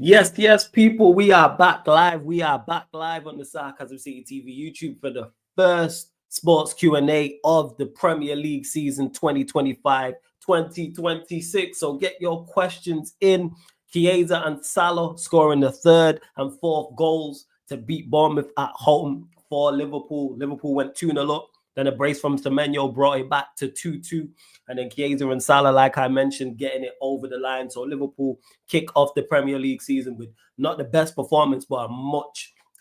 Yes, people, we are back live. We are back live on the Sarcasm City TV YouTube for the first sports Q&A of the Premier League season 2025-2026. So get your questions in. CHIESA and Salah scoring the third and fourth goals to beat Bournemouth at home for Liverpool. Liverpool went 2-0 up. Then a brace from Semenyo brought it back to 2-2. And then CHIESA and Salah, like I mentioned, getting it over the line. So Liverpool kick off the Premier League season with not the best performance, but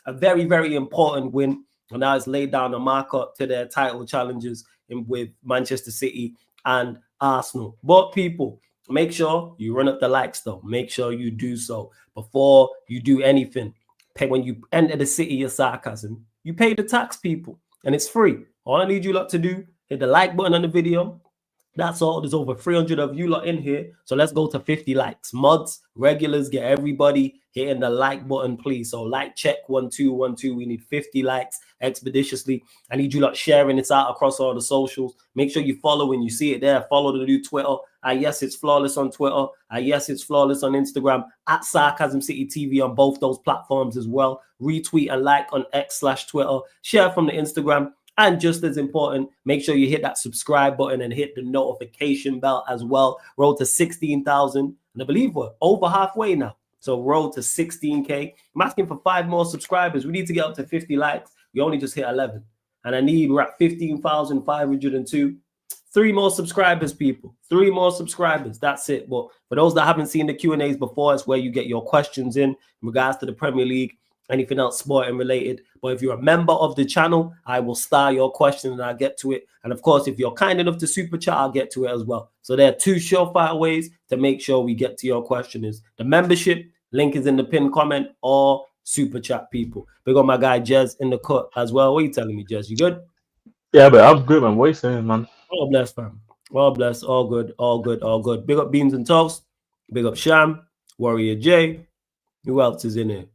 a very, very important win. And now it's laid down a marker to their title challenges with Manchester City and Arsenal. But people, make sure you run up the likes, though. Make sure you do so before you do anything. When you enter the city of sarcasm, you pay the tax, people, and it's free. All I need you lot to do, hit the like button on the video. That's all. There's over 300 of you lot in here. So let's go to 50 likes. Mods, regulars, get everybody hitting the like button, please. So like check 1212. We need 50 likes expeditiously. I need you lot sharing this out across all the socials. Make sure you follow when you see it there. Follow the new Twitter. Yes, it's flawless on Twitter. Yes, it's flawless on Instagram. At Sarcasm City TV on both those platforms as well. Retweet and like on X/Twitter. Share from the Instagram. And just as important, make sure you hit that subscribe button and hit the notification bell as well. Road to 16,000. And I believe we're over halfway now. So road to 16K. I'm asking for 5 more subscribers. We need to get up to 50 likes. We only just hit 11. And we're at 15,502. 3 more subscribers, people. 3 more subscribers. That's it. But for those that haven't seen the Q&As before, it's where you get your questions in regards to the Premier League. Anything else sporting related. But if you're a member of the channel, I will star your question and I'll get to it. And of course, if you're kind enough to super chat, I'll get to it as well. So there are 2 surefire ways to make sure we get to your question. Is the membership link is in the pinned comment or super chat, people. We got my guy Jez in the cut as well. What are you telling me, Jez? You good? Yeah, but I'm good, man. What are you saying, man? All blessed, fam. All blessed. All good. All good. All good. Big up Beans and Toast. Big up Sham. Warrior J. Who else is in here?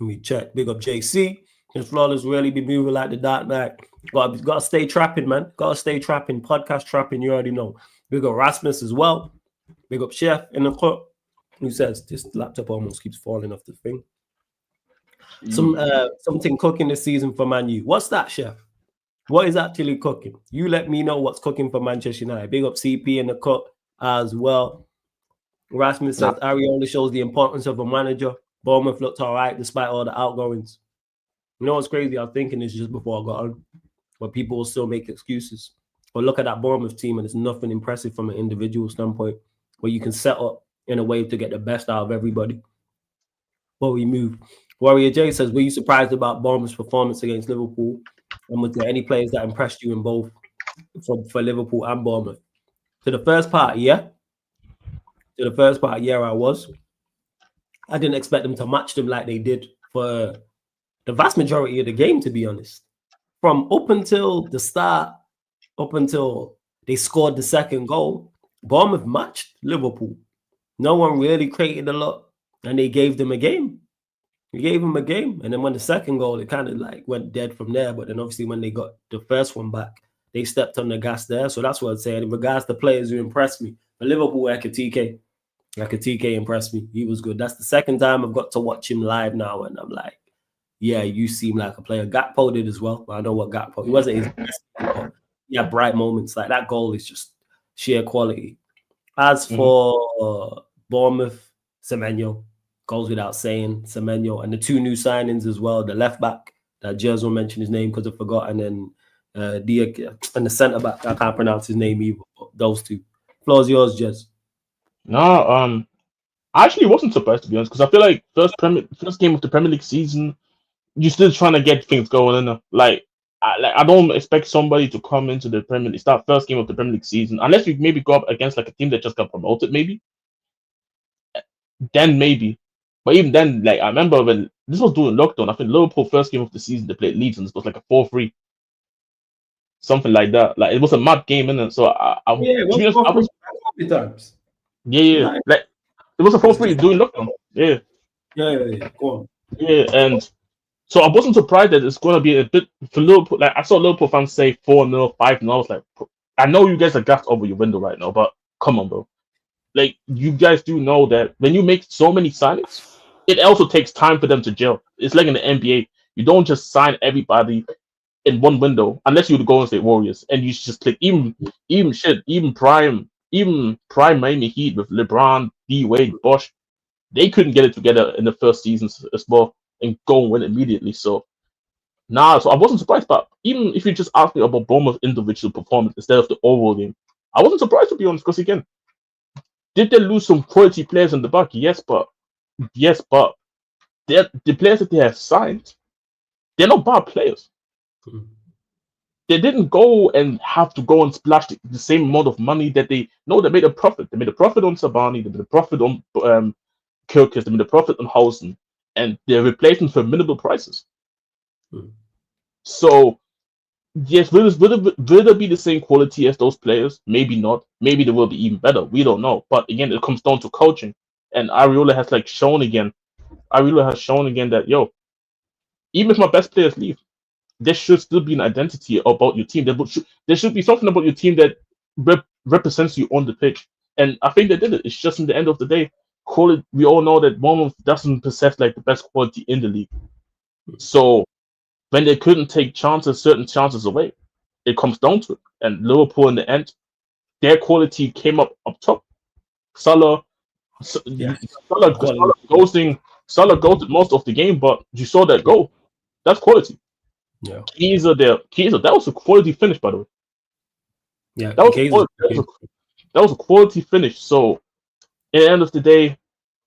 Let me check. Big up JC. His flawless really be moving like the Dark Knight. Got to stay trapping, man. Got to stay trapping. Podcast trapping, you already know. Big up Rasmus as well. Big up Chef in the cut. Who says this laptop almost keeps falling off the thing. Something cooking this season for Man U. What's that, Chef? What is actually cooking? You let me know what's cooking for Manchester United. Big up CP in the cut as well. Rasmus says Ariola shows the importance of a manager. Bournemouth looked all right despite all the outgoings. You know what's crazy? I was thinking this just before I got on, but people will still make excuses. But look at that Bournemouth team, and it's nothing impressive from an individual standpoint where you can set up in a way to get the best out of everybody. But we move. Warrior J says, were you surprised about Bournemouth's performance against Liverpool? And was there any players that impressed you in both for Liverpool and Bournemouth? To the first part, yeah. To the first part, yeah, I was. I didn't expect them to match them like they did for the vast majority of the game, to be honest. From up until the start, up until they scored the second goal, Bournemouth matched Liverpool. No one really created a lot, and they gave them a game. We gave them a game, and then when the second goal, it kind of like went dead from there. But then obviously when they got the first one back, they stepped on the gas there. So that's what I'd say. In regards to players who impressed me, for Liverpool, TK impressed me. He was good. That's the second time I've got to watch him live now, and I'm like, yeah, you seem like a player. Gakpo did as well. But I know what Gakpo. He wasn't his best, but he had bright moments. Like that goal is just sheer quality. As for Bournemouth, Semenyo goes without saying. Semenyo and the 2 new signings as well. The left back that Jez will mention his name because I forgot, and then and the centre back I can't pronounce his name either. Those 2. Floor's yours, Jez. No, I actually wasn't surprised, to be honest, because I feel like first game of the Premier League season, you're still trying to get things going in. I don't expect somebody to come into the Premier League, start first game of the Premier League season, unless you maybe go up against like a team that just got promoted, maybe. Then maybe, but even then, like I remember when this was during lockdown, I think Liverpool first game of the season they played Leeds and it was like a 4-3, something like that. Like it was a mad game, innit? So Yeah. Like it was a 4-3 during lockdown. Yeah. Go on. Yeah, and so I wasn't surprised that it's gonna be a bit for Liverpool. Like I saw Liverpool fans say 4-0, 5-0. I was like, I know you guys are gassed over your window right now, but come on, bro. Like you guys do know that when you make so many signings, it also takes time for them to gel. It's like in the NBA. You don't just sign everybody in one window unless you're the Golden State Warriors and you just click even prime Miami Heat with LeBron, D Wade, Bosh. They couldn't get it together in the first season as well and go and win immediately. So so I wasn't surprised. But even if you just ask me about Bournemouth's individual performance instead of the overall game, I wasn't surprised, to be honest. Because again, did they lose some quality players in the back? Yes, but the players that they have signed, they're not bad players. Mhm. They didn't go and have to go and splash the same amount of money that they made a profit. They made a profit on Sabani, they made a profit on Kirkus, they made a profit on Hausen, and they're replacing for minimal prices. Mhm. So yes, will it be the same quality as those players? Maybe not. Maybe they will be even better. We don't know. But again, it comes down to coaching. And Ariola has shown again. Ariola has shown again that even if my best players leave, there should still be an identity about your team. There should be something about your team that represents you on the pitch. And I think they did it. It's just in the end of the day, we all know that Bournemouth doesn't possess the best quality in the league. So when they couldn't take certain chances away, it comes down to it. And Liverpool in the end, their quality came up top. Salah, Yeah. Salah ghosted most of the game, but you saw that goal. That's quality. Yeah. CHIESA, that was a quality finish, by the way. Yeah. That was a quality finish. So, at the end of the day,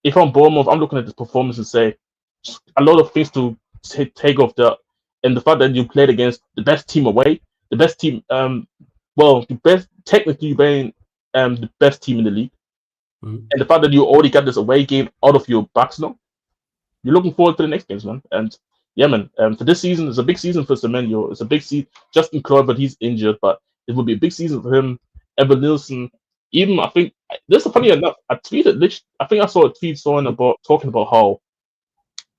if I'm Bournemouth, I'm looking at this performance and say a lot of things to take off and the fact that you played against the best team away, the best team, technically being the best team in the league, Mhm. and the fact that you already got this away game out of your backs now, you're looking forward to the next games, man. And yeah, man, for this season, it's a big season for Semenyo. It's a big season. Justin Kluivert, he's injured, but it will be a big season for him. Evan Nielsen, even I think this is funny enough. I think I saw a tweet talking about how,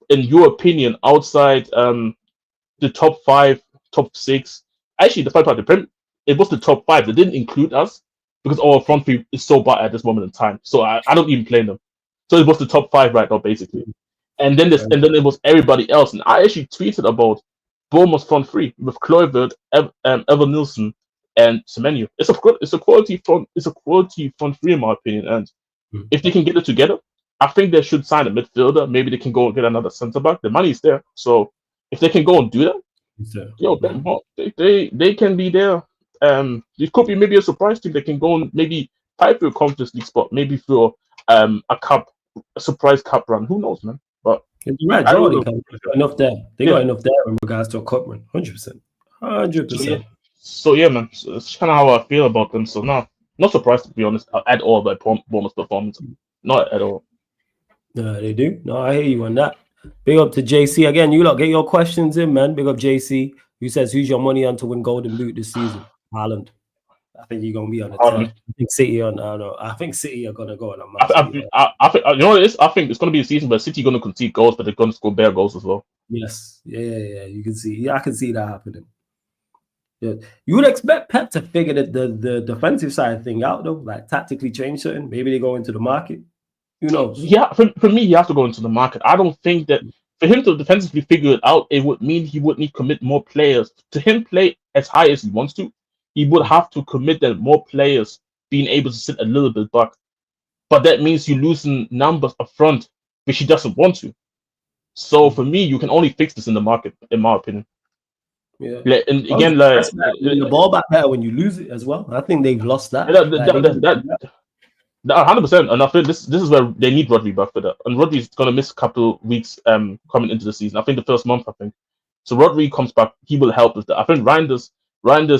in your opinion, outside the top 5, top 6, actually the 5 part, it was the top 5. They didn't include us because our front three is so bad at this moment in time. So I don't even play them. So it was the top 5 right now, basically. And then it was everybody else. And I actually tweeted about Bournemouth's front three with Kluivert, Evan Nielsen, and Semenyo. It's a quality front three in my opinion. And Mhm. if they can get it together, I think they should sign a midfielder. Maybe they can go and get another centre back. The money is there, so if they can go and do that, they can be there. It could be maybe a surprise team. They can go and maybe fight for a Conference League spot, maybe for a surprise cup run. Who knows, man? But you're right, Joe. They got enough there. They got enough there in regards to a cup run. 100%. 100%. So yeah, man. So it's kind of how I feel about them. So no, not surprised to be honest at all by Bournemouth's performance. Not at all. No, they do. No, I hear you on that. Big up to JC again. You lot get your questions in, man. Big up JC. Who says who's your money on to win Golden Boot this season? Haaland. I think you're gonna be on the 10. I think City on. I don't know. I think City are gonna go on a match. I think you know what it is. I think it's gonna be a season where City gonna concede goals, but they're gonna score bare goals as well. Yes. Yeah. You can see. Yeah, I can see that happening. Yeah. You would expect Pep to figure the defensive side thing out though, like tactically change something. Maybe they go into the market. Who knows? Yeah, for me, he has to go into the market. I don't think that for him to defensively figure it out, it would mean he would need to commit more players. To him play as high as he wants to, he would have to commit that more players being able to sit a little bit back. But that means you're losing numbers up front, which he doesn't want to. So for me, you can only fix this in the market, in my opinion. Yeah. And again, the ball back there when you lose it as well. I think they've lost that. 100%. And I feel this is where they need Rodri back for that. And Rodri's gonna miss a couple weeks coming into the season. I think the first month, So Rodri comes back, he will help with that. I think Reinders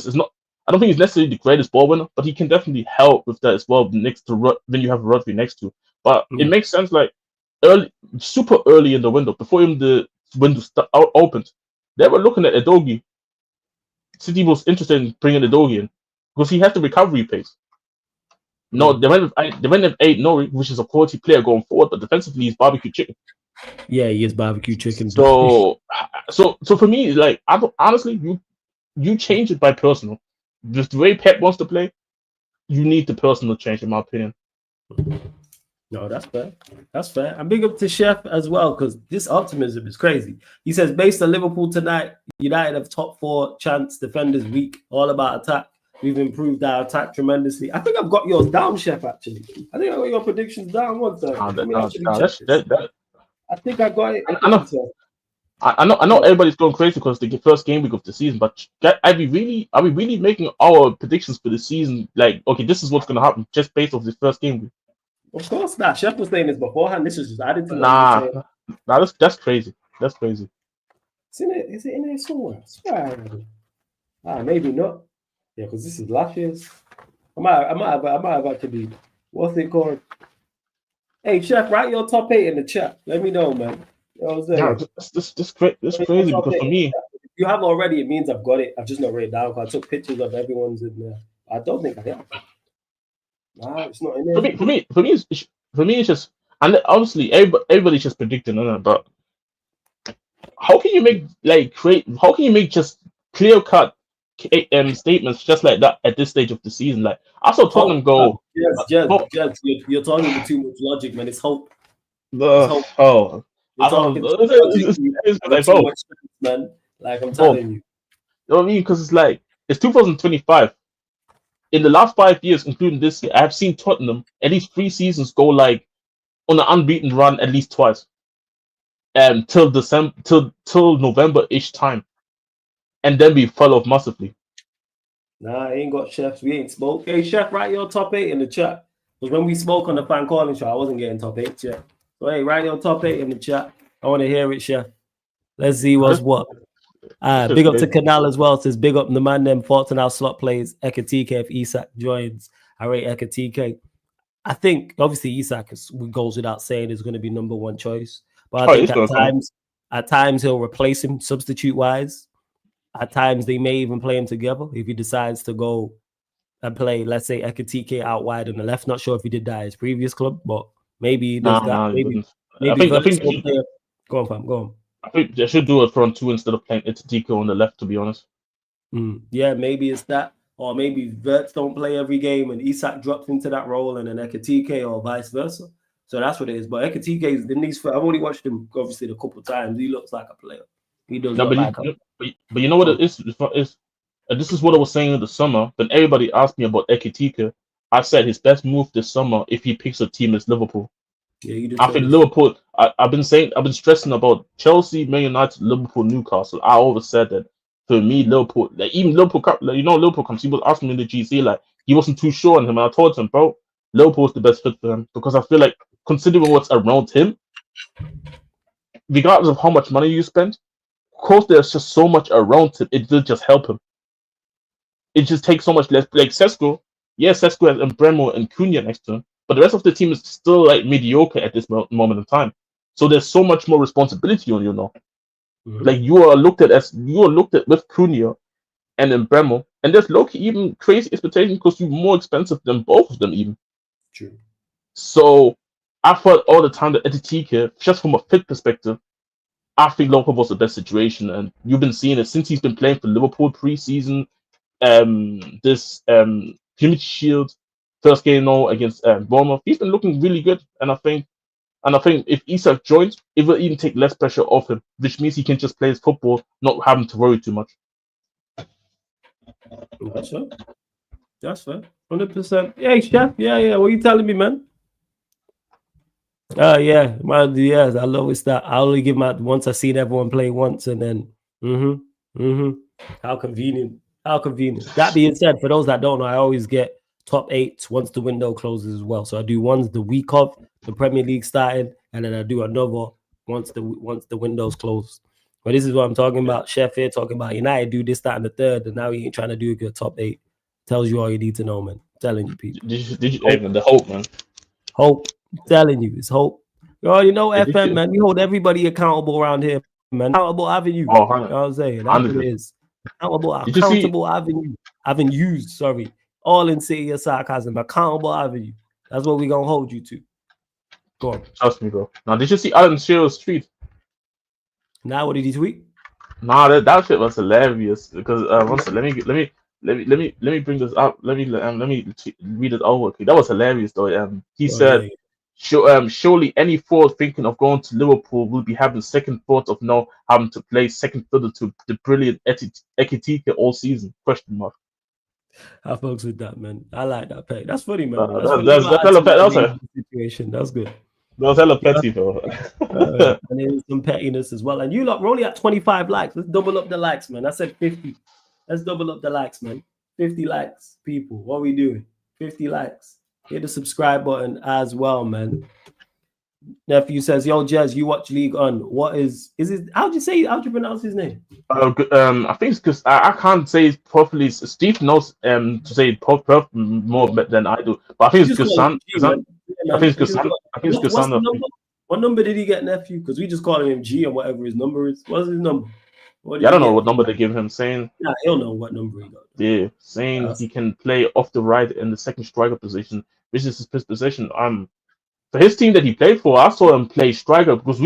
is not. I don't think he's necessarily the greatest ball winner, but he can definitely help with that as well. Next to when you have Rodri next to, but it makes sense super early in the window before even the window opened. They were looking at Edogi. City was interested in bringing Edogi in because he has the recovery pace. No, they went with 8 Nori, which is a quality player going forward, but defensively he's barbecue chicken. Yeah, he is barbecue chicken. So for me, honestly, you change it by personal. Just the way Pep wants to play, you need the personal change, in my opinion. No, that's fair. That's fair. And big up to Chef as well, because this optimism is crazy. He says, based on Liverpool tonight, United have top 4 chance, defenders weak, all about attack. We've improved our attack tremendously. I think I've got yours down, Chef, actually. I think I got your predictions down one time. Let me actually check this. I think I got it. I know everybody's going crazy because the first game week of the season, but are we really making our predictions for the season? Like, okay, this is what's going to happen just based off the first game week. Of course not. Chef was saying this beforehand. This is just added to Nah, that's crazy. That's crazy. Is it in there somewhere? Maybe not. Yeah, because this is last year's. I might have actually. What's it called? Hey, Chef, write your top 8 in the chat. Let me know, man. You know what I'm saying? Yeah, this crazy because for me, if you have already, it means I've got it. I've just not written it down because I took pictures of everyone's in there. I don't think I have. Nah, it's not in there. For me, it's just, and obviously everybody's just predicting on it, but how can you make just clear cut statements just like that at this stage of the season? Like I saw Tottenham go. Yes, you're talking with too much logic, man. It's hope. It's hope. Man. Like I'm telling you. You know what I mean? Because it's like it's 2025. In the last 5 years, including this year, I have seen Tottenham at least 3 seasons go like on an unbeaten run at least twice. Till December, till November-ish time, and then we fell off massively. Nah, I ain't got Chefs. We ain't spoke. Hey, Chef, write your top 8 in the chat. Because when we spoke on the fan calling show, I wasn't getting top 8 yet. So hey, write your top 8 in the chat. I want to hear it, Chef. Let's see what's what. Big up to Canal as well. Says big up the man them thoughts on our slot plays. Ekatike if Isak joins. I rate Ekatike. I think obviously Isak goes without saying is going to be number 1 choice. But I think at times he'll replace him substitute wise. At times they may even play him together if he decides to go and play, let's say, Ekatike out wide on the left. Not sure if he did that at his previous club, but maybe he does that. Maybe I think go on, fam. Go on. I think they should do a front 2 instead of playing Ekatike on the left, to be honest. Yeah, maybe it's that. Or maybe Verts don't play every game and Isak drops into that role and then Ekatike or vice versa. So that's what it is. But Ekatike is in these. I've only watched him obviously a couple of times. He looks like a player. He does look like a. But you know what it is? This is what I was saying in the summer. When everybody asked me about Ekatike, I said his best move this summer if he picks a team is Liverpool. Yeah, you did. I think Liverpool. I've been stressing about Chelsea, Man United, Liverpool, Newcastle. I always said that for me, Liverpool, like even Liverpool, Liverpool comes. He was asking me in the GC, like he wasn't too sure on him, and I told him, bro, Liverpool's the best fit for him because I feel like considering what's around him, regardless of how much money you spend, of course there's just so much around him. It will just help him. It just takes so much less. Like Sesko, Sesko has Bremo and Cunha next to him. But the rest of the team is still like mediocre at this moment in time. So there's so much more responsibility on you now. Like you are looked at with Cunha and Bremo, and there's low-key even crazy expectations because you're more expensive than both of them even. True. So I thought all the time that Ekatike, just from a fit perspective, I think Liverpool was the best situation, and you've been seeing it since he's been playing for Liverpool preseason. This Community Shield first game now against Bournemouth, he's been looking really good, and I think if Isak joins, it will even take less pressure off him, which means he can just play his football, not having to worry too much. That's fair. That's fair. 100%. Hey, Chef. Yeah. What are you telling me, man? Yeah. I love it. That I only give my once. I've seen everyone play once, and then How convenient. That being said, for those that don't know, I always get top 8 once the window closes as well. So I do ones the week of the Premier League starting, and then I do another once the window's closed. But this is what I'm talking about. Chef here talking about United do this, that, and the third, and now he ain't trying to do a good top 8. Tells you all you need to know, man. I'm telling you, people. Did you the hope, man? Hope. I'm telling you, it's hope. You know, FM, man. We hold everybody accountable around here, man. Accountable avenue. You know what I'm saying? That's what it is. Accountable avenues. Sorry. All in city of sarcasm. Accountable avenue. That's what we're gonna hold you to. Go on. Trust me, bro. Now, did you see Alan Shearer's tweet? Now, what did he tweet? Nah, that shit was hilarious. Because let me bring this up. Let me read it over. Okay, that was hilarious though. He said Surely any forward thinking of going to Liverpool will be having second thoughts of now having to play second fiddle to the brilliant Ekitike all season? Question mark. I fucks with that, man. I like that pay. That's funny, man. That's That, funny. that's Gotta that's add hella some pet. motivation to the situation. That's good. That was hella Yeah. petty, bro. And there's some pettiness as well. And you lot, we're only at 25 likes. Let's double up the likes, man. I said 50. Let's double up the likes, man. 50 likes, people. What are we doing? 50 likes. Hit the subscribe button as well, man. Nephew says, "Yo, Jez, you watch League On. What is it? How'd you pronounce his name? I think it's because I can't say it properly. Steve knows to say it more than I do, but I think it's Gusan. I think it's Gusan. I think it's Gusan. What number did he get, nephew? Because we just call him G and whatever his number is. What's his number? Yeah, I don't know what number they give him. Saying, nah, he'll know what number he got. Yeah, saying he can play off the right in the second striker position, which is his position. For his team that he played for, I saw him play striker because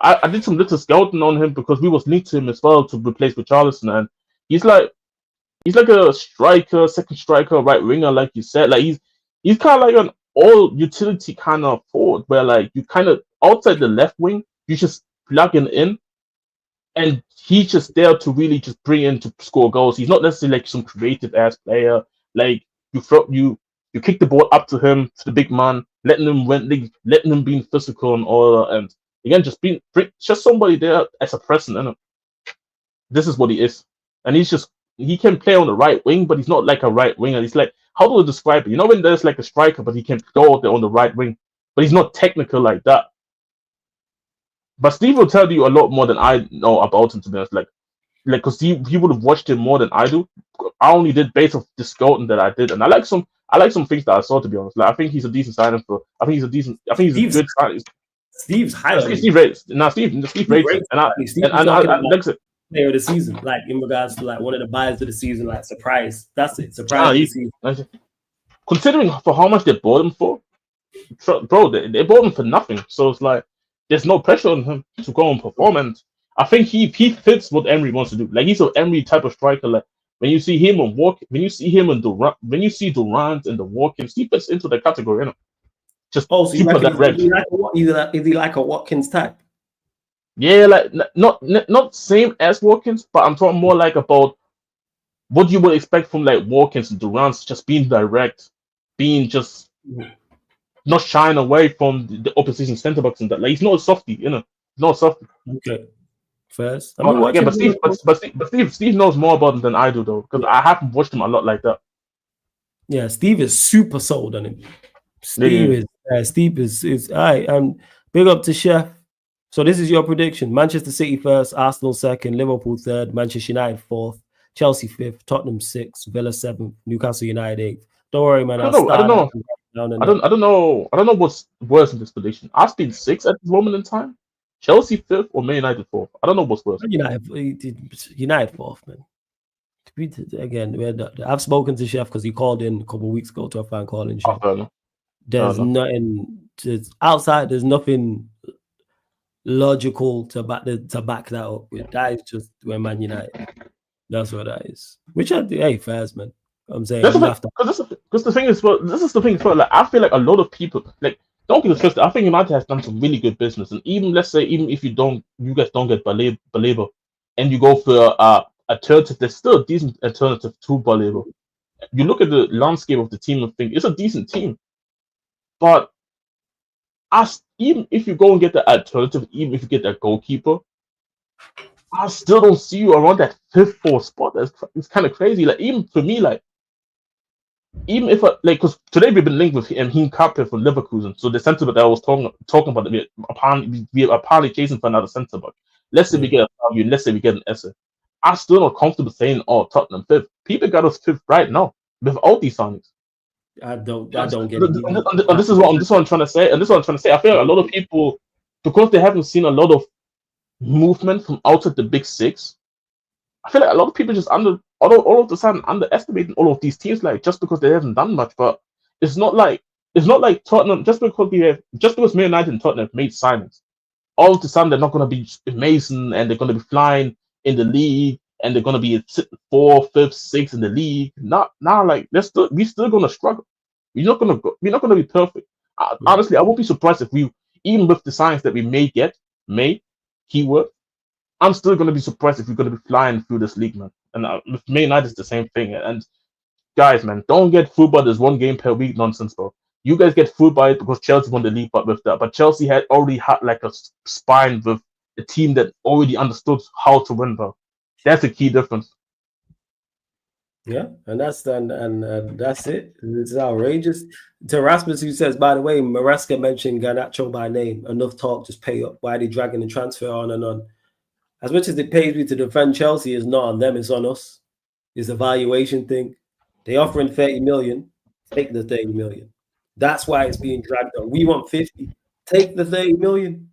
I did some little scouting on him because we was linked to him as well to replace Richarlison, and he's like a striker, second striker, right winger, like you said. Like he's kind of like an all utility kind of forward where like you kind of outside the left wing, you just plugging in, and he's just there to really just bring in to score goals. He's not necessarily like some creative ass player. Like you kick the ball up to him, to the big man, letting him be physical and all that. And again, just somebody there as a presence in him. This is what he is, and he can play on the right wing, but he's not like a right winger. He's like, how do I describe it? You know, when there's like a striker, but he can go out there on the right wing, but he's not technical like that. But Steve will tell you a lot more than I know about him, to be honest. Like because he would have watched him more than I do. I only did based off the scouting that I did, and I like some things that I saw, to be honest. Like I think he's a decent signing for. I think he's a good signing. Steve's higher. Steve rates. Now Steve rates him, and I like it. Player of the season, like in regards to like one of the buys of the season, like surprise. That's it. Surprise. Considering for how much they bought him for, bro, they bought him for nothing. So it's like there's no pressure on him to go and perform. And I think he fits what Emery wants to do. Like he's an Emery type of striker. Like when you see him and Durant, when you see Durant and the Watkins, he fits into the category. You know? Just so is he like a Watkins type? Yeah, like not same as Watkins, but I'm talking more like about what you would expect from like Watkins and Durant, just being direct, being just not shying away from the opposition centre backs and that. Like he's not a softie, you know, not a softie. Okay, first. But Steve knows more about him than I do though, because I haven't watched him a lot like that. Yeah, Steve is super sold on him. Steve is all right. Big up to Chef. So this is your prediction: Manchester City first, Arsenal second, Liverpool third, Manchester United fourth, Chelsea fifth, Tottenham sixth, Villa seventh, Newcastle United eighth. Don't worry, man. I don't know what's worse in this prediction. Arsenal sixth at this moment in time, Chelsea fifth, or Man United fourth. I don't know what's worse. United fourth, man. Again, I've spoken to Chef because he called in a couple of weeks ago to a fan calling show. There's nothing outside. There's nothing logical to back that up with. That is just where Man United. That's what that is. Which fairs, man. I'm saying because the thing is, this is the thing. Like I feel like a lot of people like don't get twisted. I think United has done some really good business, and even if you guys don't get Baleba, and you go for alternative, there's still a decent alternative to Baleba. You look at the landscape of the team and think it's a decent team, but even if you go and get the alternative, even if you get that goalkeeper, I still don't see you around that 5th, 4th spot. It's kind of crazy. Like even for me, like even if because today we've been linked with him captain from Leverkusen, so the centre back that I was talking about, we're apparently chasing for another centre back. Let's say we get a Fabio, let's say we get an Esse. I'm still not comfortable saying, Tottenham 5th. People got us 5th right now without these signings. I don't get it. And this is what I'm trying to say. I feel like a lot of people, because they haven't seen a lot of movement from outside the big six, I feel like a lot of people just all of the sudden underestimating all of these teams, like just because they haven't done much. But it's not like Tottenham, just because Man United and Tottenham have made signings, all of the sudden they're not going to be amazing and they're going to be flying in the league and they're going to be 4th, 5th, 6th in the league. Not like we're still going to struggle. We're not going to be perfect. Honestly, I won't be surprised if we, even with the signs that we keyword, I'm still going to be surprised if we're going to be flying through this league, man. And with Man United, it's the same thing. And guys, man, don't get fooled by this 1 game per week nonsense, bro. You guys get fooled by it because Chelsea won the league, but with that, but Chelsea had already had like a spine with a team that already understood how to win, bro. That's a key difference. Yeah, and that's that's it. It's outrageous. To Rasmus, who says, by the way, Maresca mentioned Garnacho by name. Enough talk, just pay up. Why are they dragging the transfer on and on? As much as it pays me to defend Chelsea, is not on them, it's on us. It's a valuation thing. They offering 30 million, take the 30 million. That's why it's being dragged on. We want 50. Take the 30 million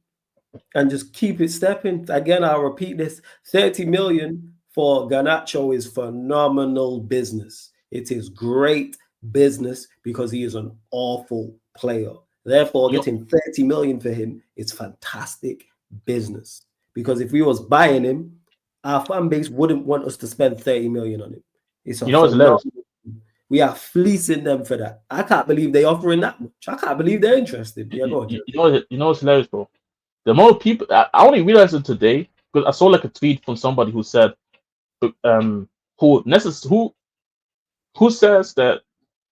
and just keep it stepping. Again, I'll repeat this. 30 million for Garnacho is phenomenal business. It is great business because he is an awful player. Therefore, getting 30 million for him is fantastic business. Because if we was buying him, our fan base wouldn't want us to spend 30 million on him. It's we are fleecing them for that. I can't believe they're offering that much. I can't believe they're interested. Yeah, go on, you know what's hilarious, bro? The more people, I only realized it today because I saw like a tweet from somebody who said, who says that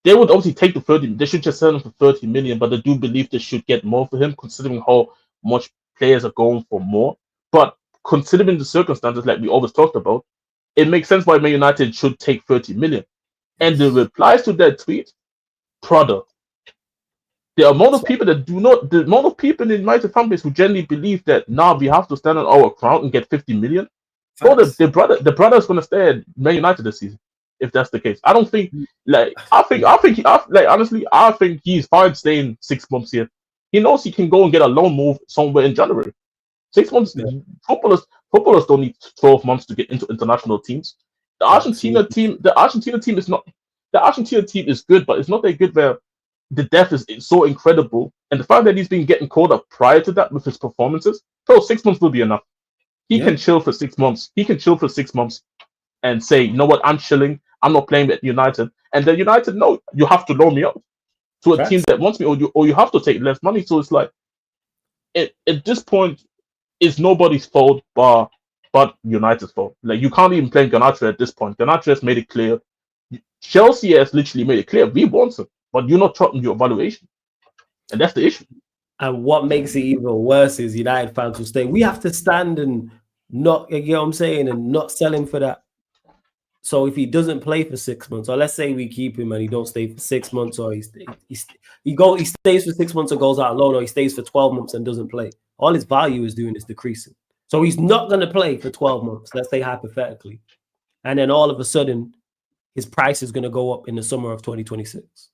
they would obviously take the 30. They should just sell him for 30 million, but they do believe they should get more for him, considering how much players are going for more. But considering the circumstances, like we always talked about, it makes sense why Man United should take 30 million. And the replies to that tweet, product. The amount of people that the amount of people in the United fan base who generally believe that now we have to stand on our ground and get 50 million. Oh, the brother is going to stay at Man United this season if that's the case. I don't think honestly, I think he's fine staying 6 months here. He knows he can go and get a loan move somewhere in January. 6 months. Yeah. Footballers don't need 12 months to get into international teams. The Argentina team is not. The Argentina team is good, but it's not that good where the depth is so incredible. And the fact that he's been getting called up prior to that with his performances, so 6 months will be enough. He can chill for 6 months. He can chill for 6 months and say, you know what, I'm chilling. I'm not playing at United. And then United, no, you have to loan me out to a team that wants me, or you have to take less money. So it's like, at this point, it's nobody's fault but United's fault. Like, you can't even blame Garnacho at this point. Garnacho has made it clear. Chelsea has literally made it clear. We want him, but you're not trusting your evaluation. And that's the issue. And what makes it even worse is United fans will say, we have to stand and not, you know what I'm saying, and not sell him for that. So if he doesn't play for 6 months, or let's say we keep him and he don't stay for 6 months, or he stays for 6 months and goes out alone, or he stays for 12 months and doesn't play, all his value is doing is decreasing. So he's not going to play for 12 months, let's say hypothetically. And then all of a sudden, his price is going to go up in the summer of 2026.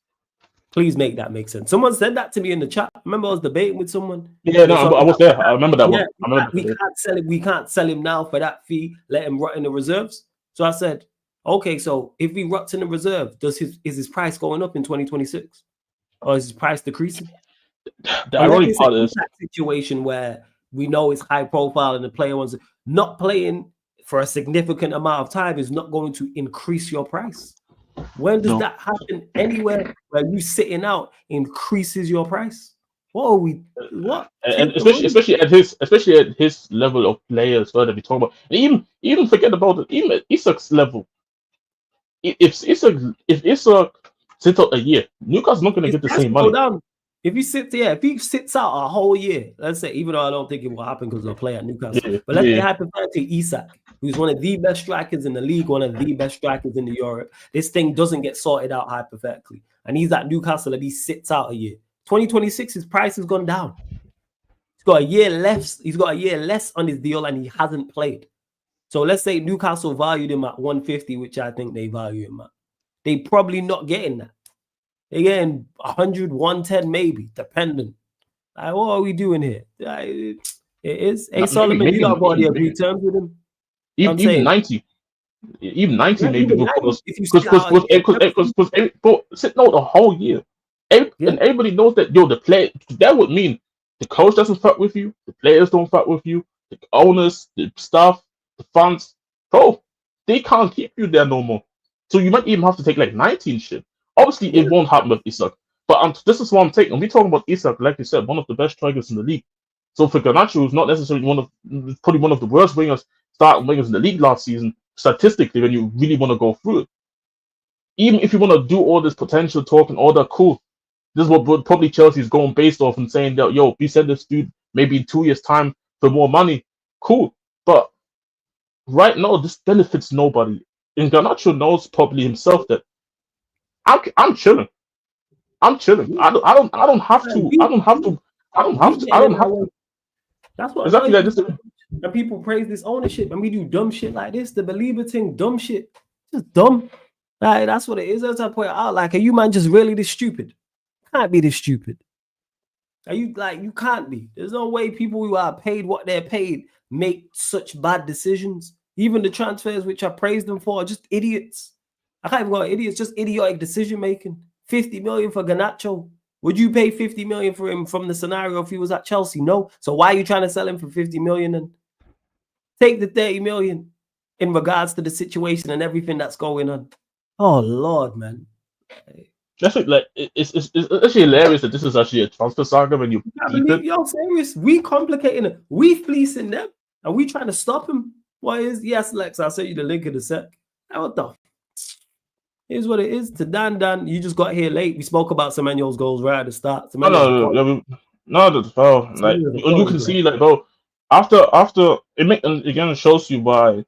Please make that make sense. Someone said that to me in the chat. Remember I was debating with someone? Yeah, no, I was there. I remember that one. We can't sell him. We can't sell him now for that fee. Let him rot in the reserves. So I said, okay, so if he rots in the reserve, is his price going up in 2026? Or is his price decreasing? The ironic part is that situation where we know it's high profile and the player wants not playing for a significant amount of time is not going to increase your price. When does that happen anywhere where you sitting out increases your price? What are we? What? And especially at his level of players that we talk about, and even forget about it. Even at Isak's level, if Isak sits out a year, Newcastle's not going to get the same money. Down. If he sits out a whole year, let's say, even though I don't think it will happen because they'll play at Newcastle, but let's say hypothetically Isak, who's one of the best strikers in the league, one of the best strikers in Europe, this thing doesn't get sorted out hypothetically, and he's at Newcastle and he sits out a year. 2026, his price has gone down. He's got a year less. He's got a year less on his deal, and he hasn't played. So let's say Newcastle valued him at 150, which I think they value him at. They probably not getting that. They're getting 100, 110 maybe, depending. Like, what are we doing here? It is. Hey, Solomon, you don't want to agree terms with him? Even 90. Even 90 maybe. Because sitting out a whole year. And everybody knows that, the player, that would mean the coach doesn't fuck with you, the players don't fuck with you, the owners, the staff, the fans, bro, they can't keep you there no more. So you might even have to take like 19 shit. Obviously, it won't happen with Isak. But this is what I'm taking. When we talking about Isak, like you said, one of the best strikers in the league. So for Garnacho, who's not necessarily probably one of the worst starting wingers in the league last season, statistically, when you really want to go through it, even if you want to do all this potential talk and all that, cool. This is what probably Chelsea's going based off and saying that, yo, we send this dude maybe in 2 years' time for more money. Cool. But right now, this benefits nobody. And Garnacho knows probably himself that I'm chilling. I'm chilling. I don't have to. I don't have to. I don't have to. I don't have to. That's what exactly like this. And people praise this ownership, and we do dumb shit like this. The believer thing, dumb shit, just dumb. Like that's what it is. As I point out, like, are you man just really this stupid? Can't be this stupid. Are you like you can't be? There's no way people who are paid what they're paid make such bad decisions. Even the transfers which I praise them for are just idiots. I can't even call it idiots, just idiotic decision making. 50 million for Garnacho. Would you pay 50 million for him from the scenario if he was at Chelsea? No. So why are you trying to sell him for 50 million and take the 30 million in regards to the situation and everything that's going on? Oh Lord, man. That's like it's actually hilarious that this is actually a transfer saga when you believe yo serious. We complicating it. We fleecing them and we trying to stop him. What is yes, Lex? I'll send you the link in a sec. What the here's what it is. To Dan, you just got here late. We spoke about Semenyo's goals right at the start. Bro. Like you can see, like, bro, after it shows you why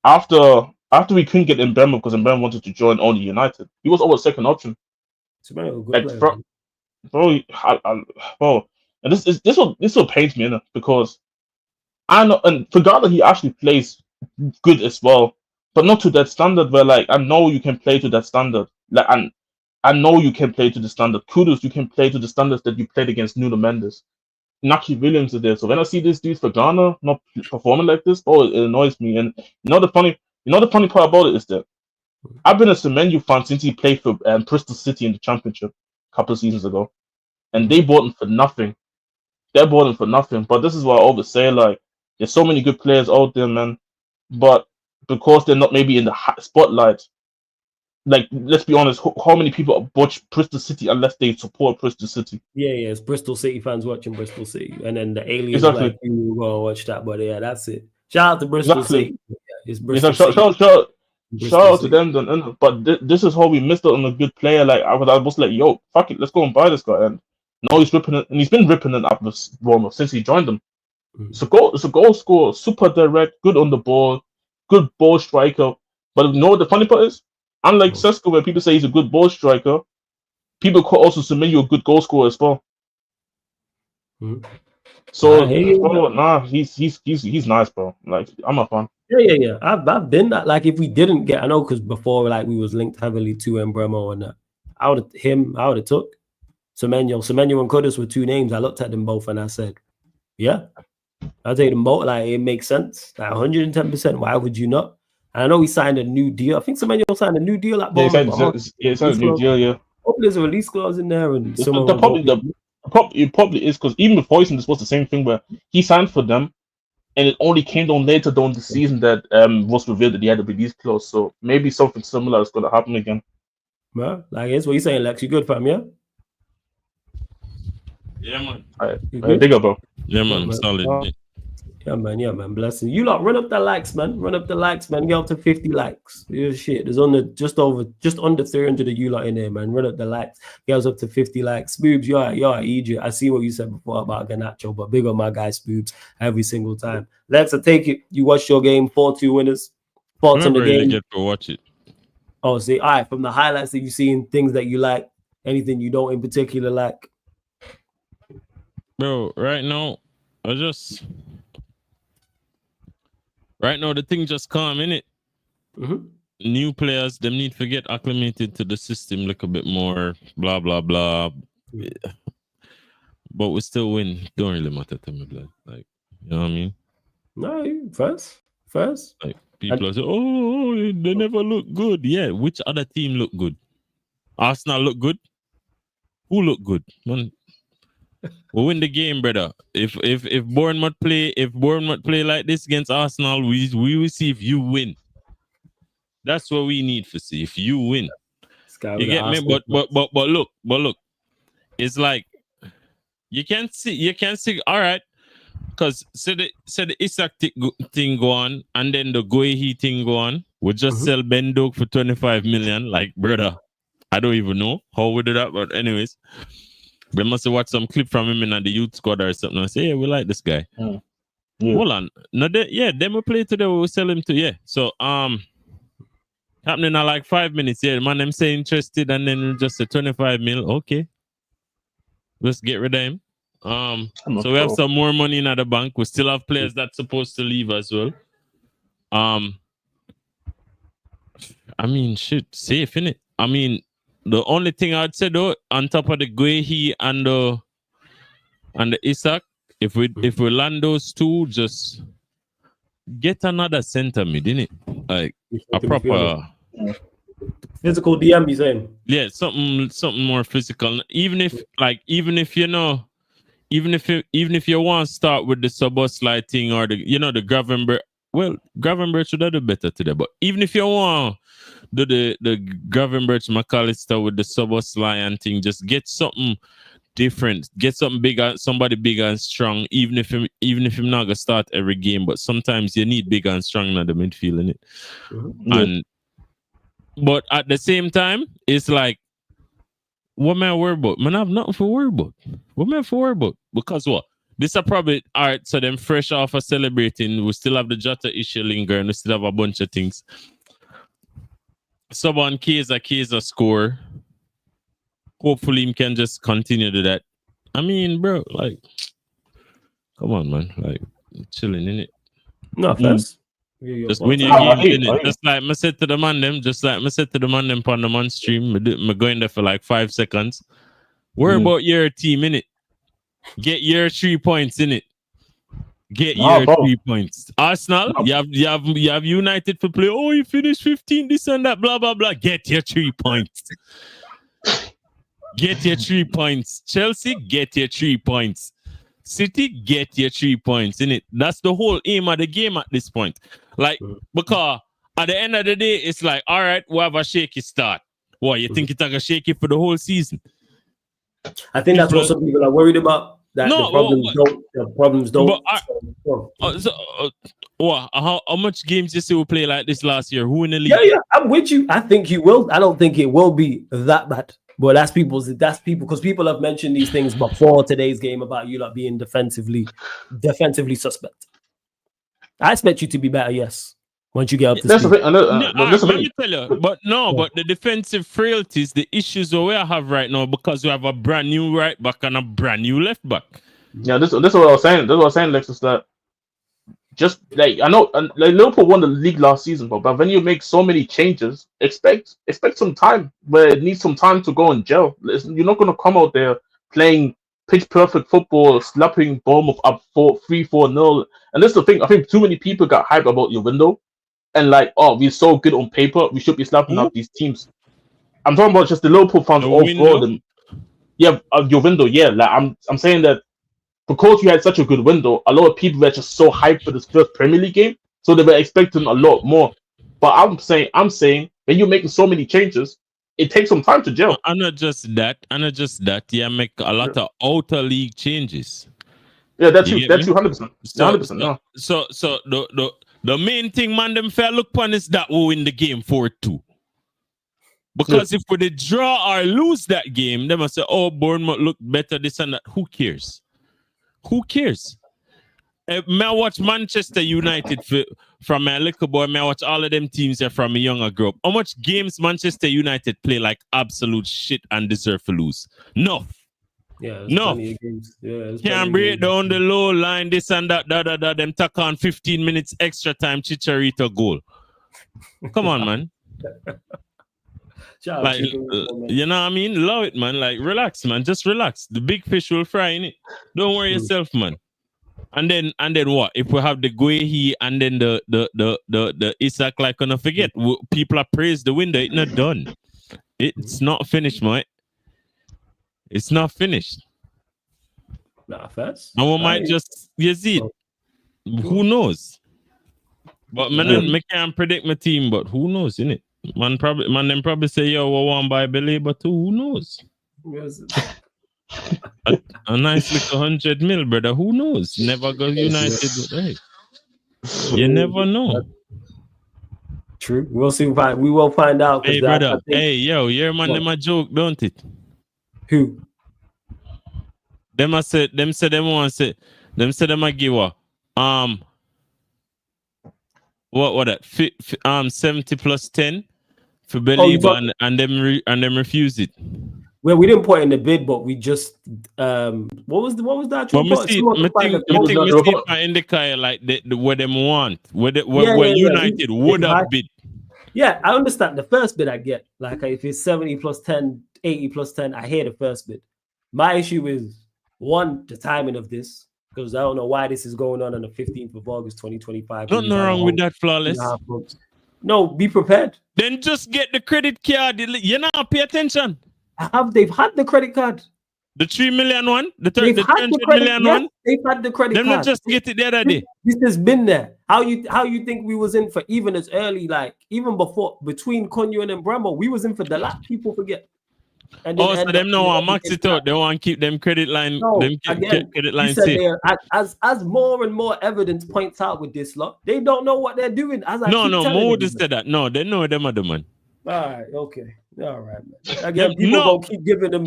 after we couldn't get Mbemba because Mbemba wanted to join only United. He was our second option. Like, bro, and this will paint me because I know, and regardless, he actually plays good as well, but not to that standard where, like, I know you can play to that standard. Like, I know you can play to the standard. Kudos, you can play to the standards that you played against Nuno Mendes. Naki Williams is there. So when I see these dudes for Ghana not performing like this, it annoys me. And the funny part about it is that I've been a Semenyo fan since he played for Bristol City in the Championship a couple of seasons ago, and they bought him for nothing. They bought him for nothing. But this is why I always say, like, there's so many good players out there, man. But because they're not maybe in the spotlight, like, let's be honest, how many people watch Bristol City unless they support Bristol City? Yeah, it's Bristol City fans watching Bristol City, and then the aliens like you go watch that. But yeah, that's it. Shout out to Bristol City. Yeah, it's Bristol City. Shout out to them. But this is how we missed out on a good player. Like, I was like, yo, fuck it, let's go and buy this guy. And now he's ripping it, and he's been ripping it up with Bournemouth since he joined them. It's a goal scorer, super direct, good on the ball, good ball striker. But you know what the funny part is? Unlike Sesko, where people say he's a good ball striker, people call also Semenyo a good goal scorer as well. So he's nice, bro. Like, I'm a fan. Yeah. I've been that. Like, if we didn't get, I know, because before, like, we was linked heavily to Mbeumo and that. I would have took Semenyo. Semenyo and Kudus were two names. I looked at them both and I said, yeah, I'll take them both. Like, it makes sense. Like, 110%. Why would you not? And I know he signed a new deal. I think Semenyo signed a new deal at Bournemouth. He signed a new deal, yeah. Hopefully there's a release clause in there. And it probably is, because even with Hoyson, this was the same thing where he signed for them, and it only came down later down the season that was revealed that he had a release clause. So maybe something similar is going to happen again. Well, like, it's what you saying, Lex. You good, fam? Yeah. Yeah, man. Big up, bro. Yeah, man. Solid. Yeah, man. Blessing. You lot, run up the likes, man. Run up the likes, man. Get up to 50 likes. Yeah, shit. There's just under 300 of you lot in there, man. Run up the likes. Get us up to 50 likes. Spoobs, you're Egypt. I see what you said before about Garnacho, but big on my guy Spoobs every single time. Lex, I take it. You watched your game, 4-2 winners. Thoughts on the game? Really get to watch it. Oh, see, all right. From the highlights that you seen, things that you like, anything you don't in particular like? Bro, right now, the thing just calm, innit? New players, them need to get acclimated to the system, look a bit more, blah, blah, blah. But we still win. Don't really matter to me, blood. Like, you know what I mean? No, first. Like, people are saying, oh, they never look good. Yeah, which other team look good? Arsenal look good? Who look good? Man, we'll win the game, brother. If Bournemouth play like this against Arsenal, we will see if you win. That's what we need to see. If you win, you get me. But look. it's like you can see. All right, because the Isak thing go on, and then the Guehi thing go on. We just sell Ben Doak for 25 million. Like, brother, I don't even know how we do that, but anyways, we must have watched some clip from him in the youth squad or something. I say, yeah, we like this guy. Yeah. Hold on, no, then we play today. We will sell him to So happening in like 5 minutes. Yeah, man, them say interested, and then just a 25 mil. Okay, let's get rid of him. So we have some more money in the bank. We still have players that's supposed to leave as well. I mean, shit, safe, innit? I mean, the only thing I'd say though, on top of the Guehi and the Isak, if we land those two, just get another center mid, innit? Like a proper physical DM, you saying? Yeah, something more physical. Even if you know, even if you want to start with the Szoboszlai thing or the Gravenberch. Well, Gravenberch should have done better today, but even if you want do the Gravenberch McAllister with the Szoboszlai and thing, just get something different. Get something bigger, somebody bigger and strong. Even if you're not gonna start every game, but sometimes you need bigger and strong in the midfield, innit? And but at the same time, it's like, what am I worried about? Man, I have nothing for worry about. What am I for worry about? Because what? This are probably all right. So them fresh off of celebrating, we still have the Jota issue lingering. We still have a bunch of things. Sub on CHIESA score. Hopefully, he can just continue to that. I mean, bro, like, come on, man, like, chilling in it. No offense. Just win your game, innit? Just like I said to the man them, on the man stream. Me going there for like 5 seconds. Worry about your team, innit? Get your 3 points in it. Get your 3 points. Arsenal, you have United for play. Oh, you finished 15, this and that, blah blah blah. Get your 3 points. Get your 3 points. Chelsea, get your 3 points. City, get your 3 points in it. That's the whole aim of the game at this point. Like, because at the end of the day, it's like, all right, we have a shaky start. What, you think it's gonna shake it for the whole season? I think that's what some people are worried about. That the problems don't. How much games you see we play like this last year? Who in the league? Yeah, I'm with you. I think you will. I don't think it will be that bad. But that's people because people have mentioned these things before today's game about you like being defensively suspect. I expect you to be better, yes. Once you get up to speed. Let me tell you, but the defensive frailties, the issues that we have right now, because we have a brand new right back and a brand new left back. Yeah, this is what I was saying. This is what I was saying, Lexus, that just like, I know like Liverpool won the league last season, but when you make so many changes, expect some time where it needs some time to go and gel. You're not going to come out there playing pitch perfect football, slapping Bournemouth up 3-4-0. And that's the thing. I think too many people got hyped about your window. And like, oh, we're so good on paper, we should be slapping out these teams. I'm talking about just the Liverpool fans overall. Your window, yeah. Like I'm saying that because you had such a good window, a lot of people were just so hyped for this first Premier League game, so they were expecting a lot more. But I'm saying when you're making so many changes, it takes some time to gel. And not just that. Yeah, make a lot of outer league changes. Yeah, that's you 100%. 100%. So the main thing, man, them fair look upon is that we win the game 4-2. Because if we draw or lose that game, they must say, oh, Bournemouth look better, this and that. Who cares? Who cares? May I watch Manchester United from my little boy? May I watch all of them teams there from a younger group? How much games Manchester United play like absolute shit and deserve to lose? No. Yeah, no. Can't break down the low line, this and that, them tack on 15 minutes extra time, Chicharito goal. Come on, man. Like, you know what I mean? Love it, man. Like, relax, man. Just relax. The big fish will fry in it. Don't worry yourself, man. And then what? If we have the Guehi and then the Isak, like, gonna forget, people are praised the window. It's not done. It's not finished, mate. It's not finished. Nah, first. And we might just, you see, who knows? But man, can't predict my team, but who knows, innit? Man, them probably say, yo, we want by Billy, but who knows? A nice little 100 mil, brother. Who knows? Never go United. Hey, you never know. True. We'll see. We will find out. Hey, brother. Hey, yo, your man, them a joke, don't it? Who? Them a say, them a give what? What that? 70 plus 10 for Belieber, and them refuse it. Well, we didn't put in the bid, but we just what was that? But I think we see in the car like the what them want, where United would have bid. Yeah, I understand the first bid. I get like if it's 70 plus 10, 80 plus 10, I hear the first bid. My issue is one, the timing of this, because I don't know why this is going on the 15th of August, 2025. Nothing wrong with that, Flawless. No, be prepared. Then just get the credit card. You know, pay attention. They've had the credit card. The 3 million one? The 300 million one? They've had the credit card. Them not just get it the other day. This has been there. How you think we was in for even as early, like even before, between Konyo and Bremo, we was in for the last people forget. And so them now want max it out. They want to keep them credit line. Credit line safe. As more and more evidence points out with this lot, they don't know what they're doing. More just said that. No, they know them are the man. All right, okay. All right, man. Again, people gonna keep giving them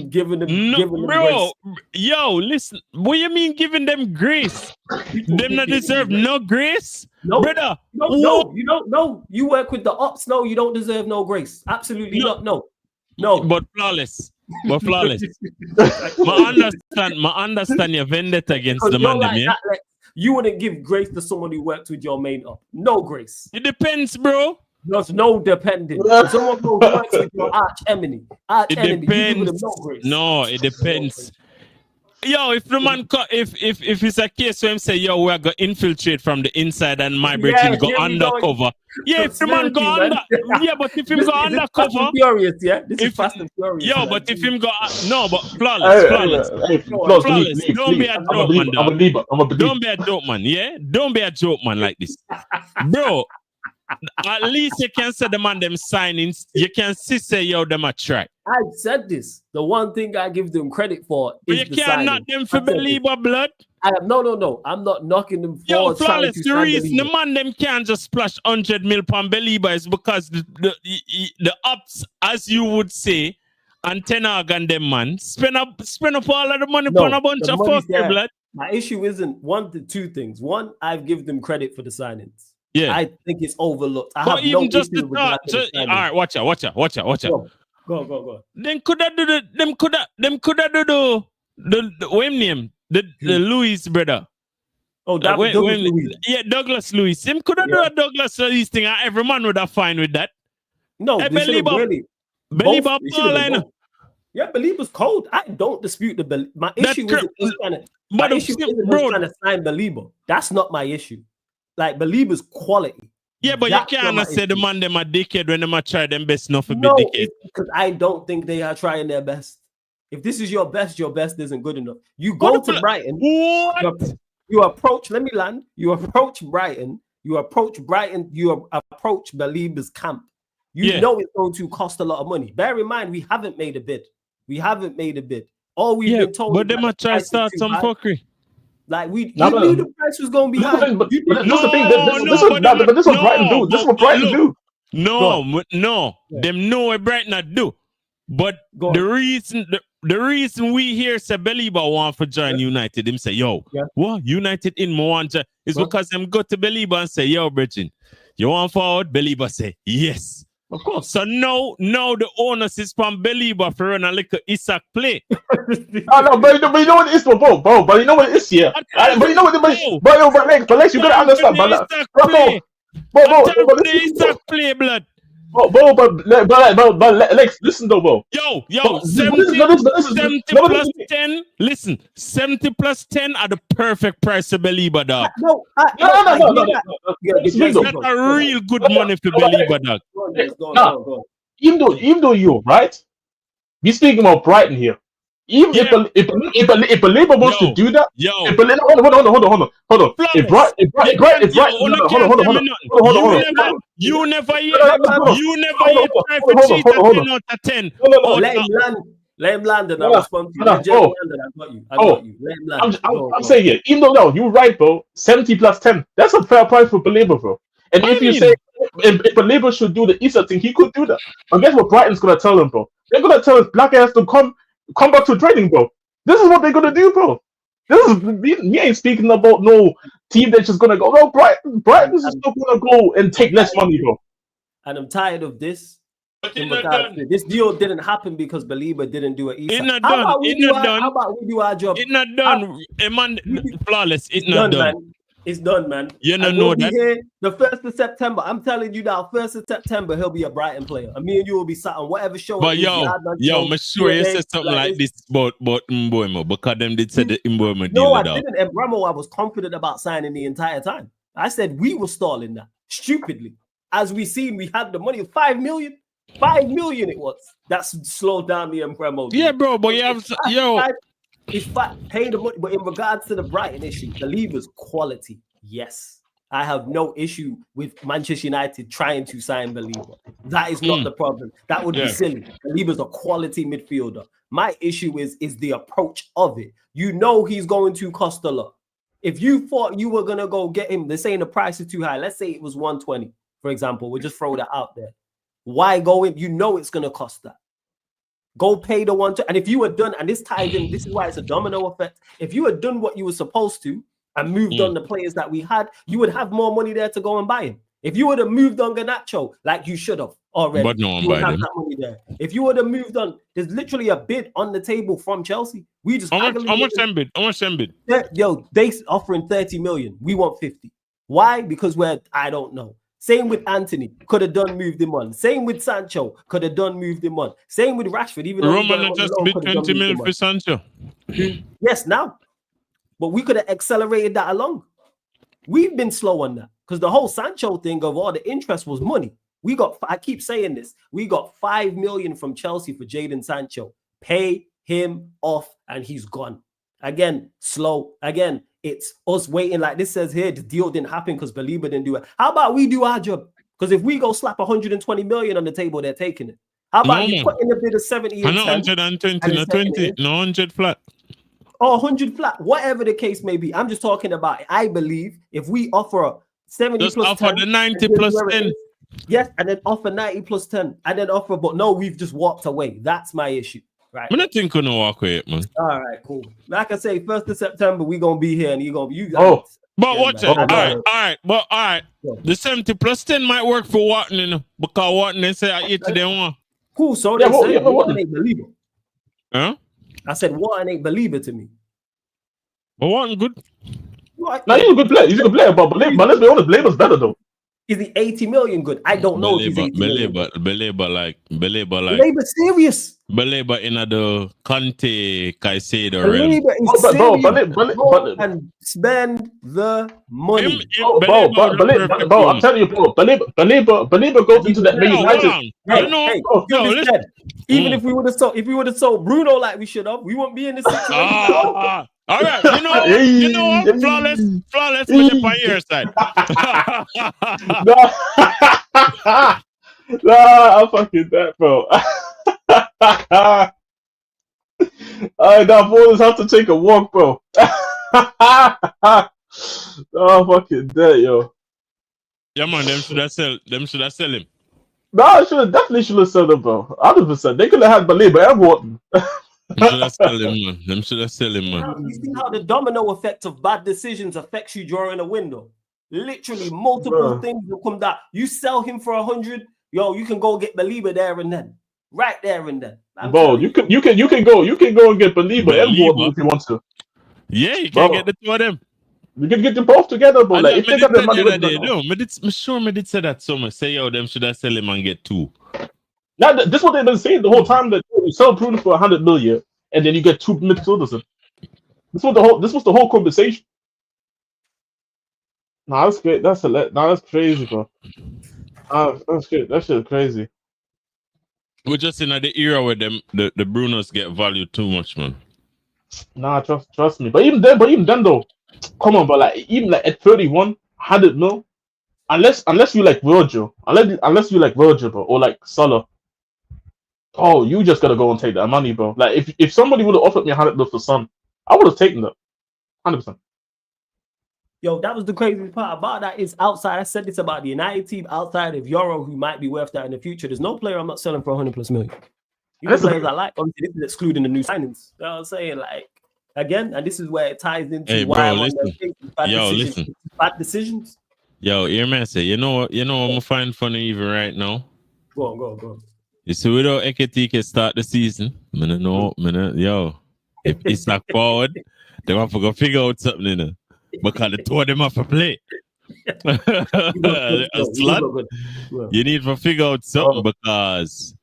bro, grace. Yo, listen. What you mean giving them grace? Them not deserve no grace? No, brother. No, you don't know. You work with the ops. No, you don't deserve no grace. Absolutely not. No. But flawless. I understand your vendetta against the man. Like you wouldn't give grace to someone who worked with your main up. No grace. It depends, bro. There's no depending. Someone who works with your arch enemy. It depends. No, it depends. Yo, if the man if it's a case where him say, yo, we're gonna infiltrate from the inside and my brethren go undercover. Yeah, if the man go under, but if him go undercover, Fast and Furious, this is Fast and Furious. Yo, but if him go flawless. Don't be a joke man. Don't be a joke man. Yeah, don't be a joke man like this, bro. At least you can say the man them signings. You can say yo them a try. I said this. The one thing I give them credit for is you can't knock them for Belieber blood. No. I'm not knocking them for. Yo, flawless. The reason the man them can't just splash 100 mil on Belieber is because the ups, as you would say, and Tenag and them man spend up all of the money on a bunch of fuck blood. My issue isn't one to two things. One, I give them credit for the signings. Yeah, I think it's overlooked. I but have even no just issue the with thought. All right, watch out. Go. Then could I do the what name? The Louis brother. Oh, that Douglas Louis. Yeah, Douglas Louis. Him could have do a Douglas Louis thing, and every man would have fine with that. No, Belieber ball. Yeah, Belieber's cold. I don't dispute the my issue isn't trying to sign Belieber. That's not my issue. Like Belieber's quality. Yeah, but you can't say the man them a dickhead when them a try them best enough to be dickhead. Because I don't think they are trying their best. If this is your best isn't good enough. You go to Brighton. What? You approach. Let me land. You approach Brighton. You approach Belieber's camp. You know it's going to cost a lot of money. Bear in mind, we haven't made a bid. All we've been told. But them a try to start some fuckery. Like you knew the price was going to be high. But this is what Brighton do. This is what Brighton do. No. Them know what Brighton do. But the reason we hear say Belieber want to join United, them say, yo, what United in Moanja is because them go to Belieber and say, yo, Bridget, you want forward? Belieber say, yes. Of course. So now the onus is from Belieber for run a little Isaac play. But you know what it is, bro. But you know what it is here. But you know what it is. But Lex, you gotta understand, But Isaac play, blood. But Lex, listen though, bro. Yo, 70 plus 10. Listen, 70 plus 10 are the perfect price of Belieber, dog. No. That's a real good money for Belieber, dog. No. Even though you right, we speaking about Brighton here. Even if Belieber wants to do that, hold on. If Brighton, you never hear try to cheat at 10 out of 10. Let him land and I Nah, respond to you. nah, Let Jerry bro. land and I got you. I got you. Let him land. I'm saying it. Even though you're right, bro. 70 plus 10. That's a fair price for Belieber, bro. And What if do you you say mean? if Belieber should do the CHIESA thing, he could do that. But guess what Brighton's gonna tell him, bro? They're gonna tell his black ass to come back to training, bro. This is what they're gonna do, bro. This is me ain't speaking about no team that's just gonna go. No, Brighton is still gonna go and take less money, bro. And I'm tired of this. But In it's not regards done. to this deal didn't happen because Belieber didn't do it. It's How not done. about we It's do not our, done. how about we do our job? It's not done. Man, flawless. It's not done. Man. It's done, man. You don't And know we'll be that. here the 1st of September. I'm telling you now, 1st of September, he'll be a Brighton player. And me and you will be sat on whatever show. But it is, I'm sure you said something like this about Mboimo because them did say the Mboimo deal. No, I didn't. And Bramo, I was confident about signing the entire time. I said we were stalling that stupidly. As we seen, we had the money of 5 million. 5 million it was. That's slowed down the Bramo. Yeah, bro, but you have It's pay the money. But in regards to the Brighton issue, the Belieber's quality. Yes. I have no issue with Manchester United trying to sign Belieber. That is not the problem. That would be silly. Belieber's a quality midfielder. My issue is the approach of it. You know he's going to cost a lot. If you thought you were going to go get him, they're saying the price is too high. Let's say it was 120, for example. We'll just throw that out there. Why go in? You know it's going to cost that. Go pay the one. And if you were done, and this ties in, this is why it's a domino effect. If you had done what you were supposed to and moved on the players that we had, you would have more money there to go and buy him. If you would have moved on Garnacho like you should have already, but no one you would buy have them. that money there. If you would have moved on, there's literally a bid on the table from Chelsea. We just how much them bid? Yo, they offering 30 million. We want 50. Why? Because I don't know. Same with Anthony, could have done moved him on. Same with Sancho, could have done moved him on. Same with Rashford, even though Roman just bid 20 million for Sancho. Yes, now. But we could have accelerated that along. We've been slow on that because the whole Sancho thing of all the interest was money. I keep saying this, we got 5 million from Chelsea for Jadon Sancho. Pay him off and he's gone. Again, slow. Again, it's us waiting. Like this says here, the deal didn't happen because Belieber didn't do it. How about we do our job? Because if we go slap 120 million on the table, they're taking it. How about you put in a bid of 70 and 120, no 100 flat. Or 100 flat, whatever the case may be. I'm just talking about it. I believe if we offer a 70 just plus offer 10, the 90 plus 10. Yes, and then offer 90 plus 10. And then offer, but no, we've just walked away. That's my issue. Right. I don't think we're gonna walk away, man. All right, cool. Like I say, 1st of September, we're gonna be here and you're gonna be but watch it. All right. Yeah. The 70 plus 10 might work for Wharton, you know, because Wharton they say I eat to them one. Cool. So they say Wharton ain't Belieber. Huh? I said Wharton ain't Belieber to me. But Wharton good. No, he's a good player. He's a good player, but let's be honest, Belieber's better though. Is he 80 million good? I don't know if he's 80 million. Belieber serious. Belieber in the Conte Caicedo Belieber is serious. And spend the money. Bro, I'm telling you, bro. Belieber goes into that Man United. Even if we would have sold Bruno like we should have, we won't be in this situation. All right, you know what? Flawless put it on your side. No, I'm fucking that, bro. Alright, now boys have to take a walk, bro. Oh, fucking dead, yo. Yeah, man, them should have sell him. No, definitely should have sold him, bro. 100%. They could have had Belieber and Wharton. Them should have sell him, man. You see how the domino effect of bad decisions affects you during a window. Literally, multiple things will come down. You sell him for 100, yo, you can go get Belieber there and then, right there and then. Bro, you can go and get Belieber and Wharton if you want to. Yeah, you can get the two of them. You can get them both together, bro. Like, if they got their money with them. No, I did say that somewhere. Say, yo, them should have sell him and get two. Now, this is what they've been saying the whole time, that you sell Bruno for 100 million and then you get two midfielders. This was the whole conversation. Nah, that's great. That's crazy, bro. That's good. That shit is crazy. We're just in the era where the Brunos get valued too much, man. Nah, trust me. But even then though, come on, but like even like at 31, 100 mil, unless you like Virgil, unless you like Virgil, bro, or like Salah. Oh, you just gotta go and take that money, bro. Like if somebody would have offered me 100 for Son, I would have taken that. 100%. Yo, that was the craziest part about that is outside. I said this about the United team outside of Euro, who might be worth that in the future. There's no player I'm not selling for 100+ million. Even players I like, obviously, this is excluding the new signings. You know what I'm saying? Like, again, and this is where it ties into why I want bad decisions. Yo, hear me say, you know what I'm gonna find funny even right now? Go on. You see, without Ekitike start the season, yo, if Isak forward, they have to go figure out something, you know, because the two of them have to play. You need to figure out something because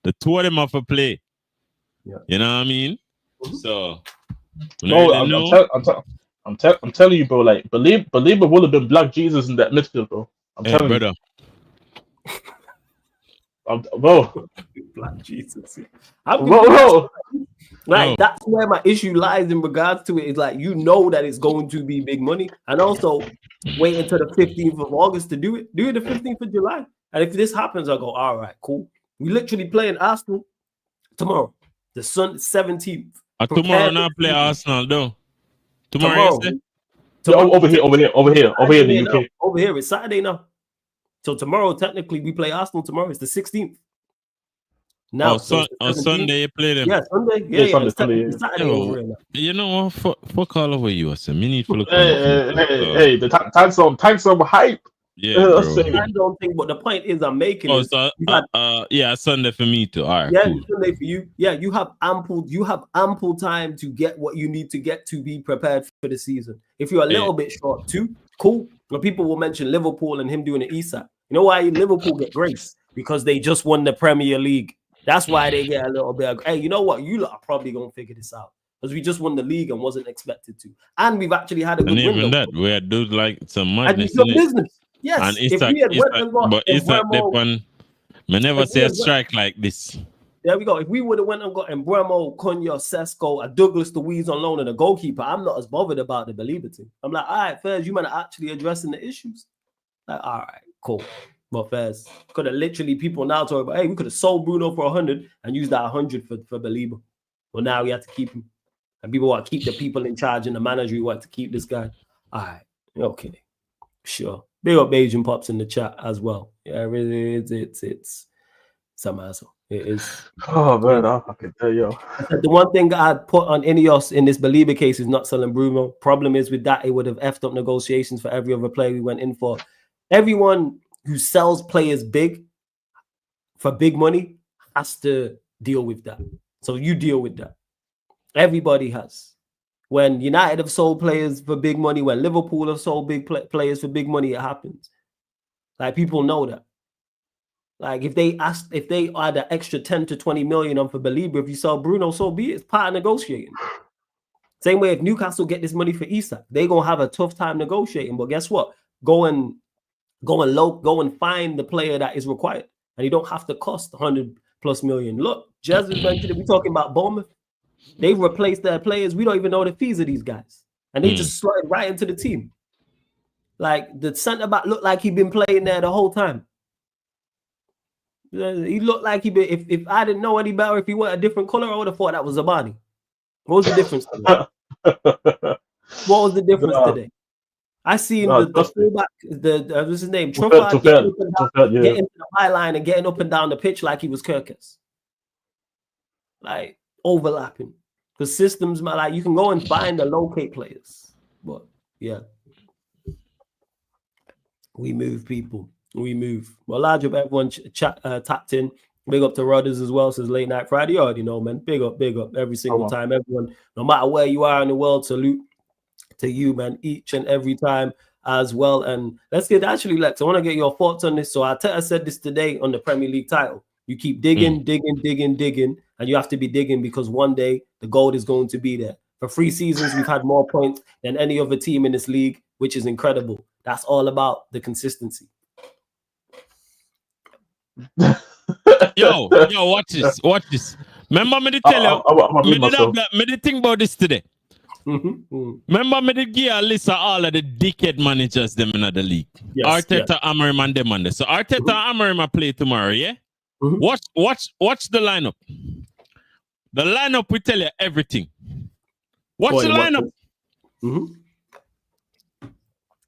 the two of them have to play. Yeah. You know what I mean? So, I'm telling you, bro. Like, believe it would have been Black Jesus in that midfield, bro. I'm telling brother. Bro. Black Jesus. That's where my issue lies in regards to it. Is like, you know that it's going to be big money, and also wait until the 15th of August to do it. Do it the 15th of July, and if this happens, I'll go, all right, cool. We literally playing Arsenal tomorrow, the 17th. Tomorrow not play Arsenal though. Tomorrow. Over here in the UK. Now. Over here, it's Saturday now. So tomorrow, technically, we play Arsenal tomorrow. It's the 16th. Now, on Sunday you play them. Yeah, Sunday. Yeah, Sunday. Saturday over here now. You know what? Fuck all over you, Sam. You need to look. Hey, the time zone hype. Yeah, bro. I don't think, but the point is, I'm making. Sunday for me too. All right, cool. Sunday for you. Yeah, you have ample time to get what you need to get to be prepared for the season. If you're a little bit short too, cool. But people will mention Liverpool and him doing the ESA. You know why Liverpool get grace? Because they just won the Premier League. That's why they get a little bit of, hey, you know what? You lot are probably gonna figure this out. Because we just won the league and wasn't expected to. And we've actually had a good window. And even that, we had do like some madness in it. Business. Yes, and I never say a strike like this. There we go. If we would have went and got Embremo, Cunha, Sesko, a Douglas Luiz on loan and a goalkeeper, I'm not as bothered about the Belieber team. I'm like, all right, Fairs, you might actually addressing the issues. Like, all right, cool. But Fairs, could have literally people now talking about, hey, we could have sold Bruno for 100 and used that 100 for Belieber. Well, now we have to keep him. And people want to keep the people in charge and the manager want to keep this guy. All right, okay, sure. Big up Asian Pops in the chat as well. Yeah, really, it's some asshole. It is. Oh man, I can tell you. The one thing I'd put on Ineos in this Belieber case is not selling Bruno. Problem is with that, it would have effed up negotiations for every other player we went in for. Everyone who sells players big for big money has to deal with that. So you deal with that. Everybody has. When United have sold players for big money, when Liverpool have sold big players for big money, it happens. Like, people know that. Like, if they add an extra 10 to 20 million on for Belieber, if you sell Bruno, so be it. It's part of negotiating. Same way if Newcastle get this money for Isak, they're gonna have a tough time negotiating. But guess what? Go and find the player that is required, and you don't have to cost 100+ million. Look, Jez mentioned it. We're talking about Bournemouth. They've replaced their players. We don't even know the fees of these guys. And they just slotted right into the team. Like, the centre-back looked like he'd been playing there the whole time. He looked like he'd been, if I didn't know any better, if he were a different color, I would have thought that was Zabani. What was the difference today? What was the difference today? I seen the fullback, what's his name? Truffard getting into the high line and getting up and down the pitch like he was Kirkus. Like, overlapping. Because systems, like, you can go and find the locate players. But, yeah. We move, people. We move. Well, large up everyone tapped in. Big up to Rodders as well, says Late Night Friday. You already know, man. Big up every single time. Everyone, no matter where you are in the world, salute to you, man, each and every time as well. And let's get actually, Lex, I want to get your thoughts on this. So I said this today on the Premier League title. You keep digging, and you have to be digging because one day the gold is going to be there. For 3 seasons, we've had more points than any other team in this league, which is incredible. That's all about the consistency. Yo, watch this. Remember me to tell you, me to think about this today. Remember me to give a list of all of the dickhead managers them in the league. Yes, Arteta, Amorim, and them on this. So Arteta, Amorim play tomorrow, yeah? Mhm. Watch the lineup. The lineup will tell you everything. Watch the lineup.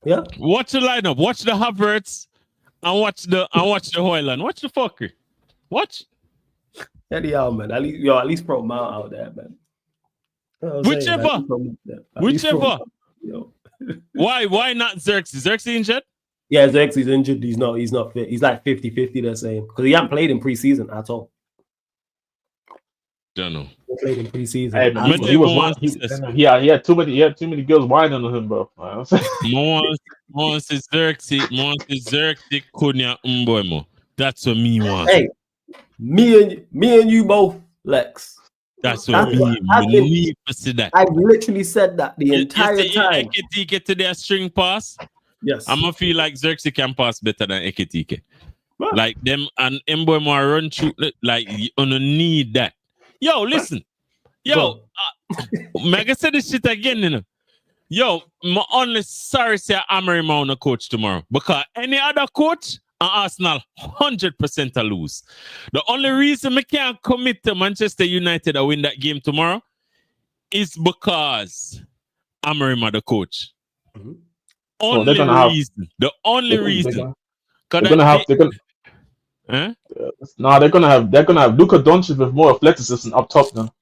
Yeah. Watch the lineup. Watch the Havertz and watch the Hoyland. Watch the fucker. Watch. Anyhow, man. At least throw Mount out there, man. You know what I'm saying, man? Whichever. Why not Xerxes? Xerxes injured? Yeah, Xerxes injured. He's not fit. He's like 50-50, they're saying. Because he hasn't played in preseason at all. Don't know. He played in preseason. Hey, man, he had too many girls whining on him, bro. Once is Xerxes Kunya Mboimo. That's what me want. Hey, me and you both, Lex. That's what me need to see that. I literally said that the entire time. Ekitike to their string pass. Yes. I'm gonna feel like Xerxes can pass better than Ekitike. What? Like them and Mboimo run through, like you don't need that. Yo, listen. Yo, Mega said this shit again, you know. Yo, my only sorry say Amorim on the coach tomorrow. Because any other coach and Arsenal 100% to lose. The only reason we can't commit to Manchester United to win that game tomorrow is because Amorim are the coach. Mm-hmm. The only reason. They're gonna have Luka Doncic with more athleticism up top now.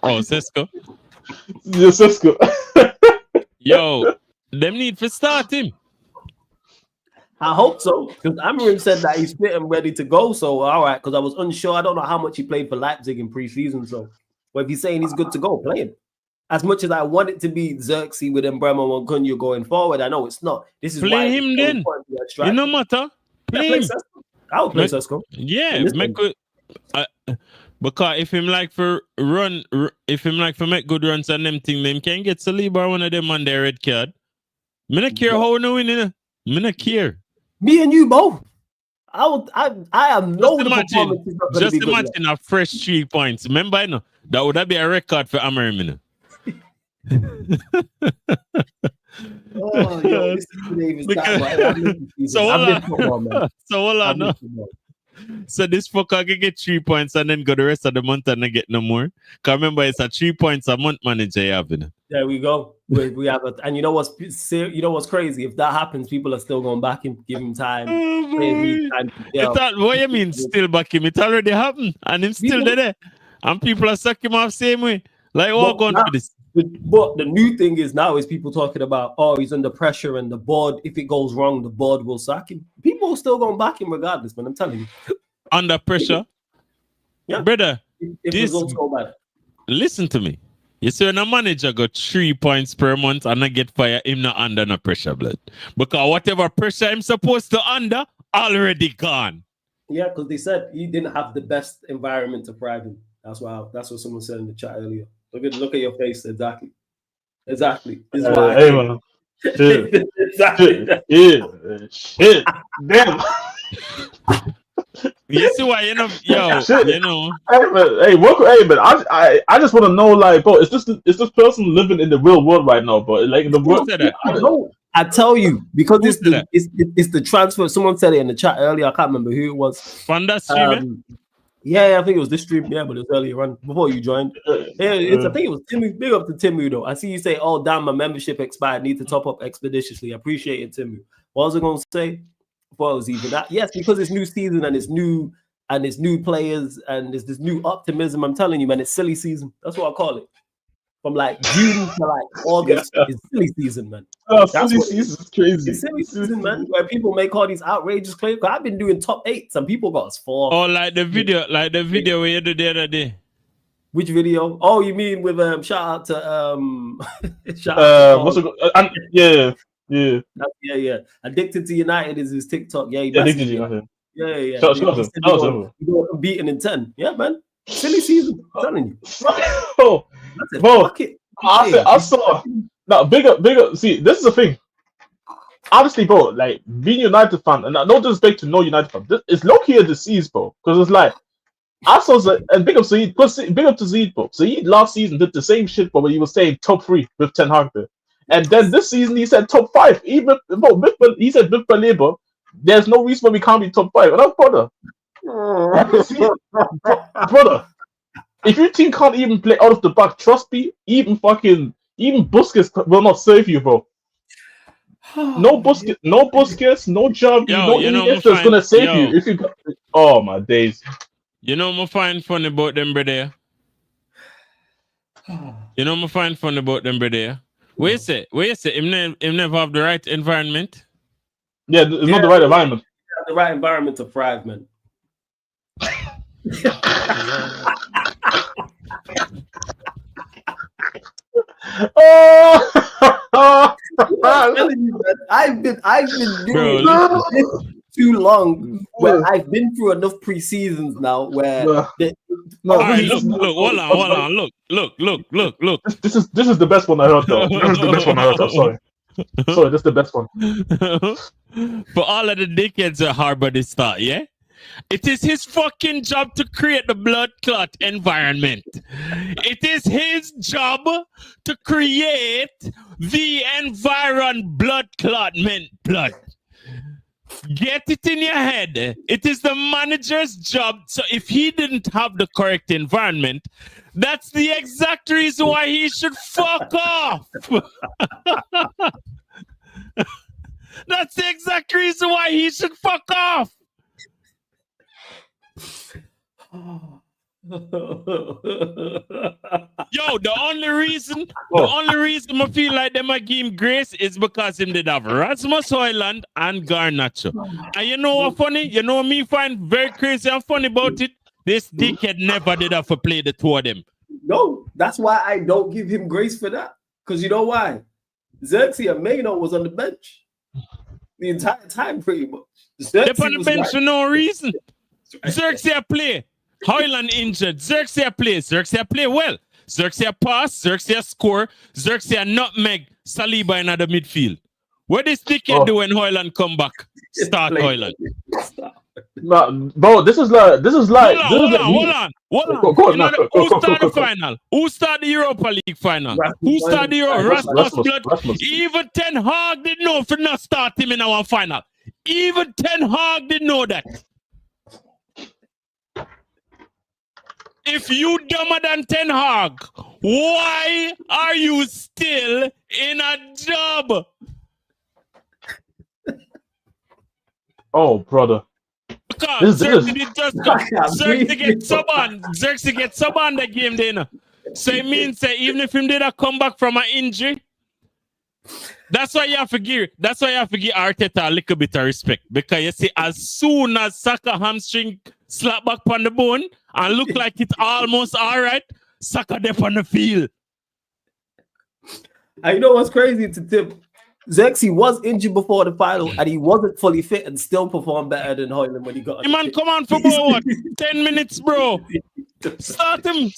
Oh, Sesko. Yeah, Sesko. Yo, them need to start him. I hope so, because Amorim said that he's fit and ready to go. So, all right, because I was unsure. I don't know how much he played for Leipzig in preseason. So, but if he's saying he's good to go, play him. As much as I want it to be Xerxes with Mbeumo and Cunha going forward, I know it's not. This is play why him then. It no matter. Play him. I'll play Sesko. Yeah, because if him like for make good runs and them thing, them can get Saliba or one of them on their red card. Me not care how no win, me not care. Me and you both. I am no just imagine a fresh 3 points. Remember, you know, that would be a record for Amorim, you know. So this fucker can get 3 points and then go the rest of the month and not get no more. Cause remember, it's a 3 points a month manager you have, you know? There we go. We have it, and you know what's crazy? If that happens, people are still going back and give him time. What you mean still back him? It already happened, and him still there, and people are sucking him off same way. Like, what going for this? But the new thing is now is people talking about, he's under pressure and the board, if it goes wrong, the board will sack him. People are still going back him regardless, man. I'm telling you. Under pressure? Yeah. Brother, if results go bad. Listen to me. You see, when a manager got 3 points per month and I get fired, him not under no pressure, blood. Because whatever pressure I'm supposed to under, already gone. Yeah, because they said he didn't have the best environment to thrive in. That's what someone said in the chat earlier. Look at your face. Exactly. This is why. Hey, man. Shit. Exactly. Shit. Damn. You see why, you know, you know. But I just want to know, like, bro, is this person living in the real world right now, bro? Like in the world. I tell you, because it's the transfer. Someone said it in the chat earlier. I can't remember who it was. From that stream, yeah, I think it was this stream. Yeah, but it was earlier on before you joined. I think it was Timmy. Big up to Timmy though. I see you say, "Oh damn, my membership expired. Need to top up expeditiously." Appreciate it, Timmy. What was I going to say? Before I was even that. Yes, because it's new season and it's new players and there's this new optimism. I'm telling you, man, it's silly season. That's what I call it. From like June to like August, it's silly season, man. Silly season is crazy. It's silly season, man, where people make all these outrageous claims. I've been doing top 8. Some people got us 4. Oh, like the video where you did the other day. Which video? Oh, you mean with shout out to yeah. Addicted to United is his TikTok. Yeah, Addicted to United. Yeah. Shout beaten in 10. Yeah, man. Silly season. I'm telling you. Bro, I saw. Now, big up. See, this is the thing. Honestly, bro, like being United fan, and no disrespect to no United fan, it's low key a disease, bro. Because it's like I saw, and big up to Zaid, bro. Zaid last season did the same shit, but when he was saying top 3 with Ten Hag there. And then this season he said top 5. Even he said with Belieber, there's no reason why we can't be top 5. And that's brother. Brother, if your team can't even play out of the back, trust me, even Busquets will not save you, bro. No Busquets, no Javi, no Iniesta's gonna save you if you. Oh my days! You know what I find funny about them, brother? You know what I find funny about them, brother? Where you say? Him never have the right environment. Yeah, it's not the right environment. The right environment to thrive, man. I've been doing this too long. Where I've been through enough pre-seasons now. Where look, hold on, look. This is the best one I heard though. This is the best one I heard. I'm sorry. Sorry, this is the best one. For all of the dickheads that harbor this thought, yeah? It is his fucking job to create the blood clot environment. It is his job to create the blood clot blood. Get it in your head. It is the manager's job. So if he didn't have the correct environment, that's the exact reason why he should fuck off. That's the exact reason why he should fuck off. Yo, the only reason I feel like them a give him grace is because him did have Rasmus Højlund and Garnacho. And you know what funny? You know what me find very crazy and funny about it? This dickhead never did have to play the two of them. No, that's why I don't give him grace for that. Because you know why? Xerxes and Maino was on the bench the entire time, pretty much. They're on the bench for no reason. Xerxes play. Højlund injured. Xerxes play well. Xerxes pass. Xerxes score. Xerxes nutmeg Saliba in the midfield. What does dickhead do when Højlund come back? Start Højlund. No, bro, this is like. Hold on. Who started the final? Who started the Europa League final? Who started the Rasmus? Even Ten Hag didn't know if not start him in our final. Even Ten Hag didn't know that. If you dumber than Ten Hag, why are you still in a job? Oh, brother. Because Xerxes get sub on the game then. So it means that even if him did a comeback from an injury, that's why you have to give Arteta a little bit of respect. Because you see, as soon as Saka hamstring slap back on the bone and look like it's almost all right, Saka there on the field. And you know what's crazy to Tim? Xerxes was injured before the final and he wasn't fully fit and still performed better than Højlund when he got on. Man, come on for what? 10 minutes, bro. Start him.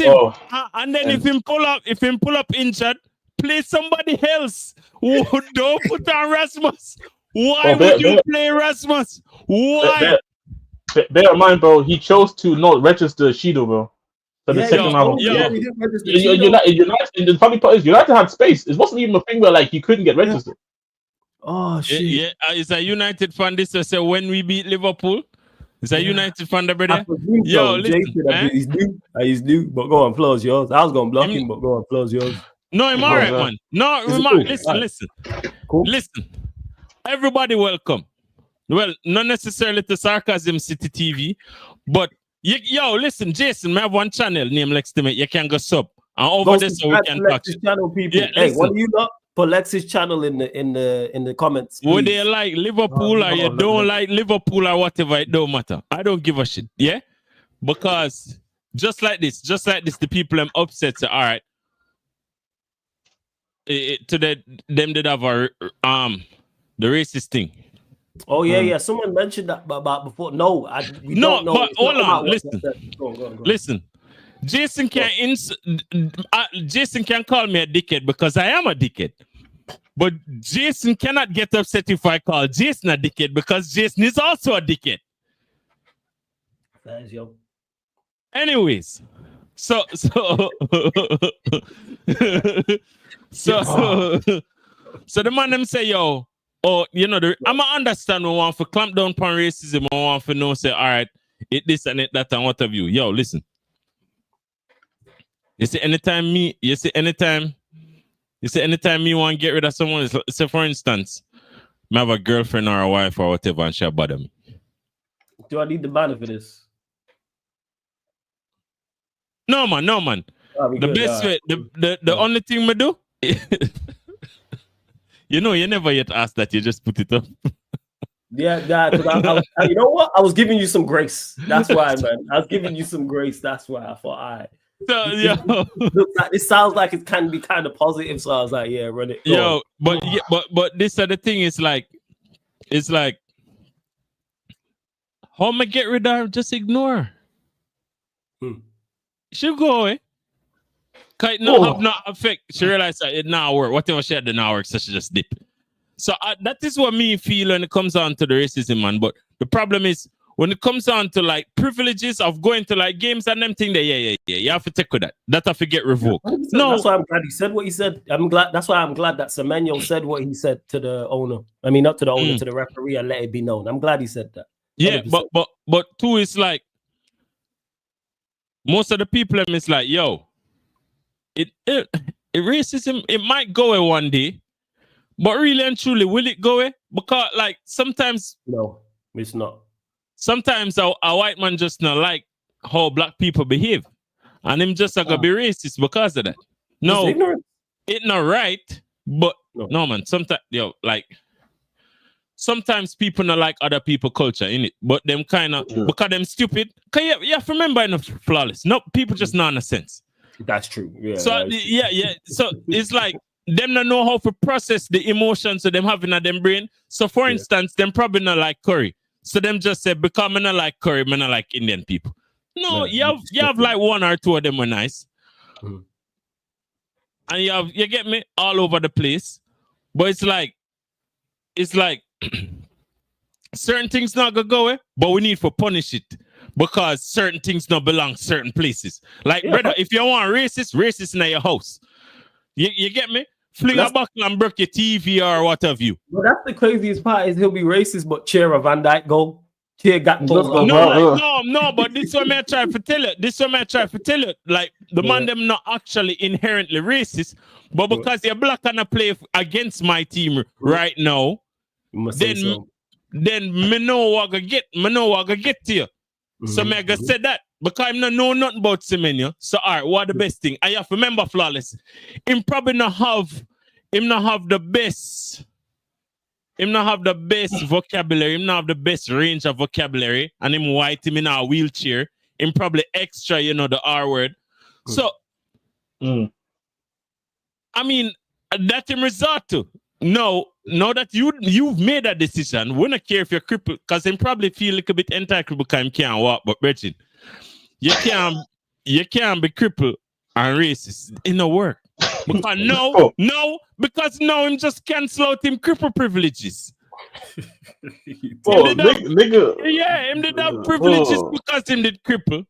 Oh. And then if him pull up injured, play somebody else. Don't put on Rasmus. Why would you play Rasmus? Why? Bear in mind, bro, he chose to not register Shido, bro. So the second round. The funny part is United had space. It wasn't even a thing where like you couldn't get registered. Oh shit! Yeah, it's a United fan. This is when we beat Liverpool. It's a United fan, brother. Yo, listen, he's new. But go on, flows yours. I was gonna block him, but go on, flows yours. No, I'm alright, man. No, listen. Cool. Listen. Everybody, welcome. Well, not necessarily to Sarcasm City TV, but. Listen, Jason, I have one channel named Lex Timate. You can go sub. And over there so we can talk. Channel people. Yeah, hey, what do you got? Put Lex's channel in the comments. Please. Would they like Liverpool or you don't like Liverpool or whatever, it don't matter. I don't give a shit. Yeah? Because just like this, the people I'm upset. So, all right. Them did have the racist thing. Oh yeah. Someone mentioned that about before. No, we don't know. But hold on. Listen. Go on. Listen. Jason can call me a dickhead because I am a dickhead. But Jason cannot get upset if I call Jason a dickhead because Jason is also a dickhead. Thanks, yo. Anyways, So the man them say, yo, oh, you know, I'ma understand we want for clamp down upon racism, I want for know say, all right, it this and it that and what have you. Yo, listen. You see, anytime me want to get rid of someone, say for instance, I have a girlfriend or a wife or whatever and she'll bother me. Do I need the banner for this? No man. The best way, the only thing I do, you know, you never yet asked that, you just put it up. Yeah, you know what? I was giving you some grace. That's why, man. I was giving you some grace. That's why I thought, all right. So, yo, this sounds like it can be kind of positive. So I was like, yeah, run it. Yo, but this other thing is like, it's like, how am I get rid of her? Just ignore her. She'll go away. Cause it have no effect. She realized that it now work. Whatever she had, it now work, so she just dip. So that is what me feel when it comes on to the racism, man. But the problem is when it comes on to like privileges of going to like games and them thing, that you have to take with that. That have to get revoked. No, that's why I'm glad he said what he said. That's why I'm glad that Semenyo said what he said to the owner. I mean, not to the owner, to the referee, and let it be known. I'm glad he said that. 100%. Yeah, but two is like most of the people is like, yo, it racism, it might go away one day, but really and truly, will it go away? Because like sometimes no, it's not. Sometimes a white man just not like how black people behave, and him just gonna be racist because of that. No, it's not right, but no man. Sometimes sometimes people not like other people culture in it, but them kind of because them stupid. Cause yeah, remember enough flawless. No, people just not in a sense. That's true. Yeah. So So it's like them not know how to process the emotions that them having in them brain. So for instance, them probably not like curry. So them just say, because I not like curry, I not like Indian people. No, you have like one or two of them were nice. And you get me all over the place. But it's like certain things not gonna go away, but we need to punish it. Because certain things not belong certain places. Like, brother, if you want racist in your house. You get me? Fling a buckle and break your TV or what have you. Well, that's the craziest part is he'll be racist, but cheer a Van Dijk goal. Cheer got goal. No, but this is what I try to tell you. Like, the man them not actually inherently racist, but because you're black and I play against my team right now, then me know what I get to you. So me gonna say that because I'm not know nothing about Semenyo. So all right, what the best thing? I have to remember flawless. Him probably not have the best. Him not have the best vocabulary. Him not have the best range of vocabulary. And him white, him in a wheelchair. Him probably extra, the R word. So I mean, that him resort to. No, that you've made that decision. We don't care if you're crippled, because they probably feel a little bit entitled because you can't walk, but Bridget, you can't be crippled and racist. It don't work. Because because now him just cancel out him cripple privileges. Nigga. Yeah, him did have privileges because him did cripple.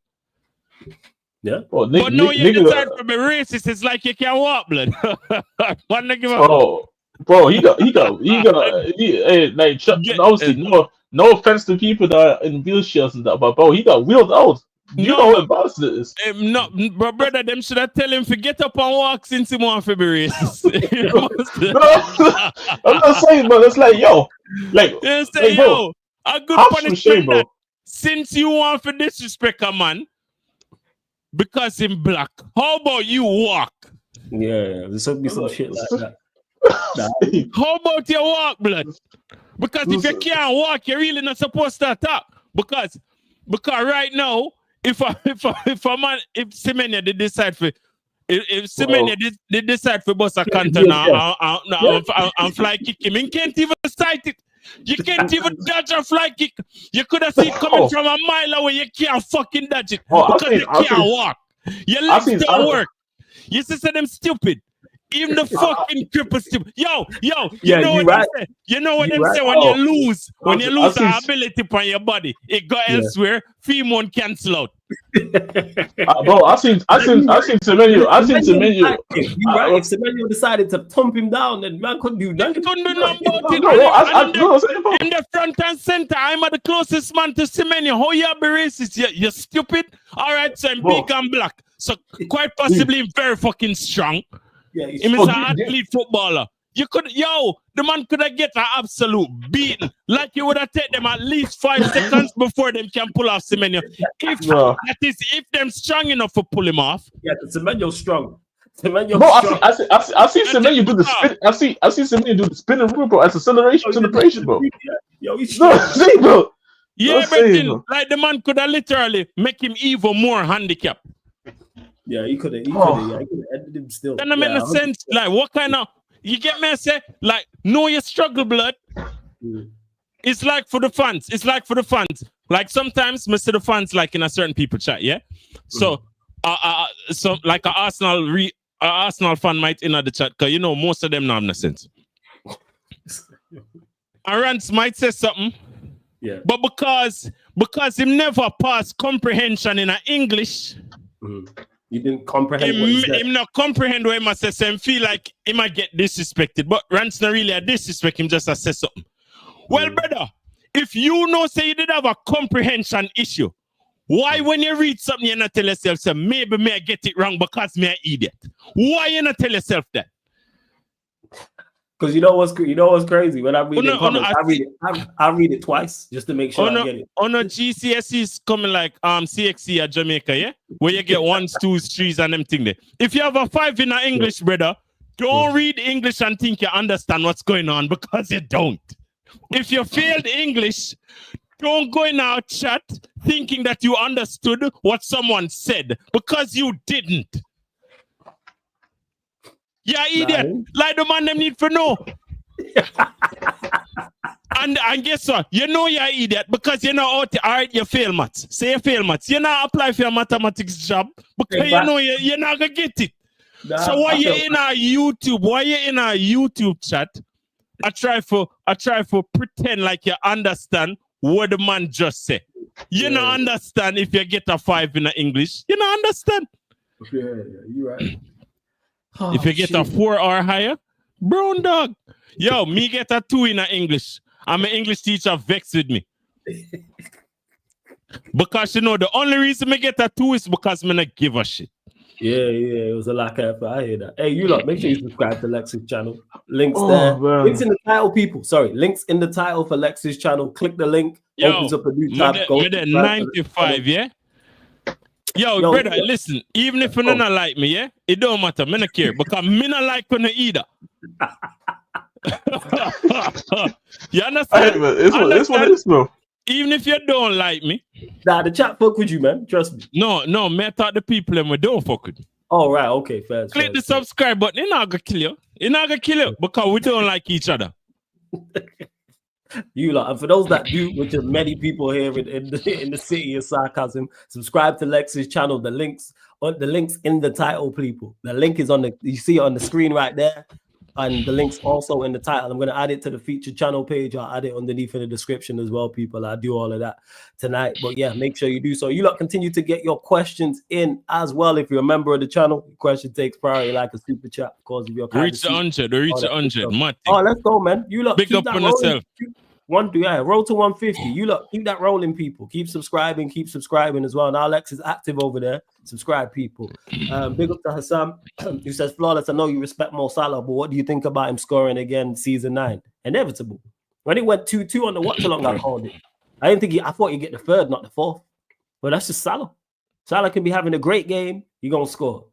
Yeah. But now you decide to be racist, it's like you can't walk, blood. One nigga. Bro, he got like obviously no offense to people that are in wheelchairs and that, but bro, he got wheeled out. You know how embarrassing it is. No, but brother, them should have tell him to get up and walk since he want to be racist. I'm not saying, but it's like yo, like you say, bro, a good punishment that since you want to disrespect a man because him black, how about you walk? Yeah, there's be some shit like that. How about your walk, blood? Because if you can't walk, you're really not supposed to talk. Because right now, if Semenyo did decide for bust a canton and fly kick him, he can't even sight it. You can't even dodge a fly kick. You could have seen it coming from a mile away. You can't fucking dodge it because you can't walk. Your legs don't work. You see, them stupid. Even the fucking cripples. Yo, Yeah, you know you what right. them say? You know what You them right. say when you lose? When you lose the I've seen- ability on your body, it got Yeah. elsewhere. Female cancel out. bro, I've seen Semenyo. I've seen Semenyo. You right. If Semenyo decided to thump him down, then man couldn't do nothing. Couldn't do nothing about it. In the front and center, I'm the closest man to Semenyo. How you be racist? You're stupid. All right, so I'm big and black. So quite possibly very fucking strong. Yeah, He's an athlete footballer. You could, the man could have get an absolute beating. Like you would have taken them at least 5 seconds before them can pull off Semenyo. If them strong enough to pull him off. Yeah, Semenyo's strong. I've seen Semenyo do the spin. I've seen Semenyo do the spinning route, bro. As a celebration, bro. Yo, he's strong. Bro. Yeah, but then, like the man could have literally make him even more handicapped. Yeah, he could have. He could have ended him still. That make no sense. Like, what kind of? You get me? I say, like, know your struggle, blood. It's like for the fans. Like sometimes, I see the fans like in a certain people chat. Yeah. So, so like an Arsenal fan might in the chat because most of them not have no sense. Arance might say something. Yeah. But because him never passed comprehension in English. You didn't comprehend him not comprehend what he must say, so him feel like he might get disrespected. But Rance not really a disrespect, him just say something. Well, brother, if you say you did have a comprehension issue, why when you read something you not tell yourself, say, maybe may I get it wrong because me an idiot? Why you not tell yourself that? Because you know what's crazy? When I read I read it twice just to make sure I get it. GCSE is coming like CXC at Jamaica, yeah? Where you get 1s, 2s, 3s and them thing there. If you have a 5 in English, brother, don't read English and think you understand what's going on because you don't. If you failed English, don't go in our chat thinking that you understood what someone said because you didn't. Yeah, idiot. Like the man them need to know. and guess what? You know you're idiot because you know all right, you fail maths. Say you fail maths. You not apply for your mathematics job because you know you're not gonna get it. So why you in our YouTube? Why you in our YouTube chat? I try for pretend like you understand what the man just said. You don't understand if you get a 5 in English. You don't understand. Yeah, you're right. If you get a 4 or higher, brown dog. Yo, me get a 2 in English. I'm an English teacher vexed with me. Because the only reason me get a 2 is because me not give a shit. Yeah, it was a lack of effort. I hear that. Hey, you lot, make sure you subscribe to Lex's channel. Links there. Man. Links in the title, people. Sorry, links in the title for Lex's channel. Click the link. Opens up a new tab. Go to 95, yeah? Yo, brother, listen, even if you don't like me, yeah, it don't matter. Me not care because me not like you either. You understand? It's what it is, bro. Even if you don't like me. Nah, the chat fuck with you, man. Trust me. No, me thought the people and we don't fuck with you. Oh, right, okay, fair. Click the subscribe button. It's not gonna kill you. It's not gonna kill you because we don't like each other. You lot, and for those that do, which are many people here in the city of sarcasm, subscribe to Lex's channel. The links in the title, people. The link is you see it on the screen right there, and the link's also in the title. I'm going to add it to the featured channel page. I'll add it underneath in the description as well, people. I do all of that tonight, but yeah, make sure you do so. You lot continue to get your questions in as well. If you're a member of the channel, your question takes priority like a super chat, of course. If you're reach the 100, Oh, let's go, man. You lot big up on yourself. Roll to 150. You look, keep that rolling, people. Keep subscribing as well. Now Alex is active over there. Subscribe, people. Big up to Hassan, who says, Flawless, I know you respect Mo Salah, but what do you think about him scoring again season 9? Inevitable. When it went 2-2 on the watch along, I called it. I thought he'd get the 3rd, not the 4th. But that's just Salah. Salah can be having a great game, he gonna score.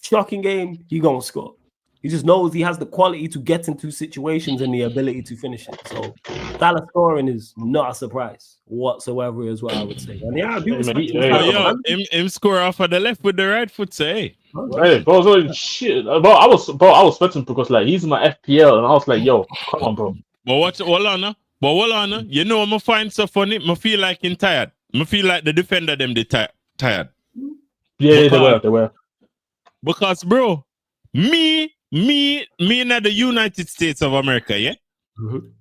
Shocking game, he gonna score. He just knows he has the quality to get into situations and the ability to finish it. So Salah scoring is not a surprise whatsoever, is what I would say. And yeah, I do him score off of the left with the right foot. Say, hey, bro, shit, bro. I was sweating because like he's my FPL, and I was like, yo, come on, bro. But hold on, you know, I'm find so funny. I feel like I'm tired. I feel like the defender them they tired. Yeah, they were. Because, bro, me me in the United States of America, yeah?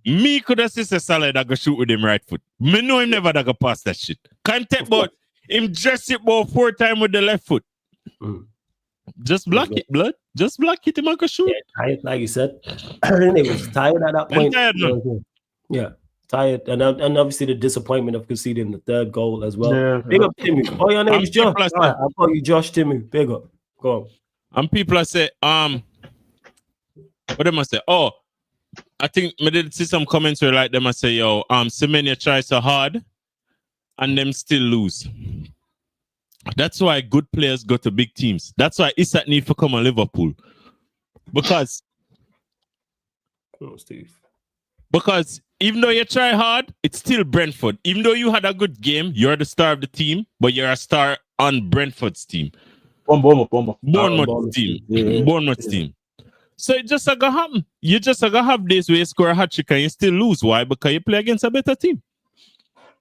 Me could assist a Salah that go shoot with him right foot. Me know him never that go pass that shit. Can't take about him dress it about 4 times with the left foot. Just block it, blood. Just block it, him go shoot. Yeah, tired, like you said. They was tired at that point. Tired, yeah, tired. And obviously the disappointment of conceding the 3rd goal as well. Yeah. Big up, Timmy. Oh, your name's Josh. Right, I'll call you Josh Timmy. Big up. Go on. And people are say, what them I say? Oh, I think I did see some comments where like them I say, yo, Semenya try so hard and them still lose. That's why good players go to big teams. That's why Isak need to come on Liverpool. Because even though you try hard, it's still Brentford. Even though you had a good game, you're the star of the team, but you're a star on Brentford's team. Bournemouth team. Yeah. Bournemouth team. So it just gonna happen. You just gonna have days where you score a hat trick and you still lose. Why? Because you play against a better team.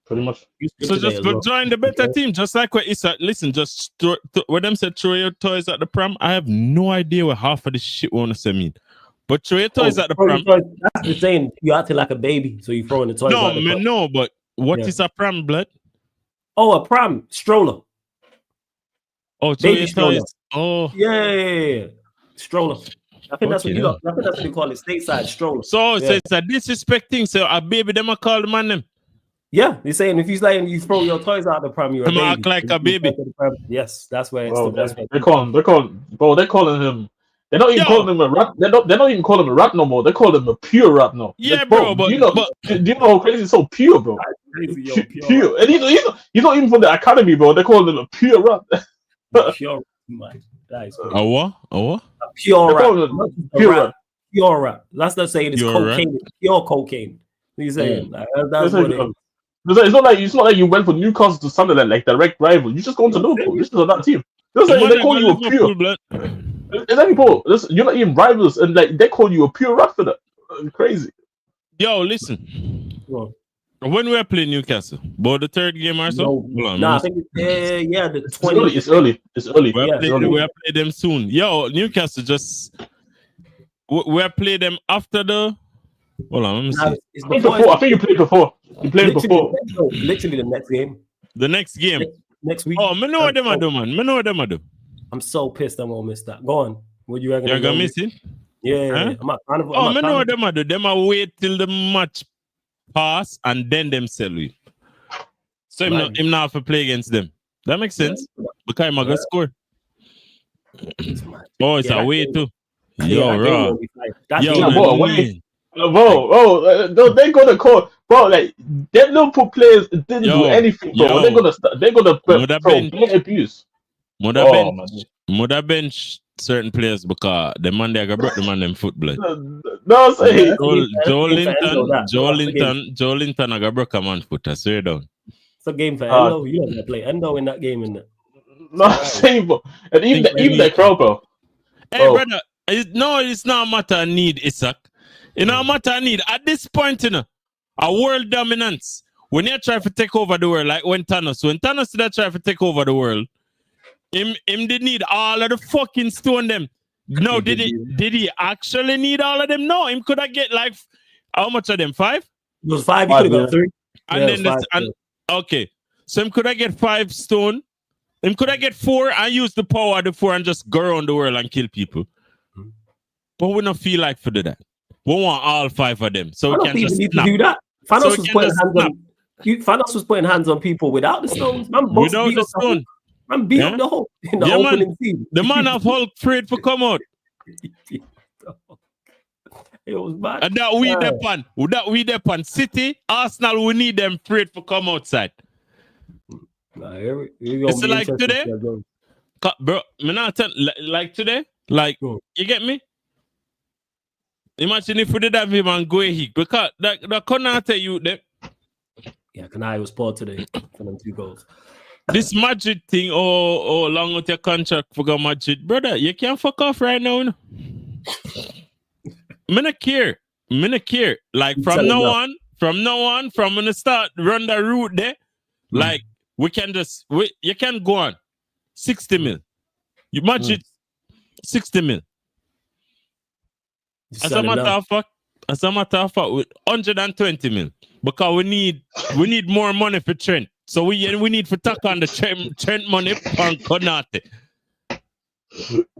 Pretty much. So just go join the better team. Just like what Issa, listen, just when them said throw your toys at the pram, I have no idea what half of this shit want to say mean. But throw your toys at the pram. That's the saying. You acting like a baby, so you throwing the toys. No, man, no, but what is a pram, blood? Oh, a pram stroller. Oh, throw your toys. Oh, yeah. Stroller. I think that's what you got. I think that's what they call it, stateside stroller. So it's a disrespecting. So a baby, them I call the man them. Yeah, they're saying if you're saying you throw your toys out of the pram, you're a baby. Act like a baby. Yes, that's where it's they're calling him. They're not even calling him a rat. They're not even calling him a rat no more. They call him a pure rat now. Yeah, like, bro. Do you know how crazy it's so pure, bro? Crazy, pure. And he's not even from the academy, bro. They call him a pure rat. Pure, man. That is a what? A pure rat. Pure rat. Pure rat. That's not saying it's cocaine. It's pure cocaine. What are you saying? That's what it is. It's not like you went from Newcastle to Sunderland like direct rival. You just go to Liverpool. This is on that team. They call you a pure. Exactly, bro. You're not even rivals, and like they call you a pure rat for that. Crazy. Yo, listen. When we are playing Newcastle, but the 3rd game or so? I think the 20. It's early. We'll play them soon. Yo, Newcastle we'll play them after the. Hold on, let me see. I think you played before. You played before. Literally the next game. The next game. Next week. Oh, I know what them I do, man. I know what them I do. I'm so pissed I'm gonna miss that. Go on. What you reckon? You're gonna miss it? Yeah. Huh? I know what them I do. Them I wait till the match pass and then them sell you. So him not have to play against them. That makes sense. Because I'm gonna score. Oh, it's a way too. Yo, raw. They're gonna call, bro. Like them Liverpool players didn't do anything, bro. They're gonna abuse. Mother bench certain players because the man they got broke the man them foot blood. No, say Joe Linton I got broke a man foot. I swear down. It's a game for Endo. You don't play Endo in that game, innit? No, same, bro. And even that crowd, bro. Hey, brother. It's not a matter of need, Isak. It's not a matter of need. At this point, a world dominance. When you try to take over the world, like when Thanos did try to take over the world, him did need all of the fucking stone them. No, did he actually need all of them? No, him could have get like how much of them? 5? It was 5. He could have got 3. And then okay. So him could have get 5 stone. Him could have get 4 and use the power of the 4 and just go around the world and kill people. But we don't feel like for that. We want all 5 of them. So we can just need to do that. Thanos was putting hands on people without the stones. Without the stone. Man beat up the whole in the opening scene. The man of Hulk afraid to come out. It was bad. And that we depend. City, Arsenal, we need them afraid to come outside. It's like today, bro. Like today, like you get me. Imagine if we did have him and go here because the corner tell you that. Yeah, Kanai was poor today for them 2 goals. This Madrid thing, along with your contract for Madrid, brother, you can't fuck off right now. No? Me not care. Like from now on, from when I start run the route there, like we can you can go on 60 mil. You Madrid 60 mil. As a matter of fact, with 120 mil, because we need more money for Trent. So we need to tack on the Trent money on Konate.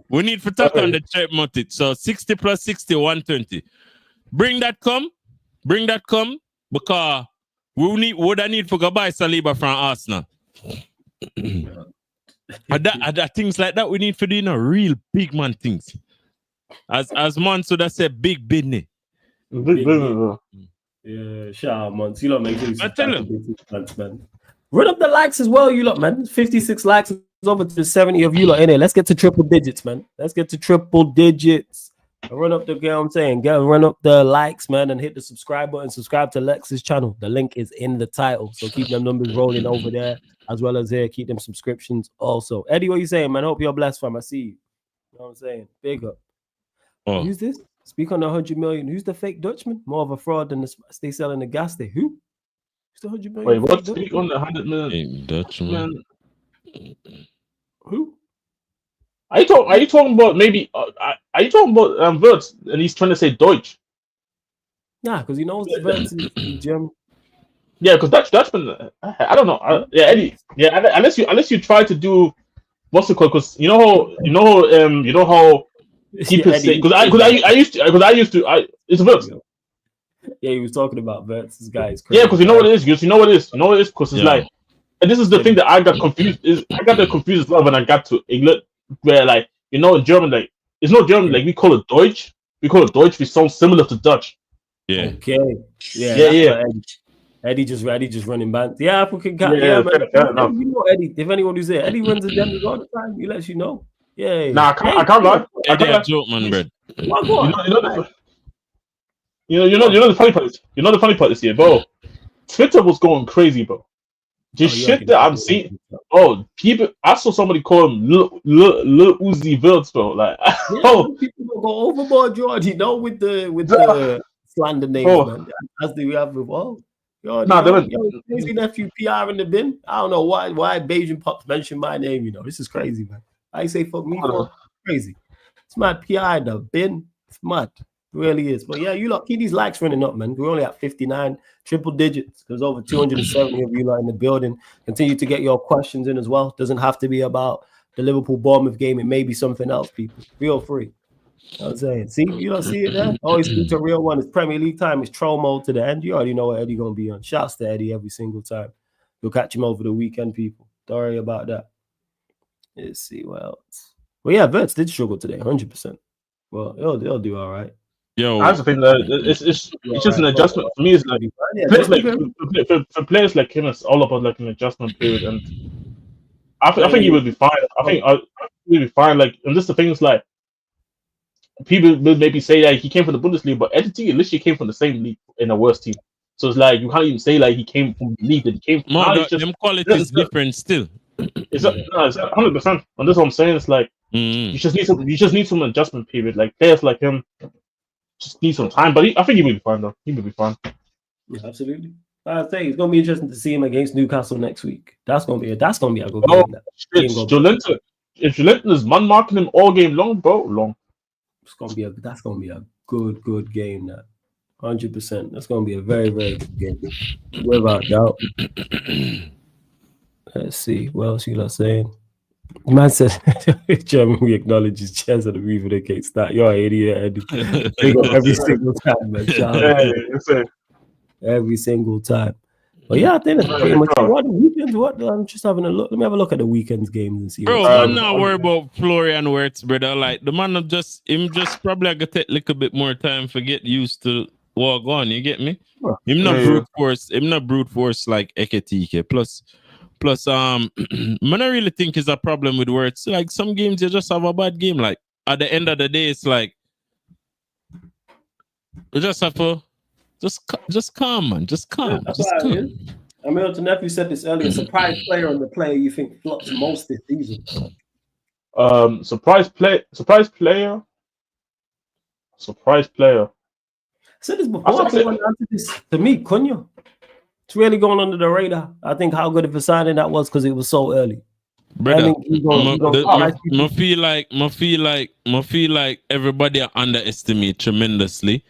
We need to tack on the Trent money. So 60 plus 60, 120. Bring that come, because I need to go buy Saliba from Arsenal. That things like that we need to do, real big man things. As Mons would have said, big business. Yeah, shout out, Mons. You lot make sure I tell him. man. Run up the likes as well, you lot, man. 56 likes over to 70 of you lot in there. Let's get to triple digits, man. Let's get to triple digits. Run up the game, I'm saying. Run up the likes, man, and hit the subscribe button. Subscribe to Lex's channel. The link is in the title. So keep them numbers rolling over there, as well as here. Keep them subscriptions also. Eddie, what you saying, man? Hope you're blessed, fam. I see you. You know what I'm saying? Big up. Oh. Who's this? Speak on the 100 million. Who's the fake Dutchman? More of a fraud than they selling the gas there. Who? Who's the 100 million? Wait, what? Speak on the 100 million. Dutchman. Who? Are you talking about maybe? Are you talking about Wirtz and he's trying to say Deutsch? Nah, because he knows Wirtz is German. Yeah, because Dutchman. I don't know. Yeah, Eddie. Yeah, unless you try to do what's it called? Because you know how people say because I used to it's Wirtz. Yeah, he was talking about Wirtz. This guy is crazy. Yeah, because you know what it is. You know what it is. Because it's like, and this is the thing that I got confused. I got confused as well when I got to England. Where German, like it's not German, like we call it Deutsch. We call it Deutsch. We sound similar to Dutch. Yeah. Okay. Yeah. Eddie just running band. Yeah, African guy. Yeah, man. You know Eddie. If anyone who's there, Eddie runs the demos all the time. He lets you know. Yeah. Nah, I can't lie. Eddie a joke, man, bro. You know the funny part is. You know the funny part is here, bro. Twitter was going crazy, bro. Shit that I'm seeing. Oh, people! I saw somebody call him Lil Uzi Vert, bro. Like, people don't go overboard, George. You know, with the slander names, man. As do we have with crazy nephew PR in the bin. I don't know why Beijing pops mentioned my name. You know, this is crazy, man. I say fuck me for crazy. It's mad PR in the bin. It's mad. It really is. But yeah, you lot keep these likes running up, man. We're only at 59, triple digits. There's over 270 of you lot in the building. Continue to get your questions in as well. Doesn't have to be about the Liverpool Bournemouth game. It may be something else, people. Feel free. I'm saying, see, you don't see it there. Always speak to a real one. It's Premier League time. It's troll mode to the end. You already know what Eddie gonna be on. Shouts to Eddie every single time. You'll catch him over the weekend, people. Don't worry about that. Let's see what else. Well, yeah, Wirtz did struggle today, 100%. Well, he'll do all right. Yo, I just think that it's just an adjustment for me. It's like for players like him, it's all about like an adjustment period, and I think he will be fine. I think he'll be fine. Like, and this the thing is like people will maybe say that he came from the Bundesliga, but Eddie literally came from the same league in a worse team. So it's like you can't even say like he came from the league that he came from. No, them qualities different still. It's 100%. And this is what I'm saying. It's like you just need some adjustment period. Like players like him just need some time. But I think he will be fine though. He will be fine. Yeah, absolutely. I say it's gonna be interesting to see him against Newcastle next week. That's gonna be a good game. If Jolinton is man marking him all game long, bro, that's gonna be a good game. That 100%. That's gonna be a very, very good game. Without doubt. Let's see. What else you lot saying? Man said, Germany acknowledges chance of the River they can't start. You're an idiot, Eddie. Big up every single time, man. Every single time. But yeah, I think that's pretty much what I'm just having a look. Let me have a look at the weekend's games and see. Bro, I'm not worried about Florian Wirtz, brother. Like the man just probably gonna take a little bit more time to get used to walk on. You get me? Him not brute force like Eketike. Plus, man, I really think is a problem with Wirtz. Like some games you just have a bad game. Like at the end of the day, it's like you just have to just calm, man. Just calm. I mean, to nephew said this earlier. Surprise player on the player you think flops most this season. Surprise player. I said this before. To me, Cunha. It's really going under the radar. I think how good of a signing that was because it was so early. Brother, I feel like everybody underestimate tremendously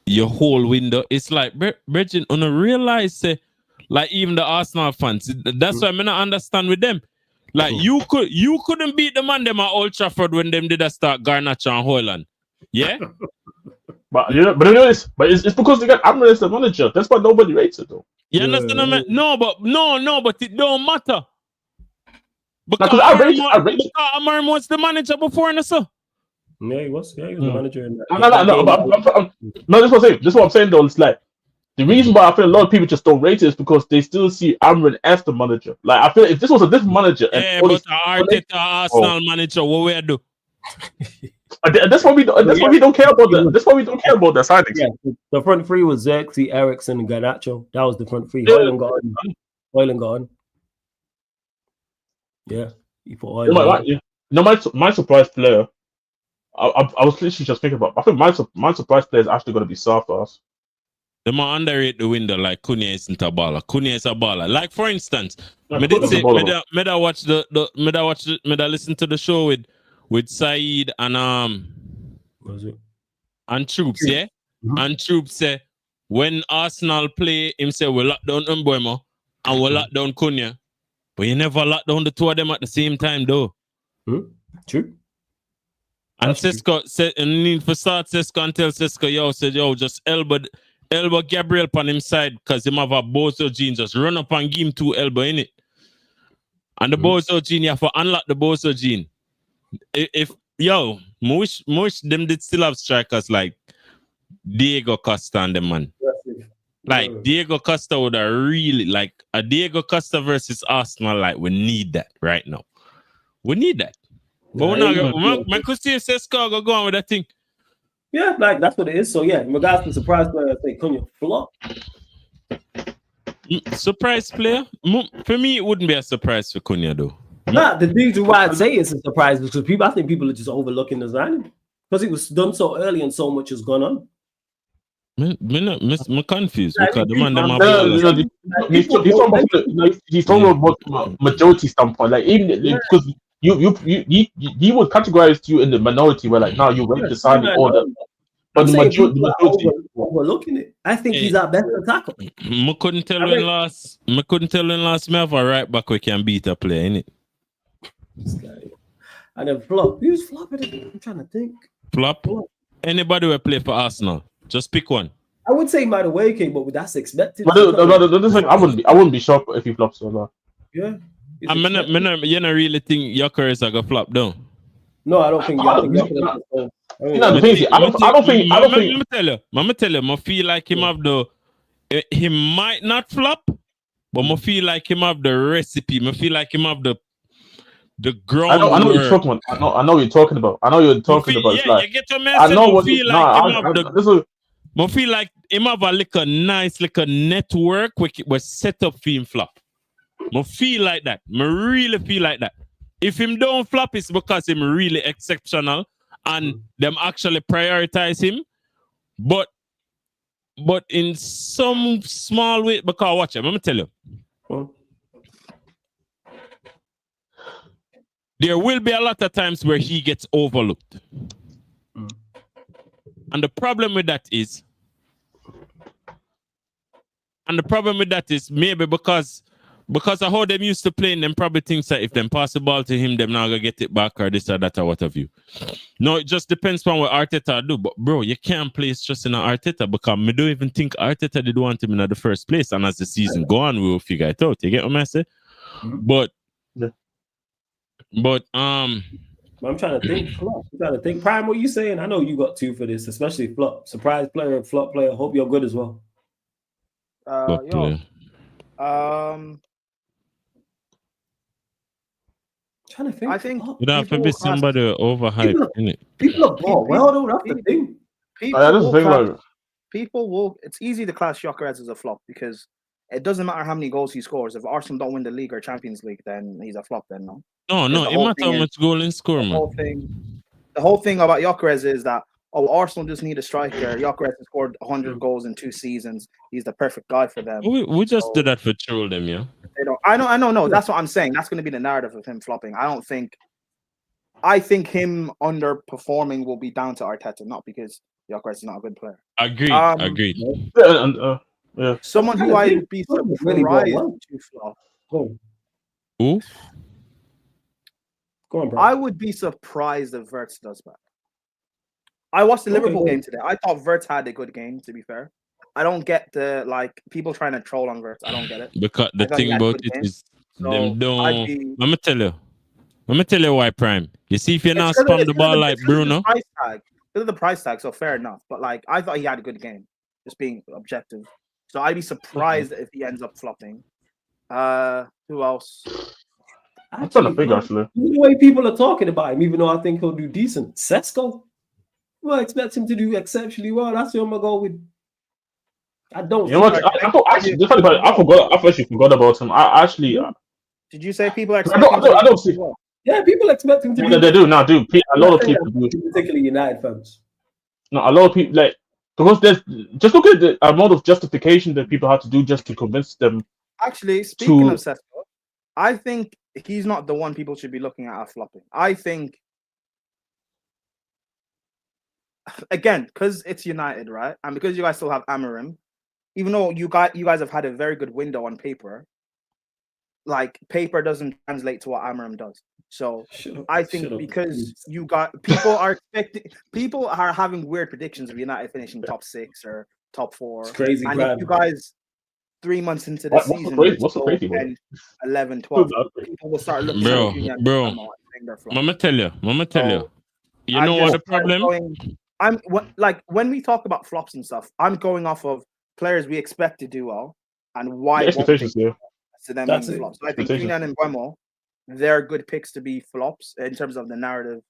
your whole window. It's like Bridget on a realize like even the Arsenal fans. That's why I not understand with them. Like you couldn't beat the man them at Old Trafford when them did a start Garnacho and Hoyland. Yeah? But it's because they got Amran as the manager. That's why nobody rates it though. You understand what I mean? No, but it don't matter. Because I rate it. Amarim was the manager before, sir. Yeah, he was. Yeah, he was the manager in that. No, this is what I'm saying though. It's like the reason why I feel a lot of people just don't rate it is because they still see Amran as the manager. Like I feel if this was a different manager, but Arteta Arsenal manager, what we do? That's why we don't care about that. That's why we don't care about the signings. Yeah, the front three was Xerxes, Ericsson, and Garnacho. That was the front three. Hoyland gone. Yeah, he put Hoyland. My surprise player. I was literally just thinking about. I think my surprise player is actually going to be Safas. The man underrate the window like Cunha isn't a baller. Cunha is a baller. Like for instance, I listen to the show with Saeed and Troops, yeah? Mm-hmm. And Troops say when Arsenal play, him say we lock down Mbeumo and we lock down Cunha. But you never lock down the two of them at the same time though. True. And Sesko said, and need for start Sesko and tell Sesko, just elbow Gabriel on him side because him have a Bozo gene. Just run up and give him 2 elbow in it. And the Bozo gene, you have to unlock the Bozo gene. If most them did still have strikers like Diego Costa and them man. Like Diego Costa would have really like a Diego Costa versus Arsenal. Like we need that right now. We need that. But we're not. Man could see if Sesko go on with that thing. Yeah, like that's what it is. So yeah, in regards to surprise player, I think Cunha flop. Surprise player? For me, it wouldn't be a surprise for Cunha though. Nah, the reason why I'd say it's a surprise because I think people are just overlooking the signing because it was done so early and so much has gone on. I'm confused because the man he's talking about majority standpoint. Like even because you would categorize you in the minority where like now you rate the signing order. But the majority overlooking it. I think he's our best attacker. I couldn't tell when last me have a right back we can beat a player, innit? And then flop. Who's flopping? I'm trying to think. Flop? Anybody will play for Arsenal. Just pick one. I would say Madueke, but that's expected. But I wouldn't be shocked if he flops or not. Yeah. You don't really think Yoker is gonna flop down? No, I don't think. Let me tell you. I feel like him have the. He might not flop, but I feel like him have the recipe. I feel like him have the ground. I know what you're talking about. I know what you're talking about. Yeah, you get your message. I know what feel like I feel like him have a nice network which was set up for him flop. I feel like that. I really feel like that. If him don't flop, it's because him really exceptional and them actually prioritize him. But in some small way, because watch him, let me tell you. There will be a lot of times where he gets overlooked. And the problem with that is maybe because of how them used to playing, them probably thinks that if them pass the ball to him, them not gonna get it back or this or that or what have you. No, it just depends on what Arteta do. But bro, you can't place just in Arteta because I don't even think Arteta did want him in the first place. And as the season go on, we will figure it out. You get what I say? But I'm trying to think. I'm trying to think. Prime, what you saying? I know you got 2 for this, especially flop. Surprise player, flop player. Hope you're good as well. Trying to think. I think you don't have to be somebody overhyped, innit? People are bored. Well, though, that's the thing. People will. It's easy to class Gyökeres as a flop because it doesn't matter how many goals he scores. If Arsenal don't win the league or Champions League, then he's a flop. Then no. No. It matters how much goal in score, man. The whole thing about Gyökeres is that Arsenal just need a striker. Gyökeres has scored 100 goals in 2 seasons. He's the perfect guy for them. We just did that for troll them, yeah. They don't. I know. No, that's what I'm saying. That's going to be the narrative of him flopping. I think him underperforming will be down to Arteta, not because Gyökeres is not a good player. Agreed. Yeah. Someone who I'd be surprised to flop. Who? Go on, bro. I would be surprised if Wirtz does bad. I watched the Liverpool game today. I thought Wirtz had a good game, to be fair. I don't get the people trying to troll on Wirtz. I don't get it. Because the thing about it is them don't. Let me tell you why, Prime. You see, if you're not spam the ball like Bruno. Because of the price tag, so fair enough. But I thought he had a good game, just being objective. So I'd be surprised if he ends up flopping. Who else? I'm trying to think, actually. The way people are talking about him, even though I think he'll do decent. Sesko? Well, I expect him to do exceptionally well. That's who I'm going to go with. I don't. You know what? I actually forgot about him. Did you say people are expecting I don't see. Well? Yeah, people expect him to be. They do now, do. A lot of people do. Particularly United fans. No, a lot of people, because there's just look at the amount of justification that people have to do just to convince them. Actually, speaking of Sesko, I think he's not the one people should be looking at flopping. I think, again, because it's United, right? And because you guys still have Amorim, even though you guys have had a very good window on paper, paper doesn't translate to what Amorim does. So I think because you got people are having weird predictions of United finishing top 6 or top 4. It's crazy, and if you guys 3 months into the season, what's the crazy one? 11, 12, people will start looking at bro. Mama tell you. You know what the problem? When we talk about flops and stuff, I'm going off of players we expect to do well and why expectations. To them being flops. So I think Cunha and Mbeumo, they're good picks to be flops in terms of the narrative.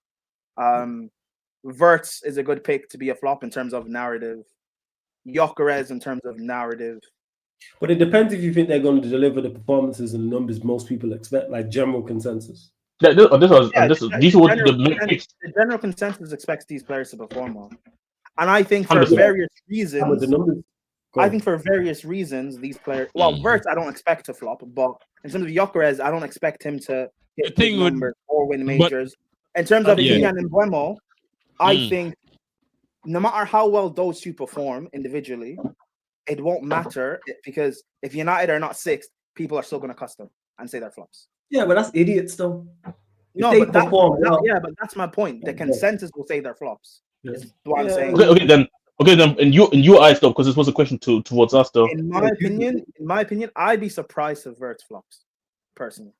Wirtz is a good pick to be a flop in terms of narrative. Gyökeres in terms of narrative. But it depends if you think they're going to deliver the performances and the numbers most people expect, like general consensus. The general consensus expects these players to perform well. And I think for various reasons, these players. Well, Wirtz, I don't expect to flop, but in terms of Gyökeres, I don't expect him to hit big numbers or win majors. In terms of Cunha and Mbeumo, I think no matter how well those two perform individually, it won't matter because if United are not 6th, people are still going to cuss them and say they're flops. Yeah, but that's idiots, though. But that's my point. The consensus will say they're flops. Is what I'm saying. Okay, then in your eyes though, because this was a question towards us though. In my opinion, I'd be surprised if Wirtz flops, personally.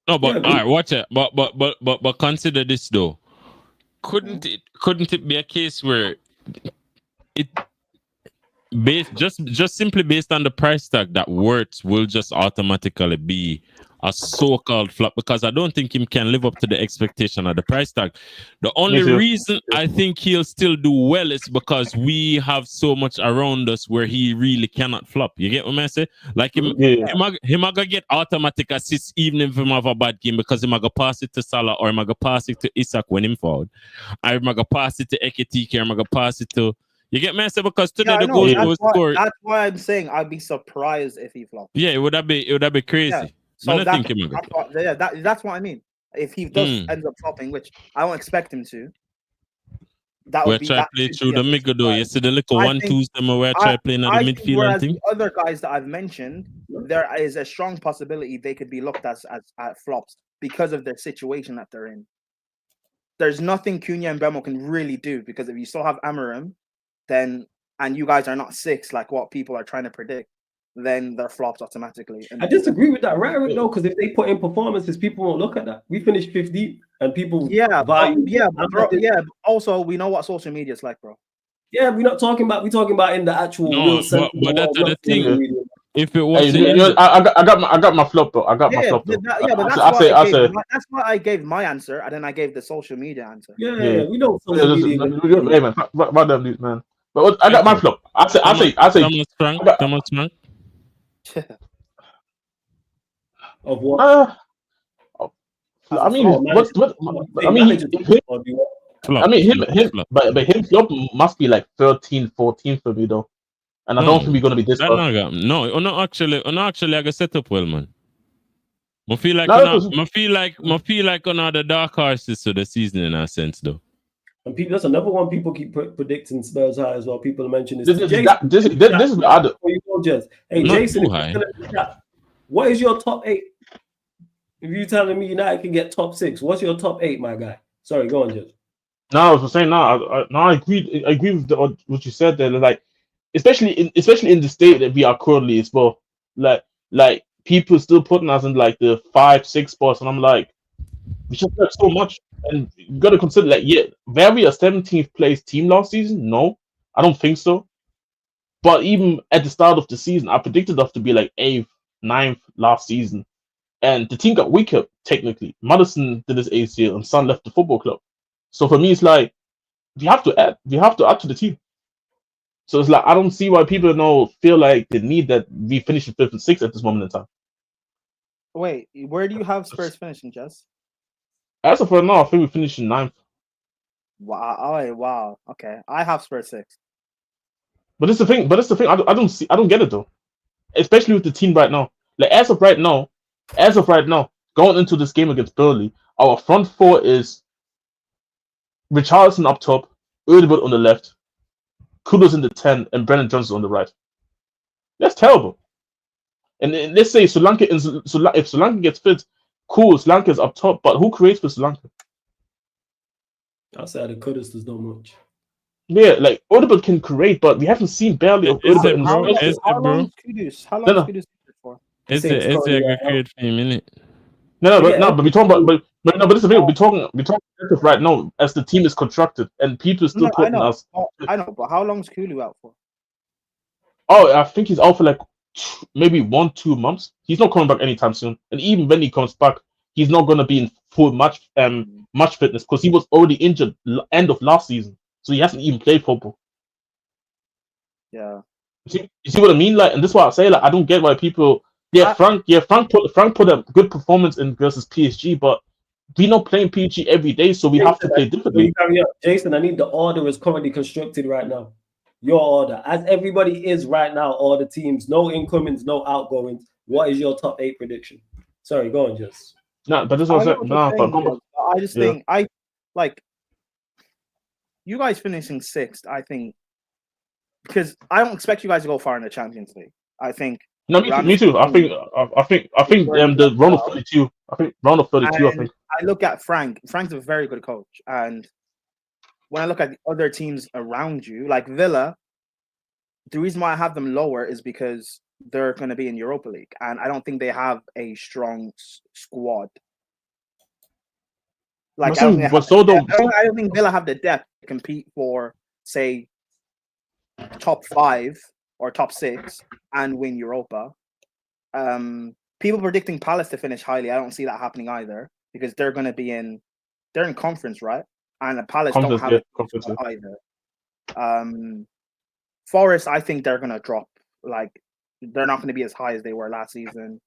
No, but all right, watch it. But consider this though. Couldn't it be a case where it just simply based on the price tag that Wirtz will just automatically be a so-called flop, because I don't think him can live up to the expectation of the price tag. The only reason I think he'll still do well is because we have so much around us where he really cannot flop. You get what I say? Like him gonna get automatic assists even if him have a bad game, because him gonna pass it to Salah or him gonna pass it to Isak when him forward. Or him gonna pass it to Ekitike, or him gonna pass it to. You get me? Because today the goal was scored. That's why I'm saying I'd be surprised if he flops. Yeah, it would have been crazy. Yeah. So that's what I mean. If he does ends up flopping, which I don't expect him to, that would be. We're trying to play through the middle though. You see the little 1-2s them where we're trying playing at the midfield and thing. The other guys that I've mentioned, there is a strong possibility they could be looked at flops because of their situation that they're in. There's nothing Cunha and Mbeumo can really do, because if you still have Amorim, then and you guys are not 6 like what people are trying to predict, then they're flopped automatically. I disagree with that rhetoric though, because if they put in performances, people won't look at that. We finished 15th and people also we know what social media is like, bro. Yeah, we're talking about in the actual real sense. But that's the thing. If it was, I got my flop, bro. But that's why I gave my answer, and then I gave the social media answer. Yeah. We know social media. Hey man, about them dudes, man. But I got my flop. I say. Thomas Frank. Of what? But him flop must be like 13, 14 for me though. And I don't think we're gonna be this. No, actually, I got set up well, man. I feel like No, that's- I feel like another dark horses to the season in a sense though. And people, that's another one people keep predicting Spurs high as well. People mention this. this is the other. Before you go, Jez. Hey, Not Jason, too if you're high. still in the chat, what is your top 8? If you're telling me United can get top 6, what's your top 8, my guy? Sorry, go on, Jez. No, I was saying I agree. I agree with what you said there. Like, especially in the state that we are currently as well. Like people still putting us in like the 5-6 spots, and I'm like, we just got so much, and you got to consider like, yeah, were we a 17th place team last season? No, I don't think so. But even at the start of the season, I predicted us to be like 8th, 9th last season, and the team got weaker technically. Madison did his ACL, and Son left the football club. So for me, it's like we have to add to the team. So it's like I don't see why people feel like the need that we finish in 5th and 6th at this moment in time. Wait, where do you have Spurs finishing, Jess? As of right now, I think we finished in 9th. Wow. Oh, wow. Okay. I have Spurs 6. But that's the thing. I don't get it though. Especially with the team right now. Like as of right now, going into this game against Burnley, our front four is Richarlison up top, Odegaard on the left, Kudus in the 10, and Brennan Johnson on the right. That's terrible. And let's say Sri Lanka, if Sri Lanka gets fit, cool, Sri Lanka's up top, but who creates for Sri Lanka? Outside of Kudus, there's not much. Yeah, like Odegaard can create, but we haven't seen barely of Odegaard in bro? the How long is Kudus? How long is Kudus for? It's a good create for a minute. but we're talking about, but this is the thing. We're talking right now as the team is constructed, and people still putting us. I know, but how long is Kulu out for? Oh, I think he's out for like maybe 1-2 months. He's not coming back anytime soon. And even when he comes back, he's not going to be in full match fitness because he was already injured end of last season, so he hasn't even played football. Yeah. You see what I mean? Like, and this is why I say, like, I don't get why people. Frank put a good performance in versus PSG, but we're not playing PSG every day, so we have to play differently. Jason, I need the order is currently constructed right now. Your order, as everybody is right now, all the teams, no incomings, no outgoings. What is your top 8 prediction? Sorry, go on, Jess. No, but this is what I said. I just think I like you guys finishing 6th. I think because I don't expect you guys to go far in the Champions League. I think. No, me too. I think the round of 32. I think round of 32. I think. I look at Frank. Frank's a very good coach, and when I look at the other teams around you, like Villa, the reason why I have them lower is because they're going to be in Europa League, and I don't think they have a strong squad. Like I don't think Villa have the depth to compete for, say, top 5 or top 6 and win Europa. People predicting Palace to finish highly, I don't see that happening either because they're going to be they're in conference, right? And the Palace don't have it either. Forest, I think they're going to drop. Like they're not going to be as high as they were last season.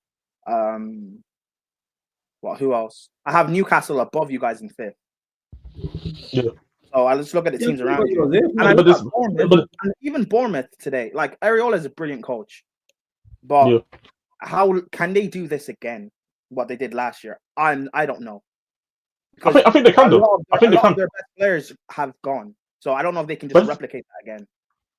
Well, who else? I have Newcastle above you guys in 5th. Yeah. So I just look at the teams around you. And I look at Bournemouth, and even Bournemouth today. Like Areola is a brilliant coach, but how can they do this again? What they did last year, I don't know. I think they can do. I think their best players have gone, so I don't know if they can just replicate that again.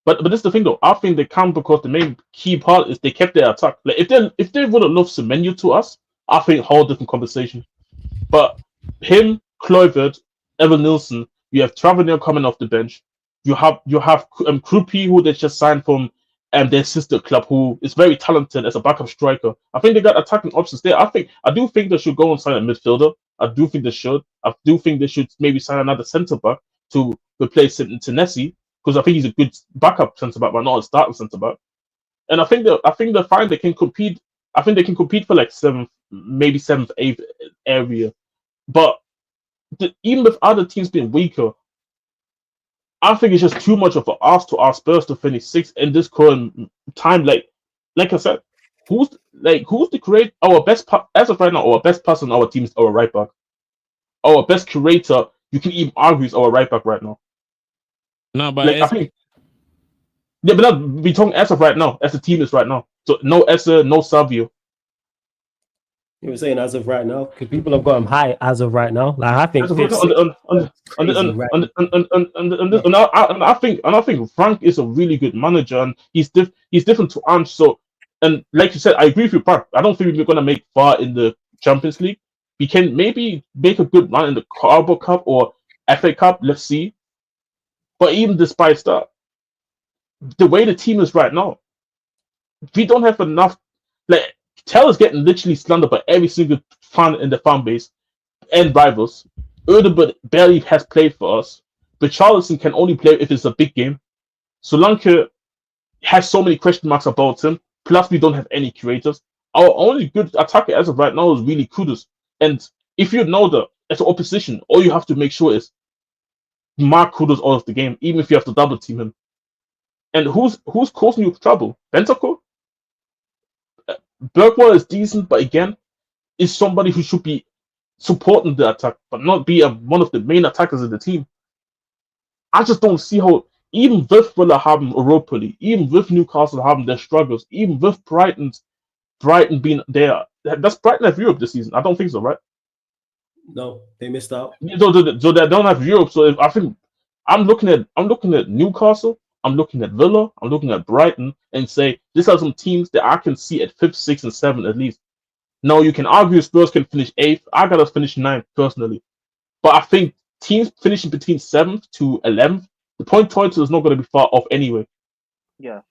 But this is the thing though. I think they can because the main key part is they kept their attack. Like if they would have loved Semenyo to us, I think whole different conversation. But him, Kluivert, Evan Nilsson, you have Tavernier coming off the bench. You have Krupi, who they just signed from their sister club, who is very talented as a backup striker. I think they got attacking options there. I do think they should go and sign a midfielder. I do think they should. I do think they should maybe sign another centre back to replace Nessie, because I think he's a good backup centre back, but not a starting centre back. And I think they're fine. They can compete. I think they can compete for like 7th, maybe 7th, 8th area. But even with other teams being weaker, I think it's just too much of an ask to our Spurs to finish 6th in this current time. Like I said, who's to create our best as of right now? Our best person on our team is our right back. Our best curator, you can even argue, is our right back right now. No, but I think. Yeah, but we're talking as of right now, as the team is right now. So no Essa, no Savio. You were saying as of right now, because people have got him high as of right now. Like I think As of fifth, right sixth, now, crazy, right? and I think Frank is a really good manager, and he's different to Ange. So, and like you said, I agree with you, Park. I don't think we're gonna make far in the Champions League. We can maybe make a good run in the Carabao Cup or FA Cup. Let's see. But even despite that, the way the team is right now, we don't have enough. Like Taylor's getting literally slandered by every single fan in the fan base and rivals. Erderbert barely has played for us. But Charleston can only play if it's a big game. Solanke has so many question marks about him. Plus, we don't have any creators. Our only good attacker as of right now is really Kudus. And if you know that as an opposition, all you have to make sure is mark Kudus out of the game, even if you have to double team him. And who's causing you trouble? Bentancur? Bergwall is decent, but again, is somebody who should be supporting the attack, but not be one of the main attackers of the team. I just don't see how, even with Villa having Europa League, even with Newcastle having their struggles, even with Brighton being there, does Brighton have Europe this season? I don't think so, right? No, they missed out. So they don't have Europe. So if I think I'm looking at Newcastle, I'm looking at Villa, I'm looking at Brighton, and say these are some teams that I can see at 5th, 6th, and 7th at least. Now you can argue Spurs can finish 8th. I gotta finish 9th personally, but I think teams finishing between 7th to 11th, the point total is not going to be far off anyway. Yeah.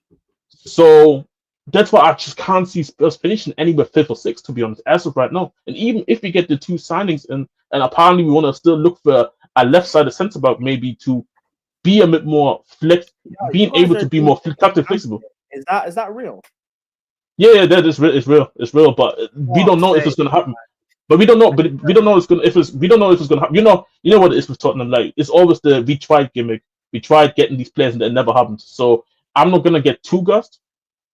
So that's why I just can't see Spurs finishing anywhere 5th or 6th, to be honest, as of right now. And even if we get the 2 signings and apparently we want to still look for a left-sided centre back maybe to be a bit more being able to be more flexible. Is that real? Yeah, that is real. It's real, but we don't know if it's going to happen. But we don't know. But we don't know we don't know if it's gonna happen. You know what it is with Tottenham. Like it's always the we tried gimmick. We tried getting these players and it never happened. So I'm not gonna get too gushed,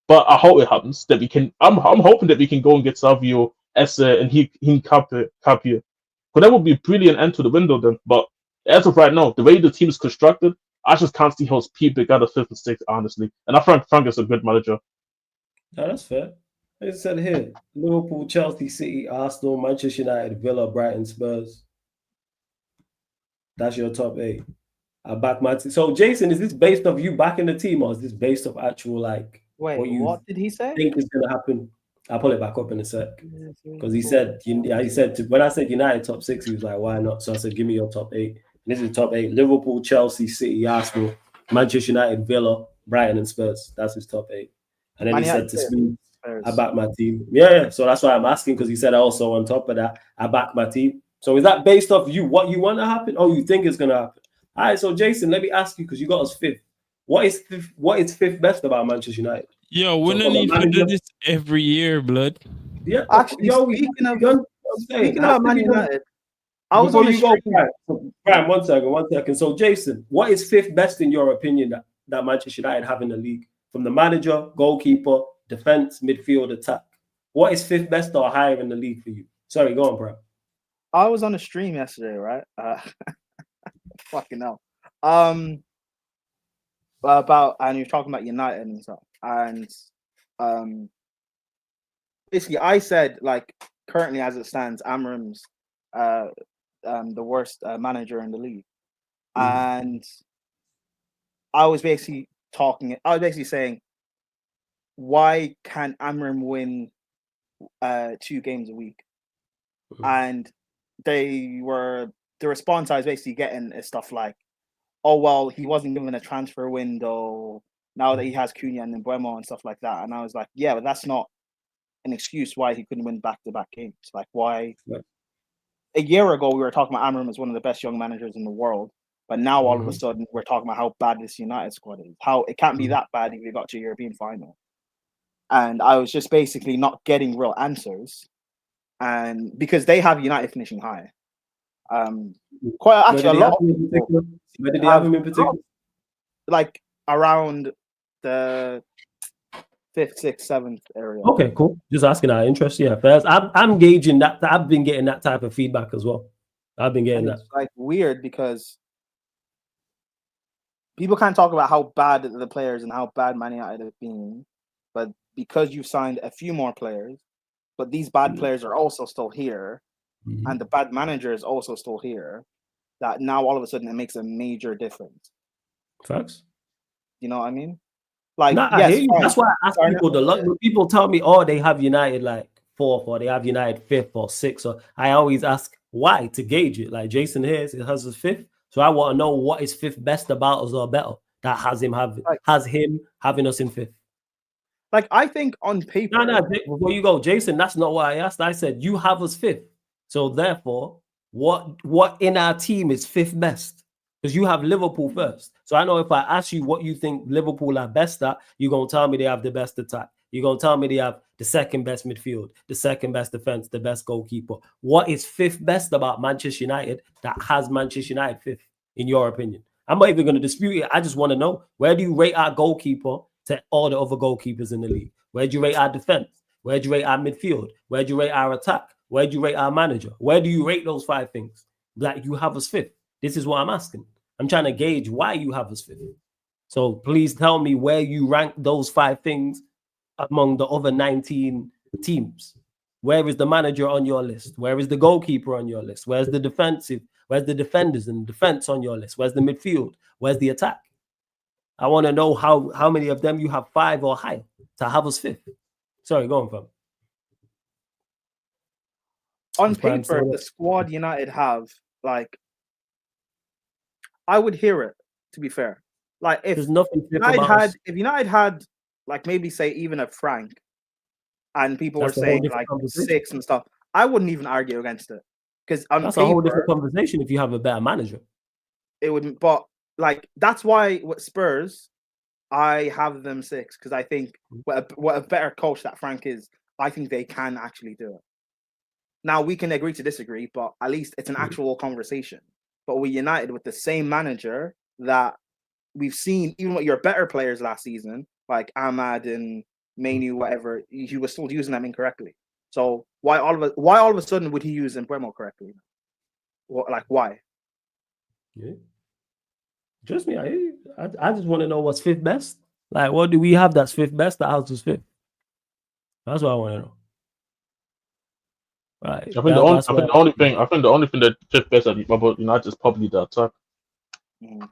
but I hope it happens. That we can. I'm hoping that we can go and get Savio, Essa, and he can Capia. Because that would be a brilliant end to the window then. But as of right now, the way the team is constructed, I just can't see how people got a 5th and 6th, honestly. And I think Frank is a good manager. No, that's fair. It said here: Liverpool, Chelsea, City, Arsenal, Manchester United, Villa, Brighton, Spurs. That's your top 8. I back my team. So, Jason, is this based off you backing the team, or is this based off actual like what did he say? think is going to happen? I'll pull it back up in a sec because he said when I said United top 6, he was like, "Why not?" So I said, "Give me your top 8." And this is top 8: Liverpool, Chelsea, City, Arsenal, Manchester United, Villa, Brighton, and Spurs. That's his top 8. And then he said to me, I back my team. Yeah. So that's why I'm asking, because he said also on top of that, I back my team. So is that based off you, what you want to happen, or you think is going to happen? All right. So Jason, let me ask you, because you got us 5th. What is 5th best about Manchester United? Yo, we don't need to do this every year, blood. Yeah. Actually, speaking of Man United, I was on the stream. Brian, one second. So Jason, what is 5th best in your opinion that Manchester United have in the league? From the manager, goalkeeper, defense, midfield, attack. What is 5th best or higher in the league for you? Sorry, go on, bro. I was on a stream yesterday, right? Fucking hell. And you're talking about United and stuff. And basically I said, like, currently as it stands, Amorim's the worst manager in the league. And I was basically saying, why can't Amorim win 2 games a week? And the response I was basically getting is stuff like, oh, well, he wasn't given a transfer window now that he has Cunha and Mbeumo and stuff like that. And I was like, yeah, but that's not an excuse why he couldn't win back-to-back games. Like, why? Yeah. A year ago, we were talking about Amorim as one of the best young managers in the world. But now, all of a sudden, we're talking about how bad this United squad is. How it can't be that bad if you got to a European final. And I was just basically not getting real answers. And because they have United finishing high. Quite actually a lot. Where did they have him in particular? Like around the 5th, 6th, 7th area. Okay, cool. Just asking our interest. Yeah, first, I'm gauging that. I've been getting that type of feedback as well. I've been getting that. It's like weird because people can't talk about how bad the players and how bad Man United have been, but because you've signed a few more players but these bad players are also still here, Mhm. and the bad manager is also still here, that now all of a sudden it makes a major difference. Facts. You know what I mean? Like, No, I yes, hear you. fine. That's why I ask Garnacho- people the luck. When people tell me, oh, they have United like 4th or they have United 5th or 6th, or I always ask why to gauge it. Like Jason here has his 5th, so I want to know what is 5th best about us or better that has him having us in 5th. Like, I think on paper, No, before you go, Jason, that's not what I asked. I said you have us 5th, so therefore, what in our team is 5th best? Because you have Liverpool first. So I know if I ask you what you think Liverpool are best at, you're going to tell me they have the best attack. You're going to tell me they have the second best midfield, the second best defense, the best goalkeeper. What is 5th best about Manchester United that has Manchester United 5th, in your opinion? I'm not even going to dispute it. I just want to know, where do you rate our goalkeeper to all the other goalkeepers in the league? Where do you rate our defense? Where do you rate our midfield? Where do you rate our attack? Where do you rate our manager? Where do you rate those 5 things? Like you have us 5th. This is what I'm asking. I'm trying to gauge why you have us 5th. So please tell me where you rank those 5 things among the other 19 teams. Where is the manager on your list? Where is the goalkeeper on your list? Where's the defensive? Where's the defenders and defense on your list? Where's the midfield? Where's the attack? I want to know how many of them you have 5 or higher to have us 5th. Sorry, go on, fam. on paper, the squad United have, like, I would hear it, to be fair. Like, if There's nothing United had, like, maybe say even a Frank, and people were saying like 6 and stuff, I wouldn't even argue against it, because on that's paper, a whole different conversation if you have a better manager. It wouldn't, but like that's why with Spurs, I have them 6, because I think what a better coach that Frank is, I think they can actually do it. Now we can agree to disagree, but at least it's an actual conversation. But we United with the same manager that we've seen, even with your better players last season, like Ahmad and Mainu, whatever, he was still using them incorrectly. So why all of a sudden would he use Mbeumo correctly? Like why? Yeah. Trust me, I just want to know what's 5th best. Like, what do we have that's 5th best? The house is 5th. That's what I want to know. Right. I think the only thing that 5th best about United is probably the attack.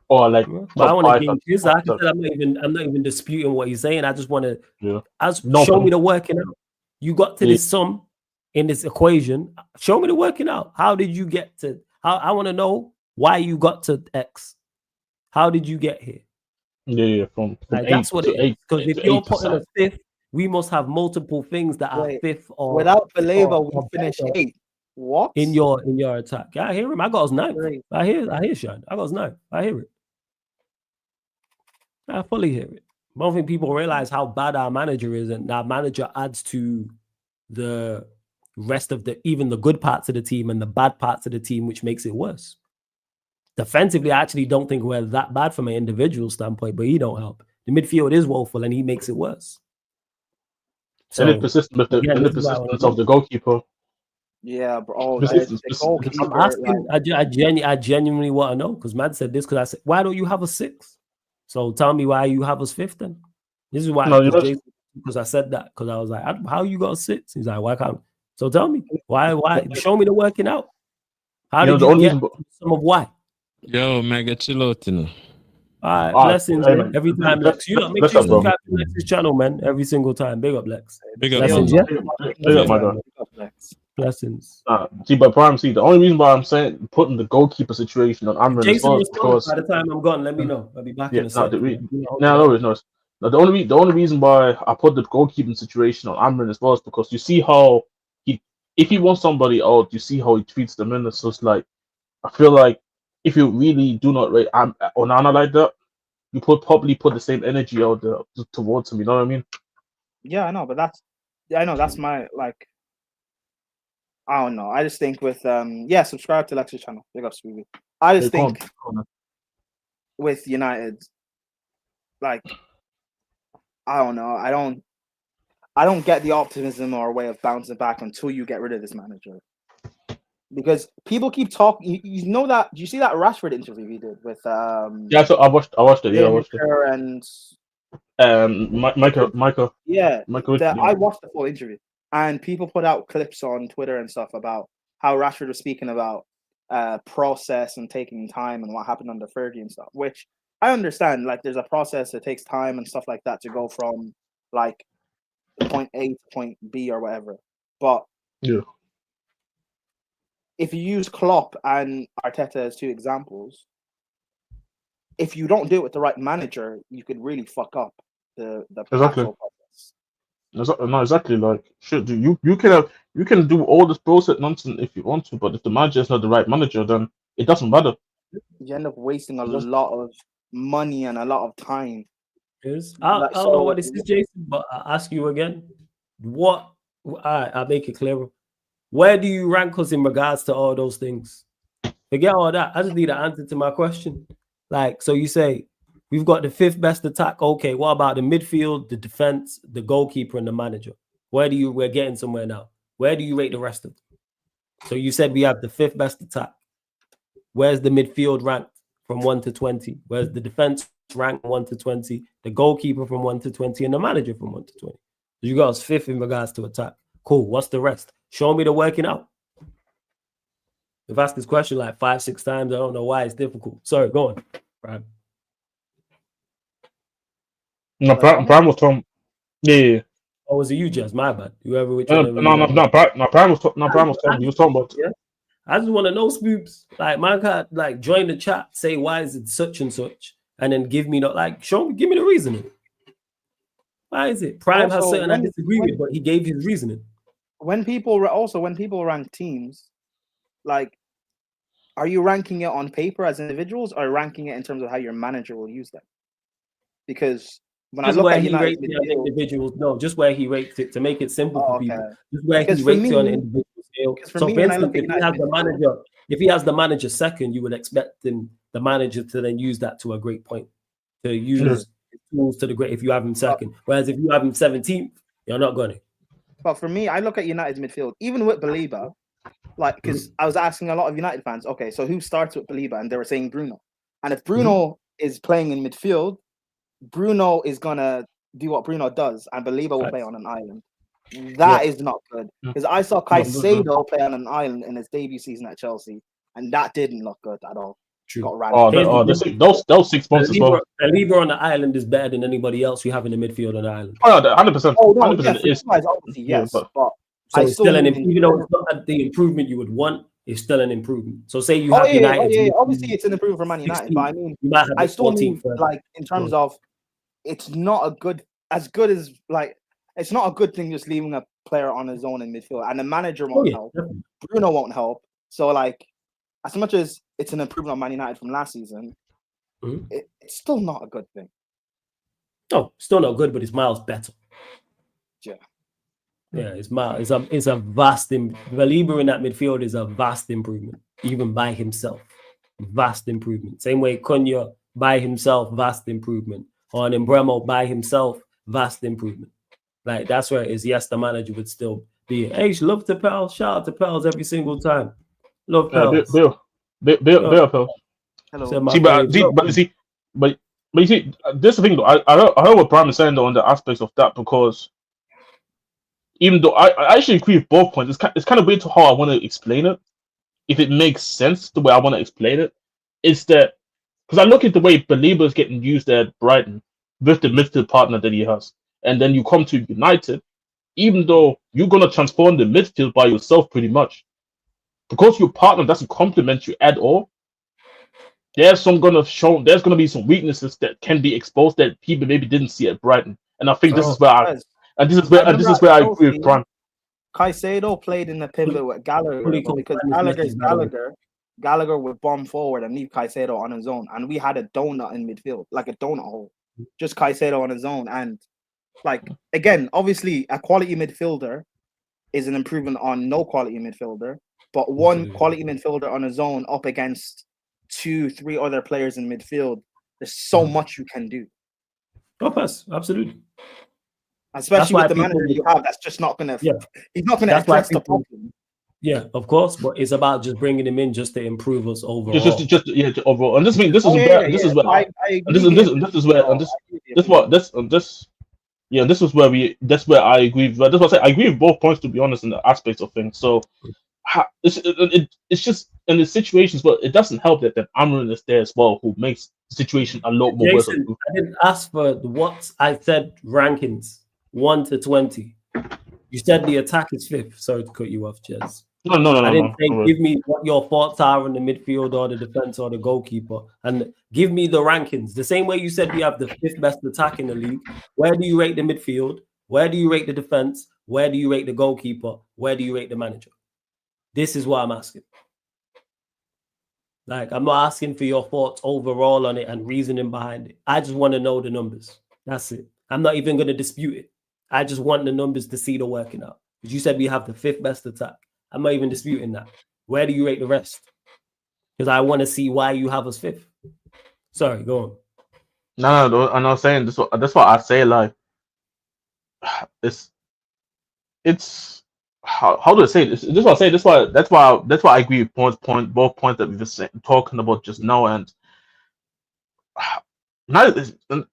Or like, but I want to gauge this. Like I said, I'm not even disputing what he's saying. I just want to show me the working out. You got to this sum in this equation. Show me the working out. How did you get to? I want to know why you got to X. How did you get here? Yeah, from like, that's what it is. Because if you're putting a 5th, we must have multiple things that are 5th or without Baleba, we finished 8th. What in your attack? Yeah, I hear him. I got his 9th. I hear Sean. I got his 9th. I hear it. I fully hear it. I don't think people realize how bad our manager is, and our manager adds to the rest of even the good parts of the team and the bad parts of the team, which makes it worse. Defensively, I actually don't think we're that bad from an individual standpoint, but he don't help. The midfield is woeful, and he makes it worse. So, and the persistence of the goalkeeper. Yeah, bro. I'm asking. I genuinely want to know, because man said this. Because I said, why don't you have a 6th? So tell me why you have us 5th then. This is why. Because I said that. Because I was like, how you got a 6? He's like, why can't? So tell me why? Show me the working out. How did you get some of why? Yo, mega chill out, you know. All right, blessings every time, Lex. You know, make sure you subscribe to Lex's channel, man. Every single time. Big up, Lex. Big up, blessings, Big up, my guy. Blessings. See, but Prime, the only reason why I'm saying putting the goalkeeper situation on Amrin Jason was because by the time I'm gone, let me know. I'll be back in a second. The only reason why I put the goalkeeping situation on Amrin as well is because you see how if he wants somebody out, you see how he treats them in. So it's like, I feel like if you really do not rate Onana like that, you probably put the same energy out there towards him. You know what I mean? Yeah, I know, but that's my like. I don't know. I just think with subscribe to Lex's channel. Big up, Sweetie. I just think with United, like, I don't know. I don't get the optimism or way of bouncing back until you get rid of this manager. Because people keep talking. You know that? Do you see that Rashford interview he did with? Yeah, so I watched it. Yeah, I watched it. And Michael. Yeah, Michael. I watched the full interview. and people put out clips on Twitter and stuff about how Rashford was speaking about process and taking time and what happened under Fergie and stuff, which I understand. Like, there's a process that takes time and stuff like that to go from like point A to point B or whatever. But Yeah. if you use Klopp and Arteta as two examples, if you don't do it with the right manager, you could really fuck up the Exactly. actual process. No, exactly. Like, shit, you can do all this bullshit nonsense if you want to, but if the manager is not the right manager, then it doesn't matter. You end up wasting a lot of money and a lot of time. I don't know what this is, Jason, but I'll ask you again. I'll make it clearer. Where do you rank us in regards to all those things? Forget all that. I just need an answer to my question. Like, so you say we've got the 5th best attack. Okay, what about the midfield, the defense, the goalkeeper, and the manager? We're getting somewhere now. Where do you rate the rest of them? So you said we have the 5th best attack. Where's the midfield ranked from 1 to 20? Where's the defense ranked 1 to 20? The goalkeeper from 1 to 20, and the manager from 1 to 20. So you got us 5th in regards to attack. Cool. What's the rest? Show me the working out. I've asked this question like 5-6 times. I don't know why it's difficult. Sorry, go on. Prime. No, Prime was Tom. Yeah. Oh, was it you, Jazz? My bad. Whoever. No, Prime was Tom. He was talking about. Yeah. I just want to know, Spoops. Like, man can't like join the chat, say why is it such and such, and then give me give me the reasoning. Why is it? Prime has certain I disagree with, but he gave his reasoning. When people rank teams, like, are you ranking it on paper as individuals or ranking it in terms of how your manager will use them? Because when just I look where at he rates United it on individuals, no, just where he rates it to make it simple for people. Just where because he rates it on an individual scale. So, me, for instance, if he has the manager second, you would expect the manager to then use that to a great point, to use tools to the great. If you have him second, whereas if you have him 17th, you're not going to. But for me, I look at United's midfield, even with Belieber, like, because I was asking a lot of United fans, okay, so who starts with Belieber? And they were saying Bruno. And if Bruno is playing in midfield, Bruno is going to do what Bruno does, and Belieber will play on an island. That is not good. Because I saw Caicedo play on an island in his debut season at Chelsea, and that didn't look good at all. True. Those 6 months as well. Belieber on the island is better than anybody else you have in the midfield on the island. Oh, 100%. Oh, no, 100% yes, obviously, yes. But so it's still even though it's not the improvement you would want, it's still an improvement. So say you have United. Yeah, obviously it's an improvement for Man United, but I mean, I still mean, like, in terms of, it's not a good, it's not a good thing just leaving a player on his own in midfield, and the manager won't help. Definitely. Bruno won't help. So, like, as much as it's an improvement on Man United from last season, it's still not a good thing. No, still not good, but it's miles better. Yeah, it's miles. It's a vast. Belieber in that midfield is a vast improvement, even by himself. Vast improvement. Same way Cunha by himself, vast improvement. Or an Embremo by himself, vast improvement. Like, that's where it is. Yes, the manager would still be. Hey, love to Pels. Shout out to Pels every single time. Love Pels. Bill Pels. Hello. But you see, this is the thing though. I heard what Prime is saying though on the aspects of that, because even though I actually agree with both points, it's kind of weird to how I want to explain it. If it makes sense the way I want to explain it, it's that because I look at the way Belieber is getting used at Brighton with the midfield partner that he has, and then you come to United, even though you're gonna transform the midfield by yourself pretty much, because your partner doesn't complement you at all. There's gonna be some weaknesses that can be exposed that people maybe didn't see at Brighton, and I think this is where I agree with Prime. Caicedo played in the pivot with Gallagher because Gallagher would bomb forward and leave Caicedo on his own, and we had a donut in midfield, like a donut hole, just Caicedo on his own. And, like, again, obviously a quality midfielder is an improvement on no quality midfielder, but one quality midfielder on his own up against 2-3 other players in midfield, there's so much you can do. Absolutely. Especially with the manager you have, that's just not gonna. Yeah. He's not gonna address the problem. Yeah, of course, but it's about just bringing him in just to improve us overall. Just overall. And this is where Yeah, this is where that's where I agree. But that's what I say. I agree with both points, to be honest, in the aspects of things. So it's just in the situations, but it doesn't help that Amarin is there as well, who makes the situation a lot more worse. Jason, I didn't ask for what I said rankings 1 to 20. You said the attack is 5th. Sorry to cut you off, Jez. No. I didn't say No. give me what your thoughts are on the midfield or the defense or the goalkeeper, and give me the rankings. The same way you said we have the 5th best attack in the league. Where do you rate the midfield? Where do you rate the defense? Where do you rate the goalkeeper? Where do you rate the manager? This is what I'm asking. Like, I'm not asking for your thoughts overall on it and reasoning behind it. I just want to know the numbers. That's it. I'm not even going to dispute it. I just want the numbers to see the working out. Because you said we have the 5th best attack. I'm not even disputing that. Where do you rate the rest? Because I want to see why you have us 5th. Sorry, go on. No, I'm not saying this. That's what I say. Like, it's how do I say this? This is what I say. That's why I agree with both points that we just talking about just now. And now, and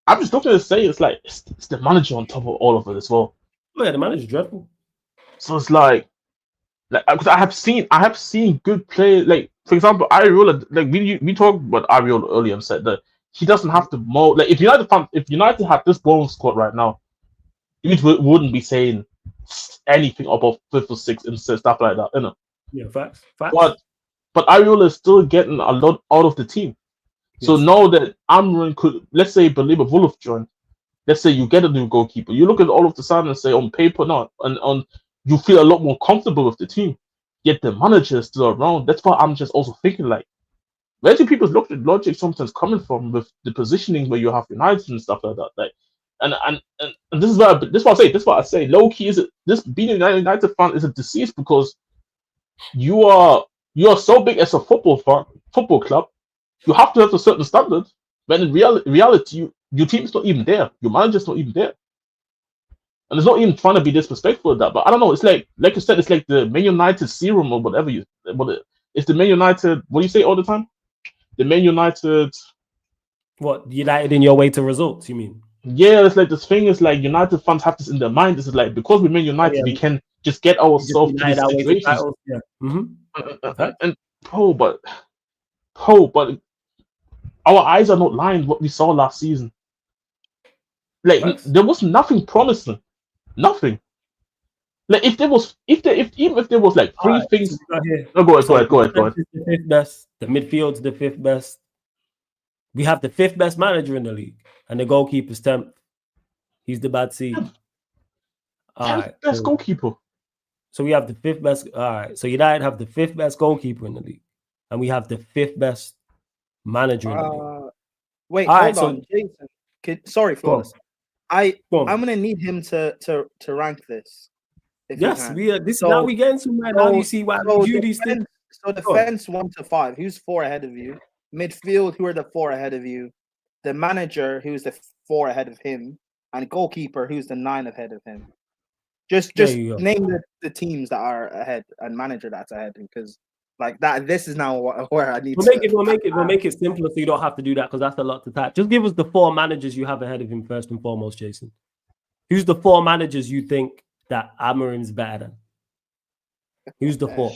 I'm just looking to say it's like it's the manager on top of all of it as well. Oh yeah, the manager's dreadful. So it's like because I have seen good play. Like, for example, Ariola. Like we talked about Ariola earlier and said that he doesn't have to mold. Like if United had this ball squad right now, we wouldn't be saying anything about 5th or 6th and stuff like that, you know. Yeah, facts. But Ariola is still getting a lot out of the team. So Yes. now that Amrin could, let's say, Believer Wolf joined, let's say you get a new goalkeeper, you look at all of the sudden and say, on paper, not, and on you feel a lot more comfortable with the team. Yet the manager is still around. That's why I'm just also thinking, like, where do people's logic sometimes coming from with the positioning where you have United and stuff like that? Like, and this is what I say. Low key is it this being a United fan is a disease because you are so big as a football club. You have to have a certain standard. When in reality, your team is not even there. Your manager's not even there. And it's not even trying to be disrespectful of that. But I don't know. It's like you said, it's like the Man United serum or whatever it's the Man United. What do you say all the time? The Man United. What, United in your way to results, you mean? Yeah, it's like this thing is like United fans have this in their mind. This is like because we Man United, we can just get ourselves to these situations. Yeah. And but our eyes are not lying. What we saw last season, like there was nothing promising, nothing. Like even if there was like three things. So go ahead. The 5th best. The midfield's the 5th best. We have the 5th best manager in the league, and the goalkeeper's 10th. He's the bad seed. All right, best goalkeeper. So we have the 5th best. All right, so United have the 5th best goalkeeper in the league, and we have the 5th best manager in the league. Wait, hold on, Jason. Sorry, Flawless. I'm gonna need him to rank this. Yes, now we getting to right now. You see why we do these things. So defense 1 to 5. Who's 4 ahead of you? Midfield, who are the 4 ahead of you? The manager, who's the 4 ahead of him? And goalkeeper, who's the 9 ahead of him? Just name the teams that are ahead and manager that's ahead, because like that. This is now where I need. We'll make it simpler so you don't have to do that because that's a lot to type. Just give us the 4 managers you have ahead of him first and foremost, Jason. Who's the 4 managers you think that Amarim's better than? Who's the 4?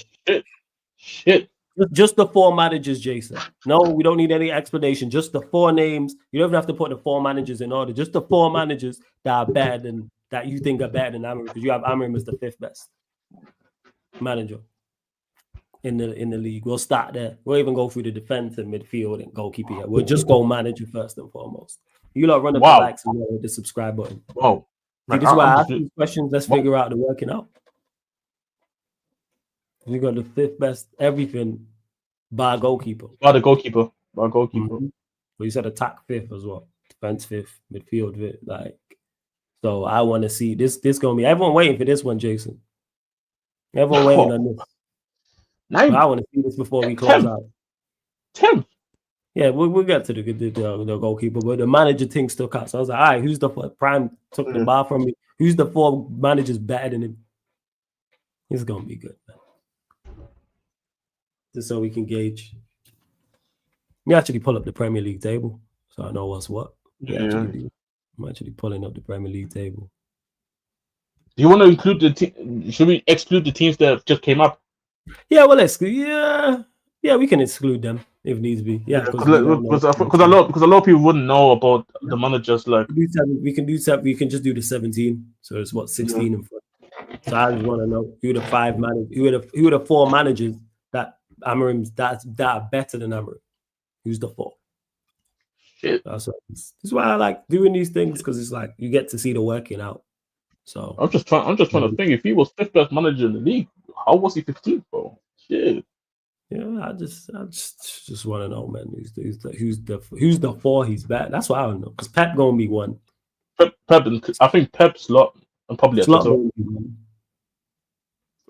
Shit. Just the 4 managers, Jason. No, we don't need any explanation. Just the 4 names. You don't even have to put the 4 managers in order. Just the 4 managers that are better than that you think are better than Amarim, because you have Amarim as the 5th best manager in the league. We'll start there. We'll even go through the defense and midfield and goalkeeping here. We'll just go manager first and foremost. You lot run up the likes and the subscribe button. Wow. See, this is why I ask these questions. Let's figure out the working out. We got the 5th best everything by goalkeeper. By goalkeeper. Mm-hmm. But you said attack 5th as well. Defense 5th, midfield 5th. Like, so I want to see this gonna be everyone waiting for this one, Jason. Everyone waiting on this. I want to see this before we close out. 10th. Yeah, we'll get to the goalkeeper, but the manager thing still counts. So I was like, all right, who's the Prime took the bar from me? Who's the 4 managers better than him? It's gonna be good, man. Just so we can gauge. We actually pull up the Premier League table, so I know what's what. I'm actually pulling up the Premier League table. Do you want to include the team? Should we exclude the teams that just came up? Yeah, well, yeah, we can exclude them if needs be. Yeah, because a lot of people wouldn't know about the managers. Like we can do 7. We can just do the 17. So it's what 16 in front. So I just want to know who the 5 managers, who are the 4 managers that Amarim's that are better than Amarim. Who's the 4? Shit. This is why I like doing these things, because it's like you get to see the working out. So I'm just trying to think, if he was 5th best manager in the league, how was he 15th, bro? Shit. Yeah, I just want to know, man. Who's the 4 he's back? That's what I don't know. Because Pep gonna be 1. I think Pep, Slot, and probably Arteta.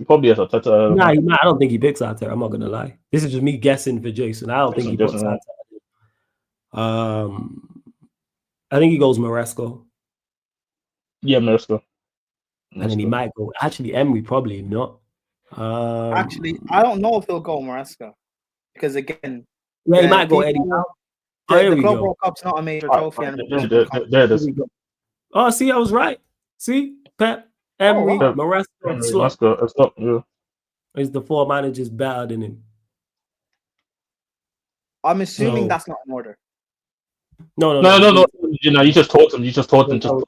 Probably as Arteta. Nah, I don't think he picks Arteta. I'm not gonna lie. This is just me guessing for Jason. I don't think he picks Arteta. I think he goes Maresco. Yeah, Maresco. And then he might go. Actually, Emery probably not. Actually, I don't know if he'll go Maresca, because again, yeah, he might go Eddie Howe. The Club World Cup's not a major trophy. There it is. Oh, see, I was right. See, Pep, Emery, Maresca, Slot. Yeah. Is the 4 managers better than him? I'm assuming that's not in order. No. You just told him. So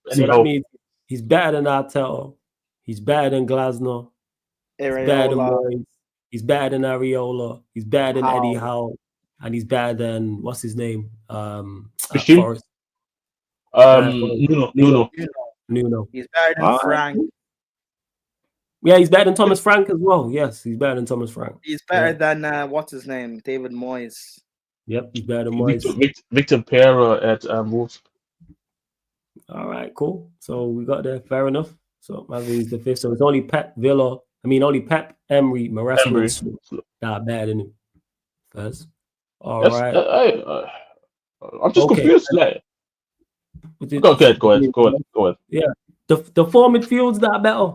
that means he's better than Arteta. He's better than Glasner. He's better than Moyes. He's better than Areola. He's better than Eddie Howe. And he's better than, what's his name? Forrest. Nuno. He's better than Frank. Yeah, he's better than Thomas Frank as well. Yes, he's better than Thomas Frank. He's better than, what's his name? David Moyes. Yep, he's better than Moyes. Victor Pereira at Wolves. All right, cool. So we got there. Fair enough. So maybe he's the 5th. So it's only Pep, Emery, Maresca that are better than him. First. All right. I'm just confused. Go ahead. Yeah. The 4 midfields that are better.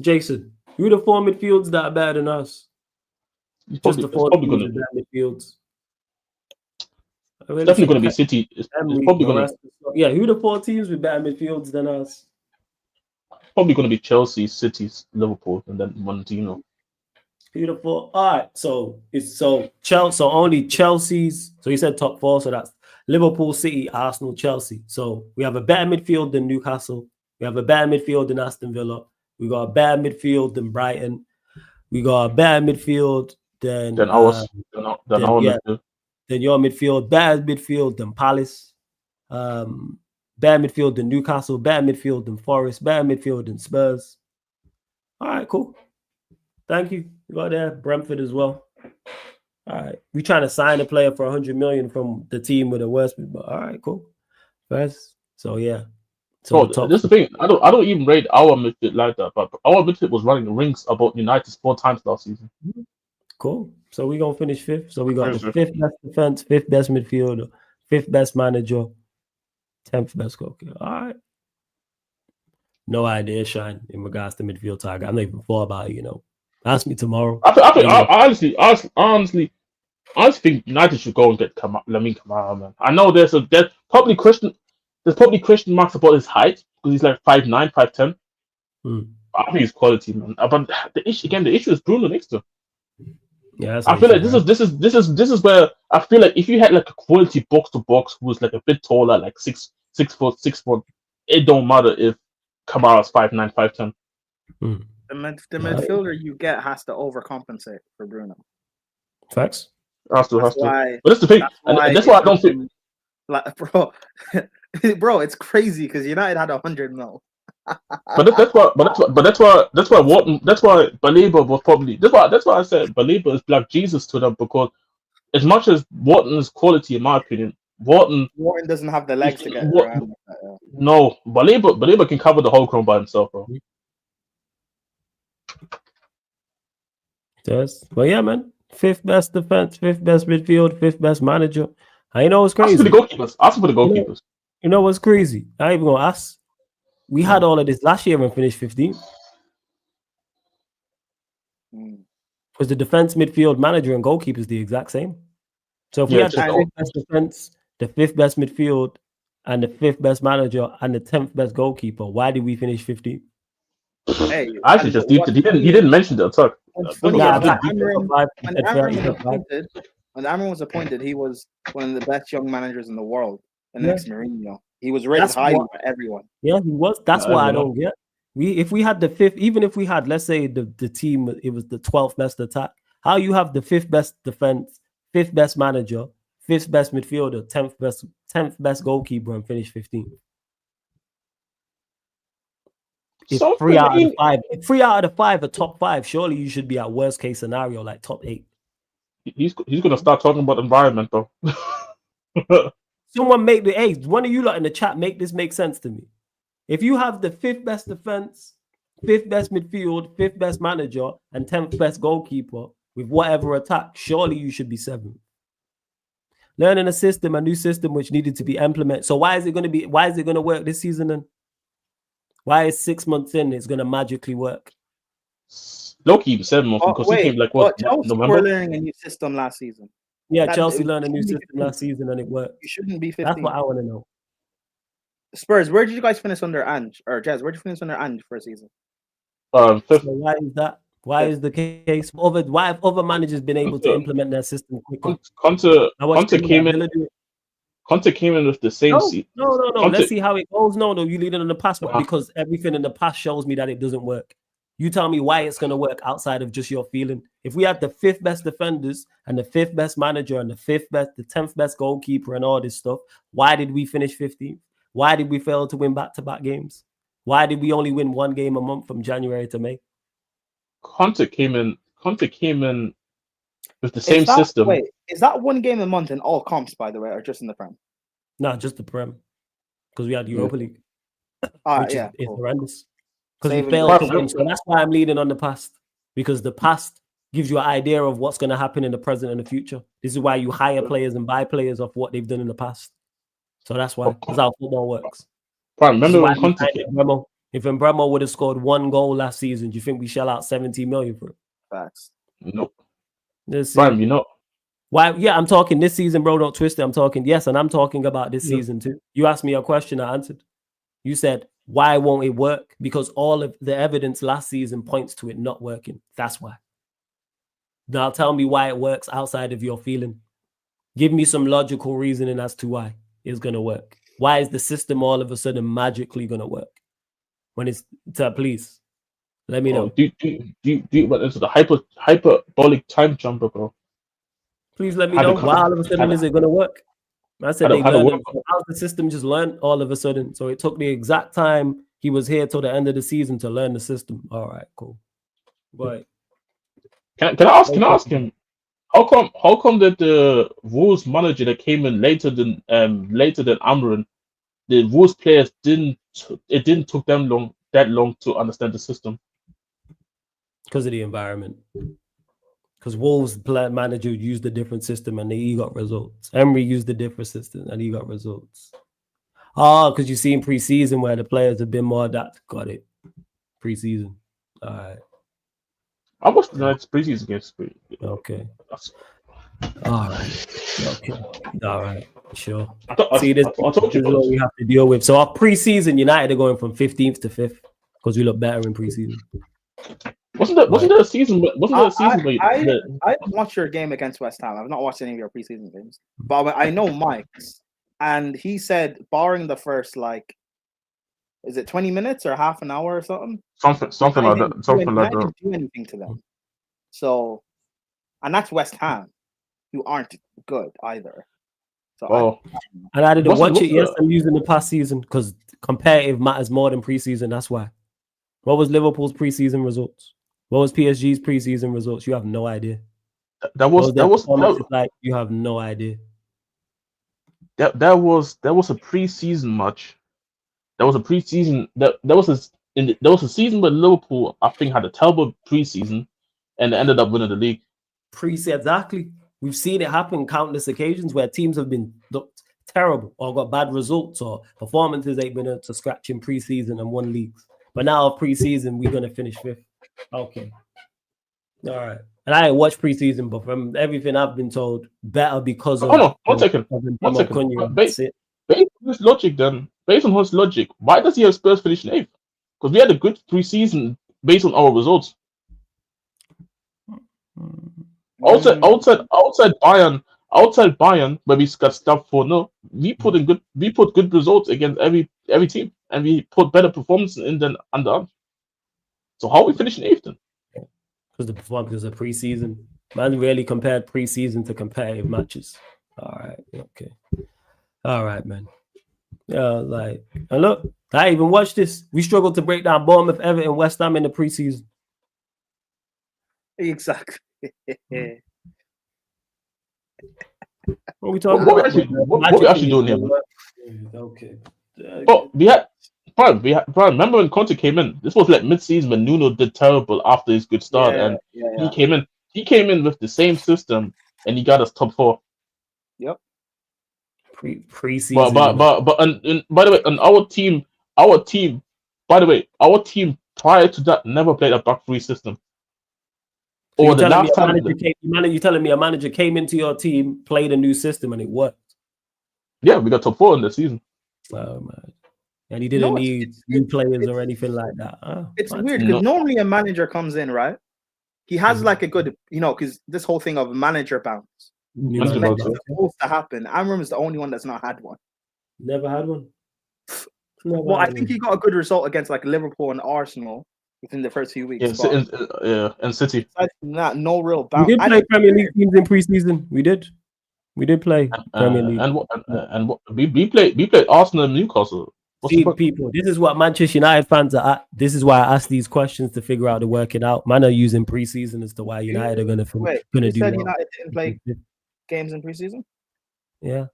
Jason, who are the 4 midfields that are better than us? Just the 4 midfields. It's definitely going to be City. It's probably going to. Yeah, who are the 4 teams with better midfields than us? Probably going to be Chelsea, City, Liverpool, and then one team. Beautiful. All right, so Chelsea. So only Chelsea's. So you said top 4. So that's Liverpool, City, Arsenal, Chelsea. So we have a better midfield than Newcastle. We have a better midfield than Aston Villa. We got a better midfield than Brighton. We got a better midfield than ours. Than your midfield. Better midfield than Palace. Better midfield than Newcastle. Better midfield than Forest. Better midfield than Spurs. All right, cool. Thank you. You got there. Brentford as well. All right. We trying to sign a player for 100 million from the team with the worst. But all right, cool. First. So yeah. So this is the thing. I don't even rate our midfield like that, but our midfield was running rings about United 4 times last season. Cool. So we're gonna finish 5th. So we got the 5th best defense, 5th best midfielder, 5th best manager, 10th best goalkeeper. All right. No idea, Shine, in regards to midfield target. I'm not even thought about it, Ask me tomorrow. I honestly think United should go and get Lamine Kamara, man. I know there's probably question marks about his height, because he's like 5'9", 5'10". I think he's quality, man. But the issue is Bruno next to him. Yeah, I feel like this is where I feel like if you had like a quality box to box who's like a bit taller, like 6 foot, it don't matter if Kamara's 5'9", 5'10". The midfielder you get has to overcompensate for Bruno. Facts. Has to. But that's the thing, that's why I don't think. Like, bro, it's crazy because United had 100 mil. But that's why Wharton. That's why Baleba was probably. That's why I said Baleba is Black Jesus to them, because as much as Wharton is quality, in my opinion, Wharton doesn't have the legs to get around. No, Baleba can cover the whole ground by himself, bro. Yes, but yeah, man. 5th best defense, 5th best midfield, 5th best manager. I know what's crazy. Ask for the goalkeepers. You know what's crazy? I ain't even gonna ask. We had all of this last year and finished 15th. Because the defense, midfield, manager, and goalkeeper is the exact same. So if we had the 5th best defense, the 5th best midfield, and the 5th best manager and the 10th best goalkeeper, why did we finish 15th? Hey, I actually just deep. He didn't mention the attack. What's funny Nah, is I that think when he said Amram 30, was appointed, he was one of the best young managers in the world. The next Mourinho, he was rated That's highly what- by everyone. Yeah, he was. That's what I don't get. If we had the 5th, even if we had, let's say the team, it was the 12th best attack. How you have the 5th best defense, 5th best manager, 5th best midfielder, 10th best goalkeeper, and finish 15th? If 3 out of the 5 are top 5, surely you should be at worst case scenario like top 8. He's gonna start talking about environment though. Someone make one of you lot in the chat make this make sense to me. If you have the 5th best defense, 5th best midfield, 5th best manager, and 10th best goalkeeper with whatever attack, surely you should be 7th. Learning a new system which needed to be implemented. So why is it going to work this season then? Why is 6 months in it's going to magically work? Low-key 7 months because he came like what Chelsea November? were learning a new system last season. Yeah, Chelsea learned a new system last season and it worked. You shouldn't be 15. That's what I want to know. Spurs, where did you guys finish under Ange? Or Jez, where did you finish under Ange for a season? 5th. So why is that? Why is the case? Why have other managers been able to implement their system quicker? Conte came in with the same seat. No. Let's see how it goes. No, you lead it in the past, because everything in the past shows me that it doesn't work. You tell me why it's going to work outside of just your feeling. If we had the 5th best defenders and the 5th best manager and the 10th best goalkeeper and all this stuff, why did we finish 15th? Why did we fail to win back-to-back games? Why did we only win 1 game a month from January to May? Conte came in with the same system. Wait, is that 1 game a month in all comps, by the way, or just in the Prem? No, just the Prem. Because we had Europa League. Which is cool. horrendous. Because we failed to win. So that's why I'm leaning on the past. Because the past gives you an idea of what's going to happen in the present and the future. This is why you hire players and buy players off what they've done in the past. So that's why. That's how football works. Remember when Conte if Bremo would have scored 1 goal last season, do you think we shell out 17 million for it? Facts. Nope. You know why? Yeah, I'm talking this season, bro. Don't twist it. I'm talking and I'm talking about this season too. You asked me a question, I answered. You said, why won't it work? Because all of the evidence last season points to it not working. That's why. Now tell me why it works outside of your feeling. Give me some logical reasoning as to why it's gonna work. Why is the system all of a sudden magically gonna work? When it's please let me know. Do but into the hyperbolic time jumper, bro. Please let me know why all of a sudden is it gonna work? I said how's the system just learned all of a sudden? So it took the exact time he was here till the end of the season to learn the system. All right, cool. But can I ask him how come that the Wolves manager that came in later than Amarin, the Wolves players didn't took them that long to understand the system? Because of the environment. Because Wolves manager used a different system and he got results. Emery used a different system and he got results. Because you see in preseason where the players have been more adapted. Got it. Preseason. All right. I watched the next preseason games. Okay. All right. Okay. All right. Sure. This is what we have to deal with. So our preseason, United are going from 15th to 5th because we look better in preseason. Wasn't there a season? I didn't watch your game against West Ham. I've not watched any of your preseason games, but I know Mike's, and he said, barring the first is it 20 minutes or half an hour or something? Something like that. Something like that. I didn't do anything to them. So, and that's West Ham, who aren't good either. So I didn't watch it. Yes, I'm using the past season because competitive matters more than preseason. That's why. What was Liverpool's preseason results? What was PSG's preseason results? You have no idea. That was like you have no idea. That was a preseason match. That was a preseason. That was a season where Liverpool, I think, had a terrible preseason, and they ended up winning the league. Exactly. We've seen it happen countless occasions where teams have been looked terrible or got bad results or performances they've been able to scratch in preseason and won leagues. But now preseason, we're gonna finish 5th. Okay. All right. And I didn't watch preseason, but from everything I've been told, better because of. One second. Basically, his logic, why does he have Spurs finishing 8th? Because we had a good preseason based on our results. Outside Bayern, where we got stuffed 4-0, we put good results against every team, and we put better performances in than under. So how are we finishing 8th then? Because the performance of preseason. Man really compared preseason to competitive matches. All right, okay. All right, man. And look, I even watched this. We struggled to break down Bournemouth, Everton, West Ham in the preseason. Exactly. What are we talking What about? we actually doing here, man? Okay. Oh, remember when Conte came in? This was like mid-season when Nuno did terrible after his good start, he came in. He came in with the same system, and he got us top 4. Yep. Preseason. By the way, on our team, our team prior to that never played a back 3 system. So or the last time, you're telling me a manager came into your team, played a new system, and it worked. Yeah, we got top 4 in the season. Oh man. And he didn't need new players or anything like that. It's weird because normally a manager comes in, right? He has like a good, because this whole thing of manager bounce is supposed to happen. Amram is the only one that's not had one. Never had one. I think he got a good result against like Liverpool and Arsenal within the first few weeks. And City. Aside from that, no real bounce. We did play Premier League teams in preseason. We did play Premier League. And we played Arsenal and Newcastle. See, people, this is what Manchester United fans are at. This is why I ask these questions to figure out the working out. Man are using preseason as to why United are going to do United didn't play games in preseason? Yeah.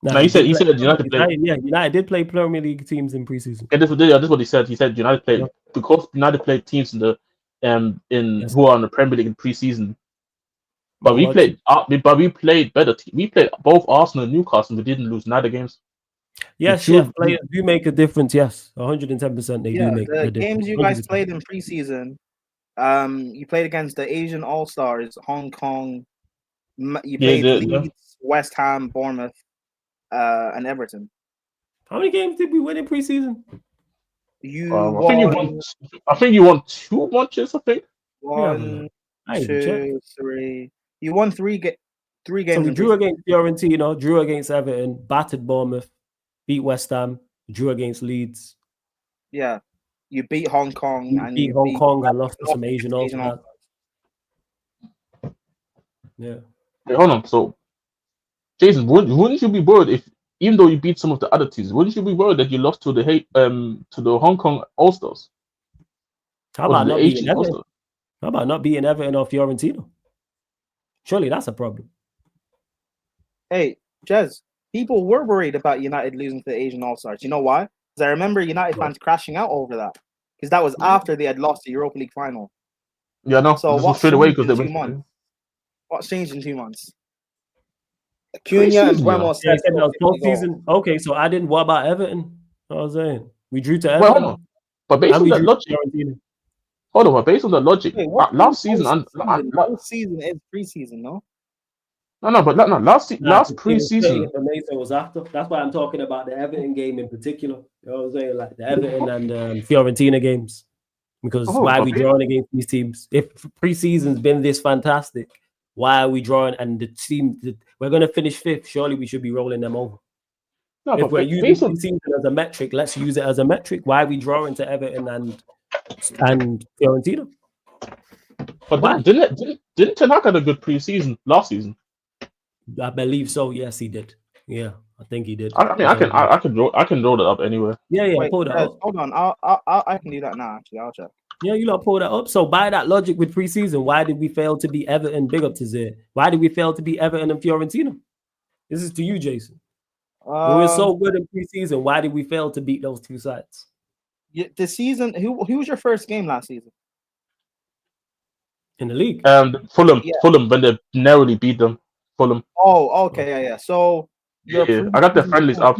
No, he said United played. Yeah, United did play Premier League teams in preseason. Yeah, this is what he said. He said United played because United played teams who are in the Premier League in preseason. But we played better. We played both Arsenal and Newcastle. We didn't lose neither games. Yes, players do make a difference. Yes, 110%. They do make a difference. The games you guys played in preseason, you played against the Asian All-Stars, Hong Kong. You played Leeds, West Ham, Bournemouth, and Everton. How many games did we win in preseason? I think you won 2 matches. I think 1, 2, 3. You won 3 games. So we drew against Fiorentina, drew against Everton, battered Bournemouth, beat West Ham, drew against Leeds. Yeah, you beat Hong Kong and lost to some Asian All-Stars. Yeah. Hey, hold on. So, Jason, wouldn't you be worried if, even though you beat some of the other teams, wouldn't you be worried that you lost to the Hong Kong All-Stars? How about not beating Everton? How about not beating Everton or Fiorentina? Surely that's a problem. Hey, Jez, people were worried about United losing to the Asian All-Stars. You know why? Because I remember United fans crashing out over that. Because that was after they had lost the Europa League final. Yeah, no. So what's straight away because they went. What's changed in 2 months? Cunha and Buemo said that was post-season. Okay, so I didn't. What about Everton? I was saying we drew to Everton. Well, but based on that logic, based on the logic, last season season is preseason, no? Last preseason was after. That's why I'm talking about the Everton game in particular. You know what I'm saying, like the Everton and Fiorentina games, because why are we drawing against these teams? If preseason's been this fantastic, why are we drawing? And the team we're going to finish 5th. Surely we should be rolling them over. No, if we're using preseason as a metric, let's use it as a metric. Why are we drawing to Everton and Fiorentina? But didn't Ten Hag had a good preseason last season? I believe so. Yes, he did. Yeah, I think he did. I can roll it up anyway. Yeah. Wait, pull that up. Hold on, I can do that now. Actually, I'll check. Yeah, you lot pull that up. So by that logic with preseason, why did we fail to beat Everton? Big up to Zay. Why did we fail to beat Everton and Fiorentina? This is to you, Jason. We were so good in preseason. Why did we fail to beat those 2 sides? The season. Who was your first game last season? In the league? Fulham. Fulham when they narrowly beat them. Fulham. Oh, okay, yeah. So I got the friendlies up.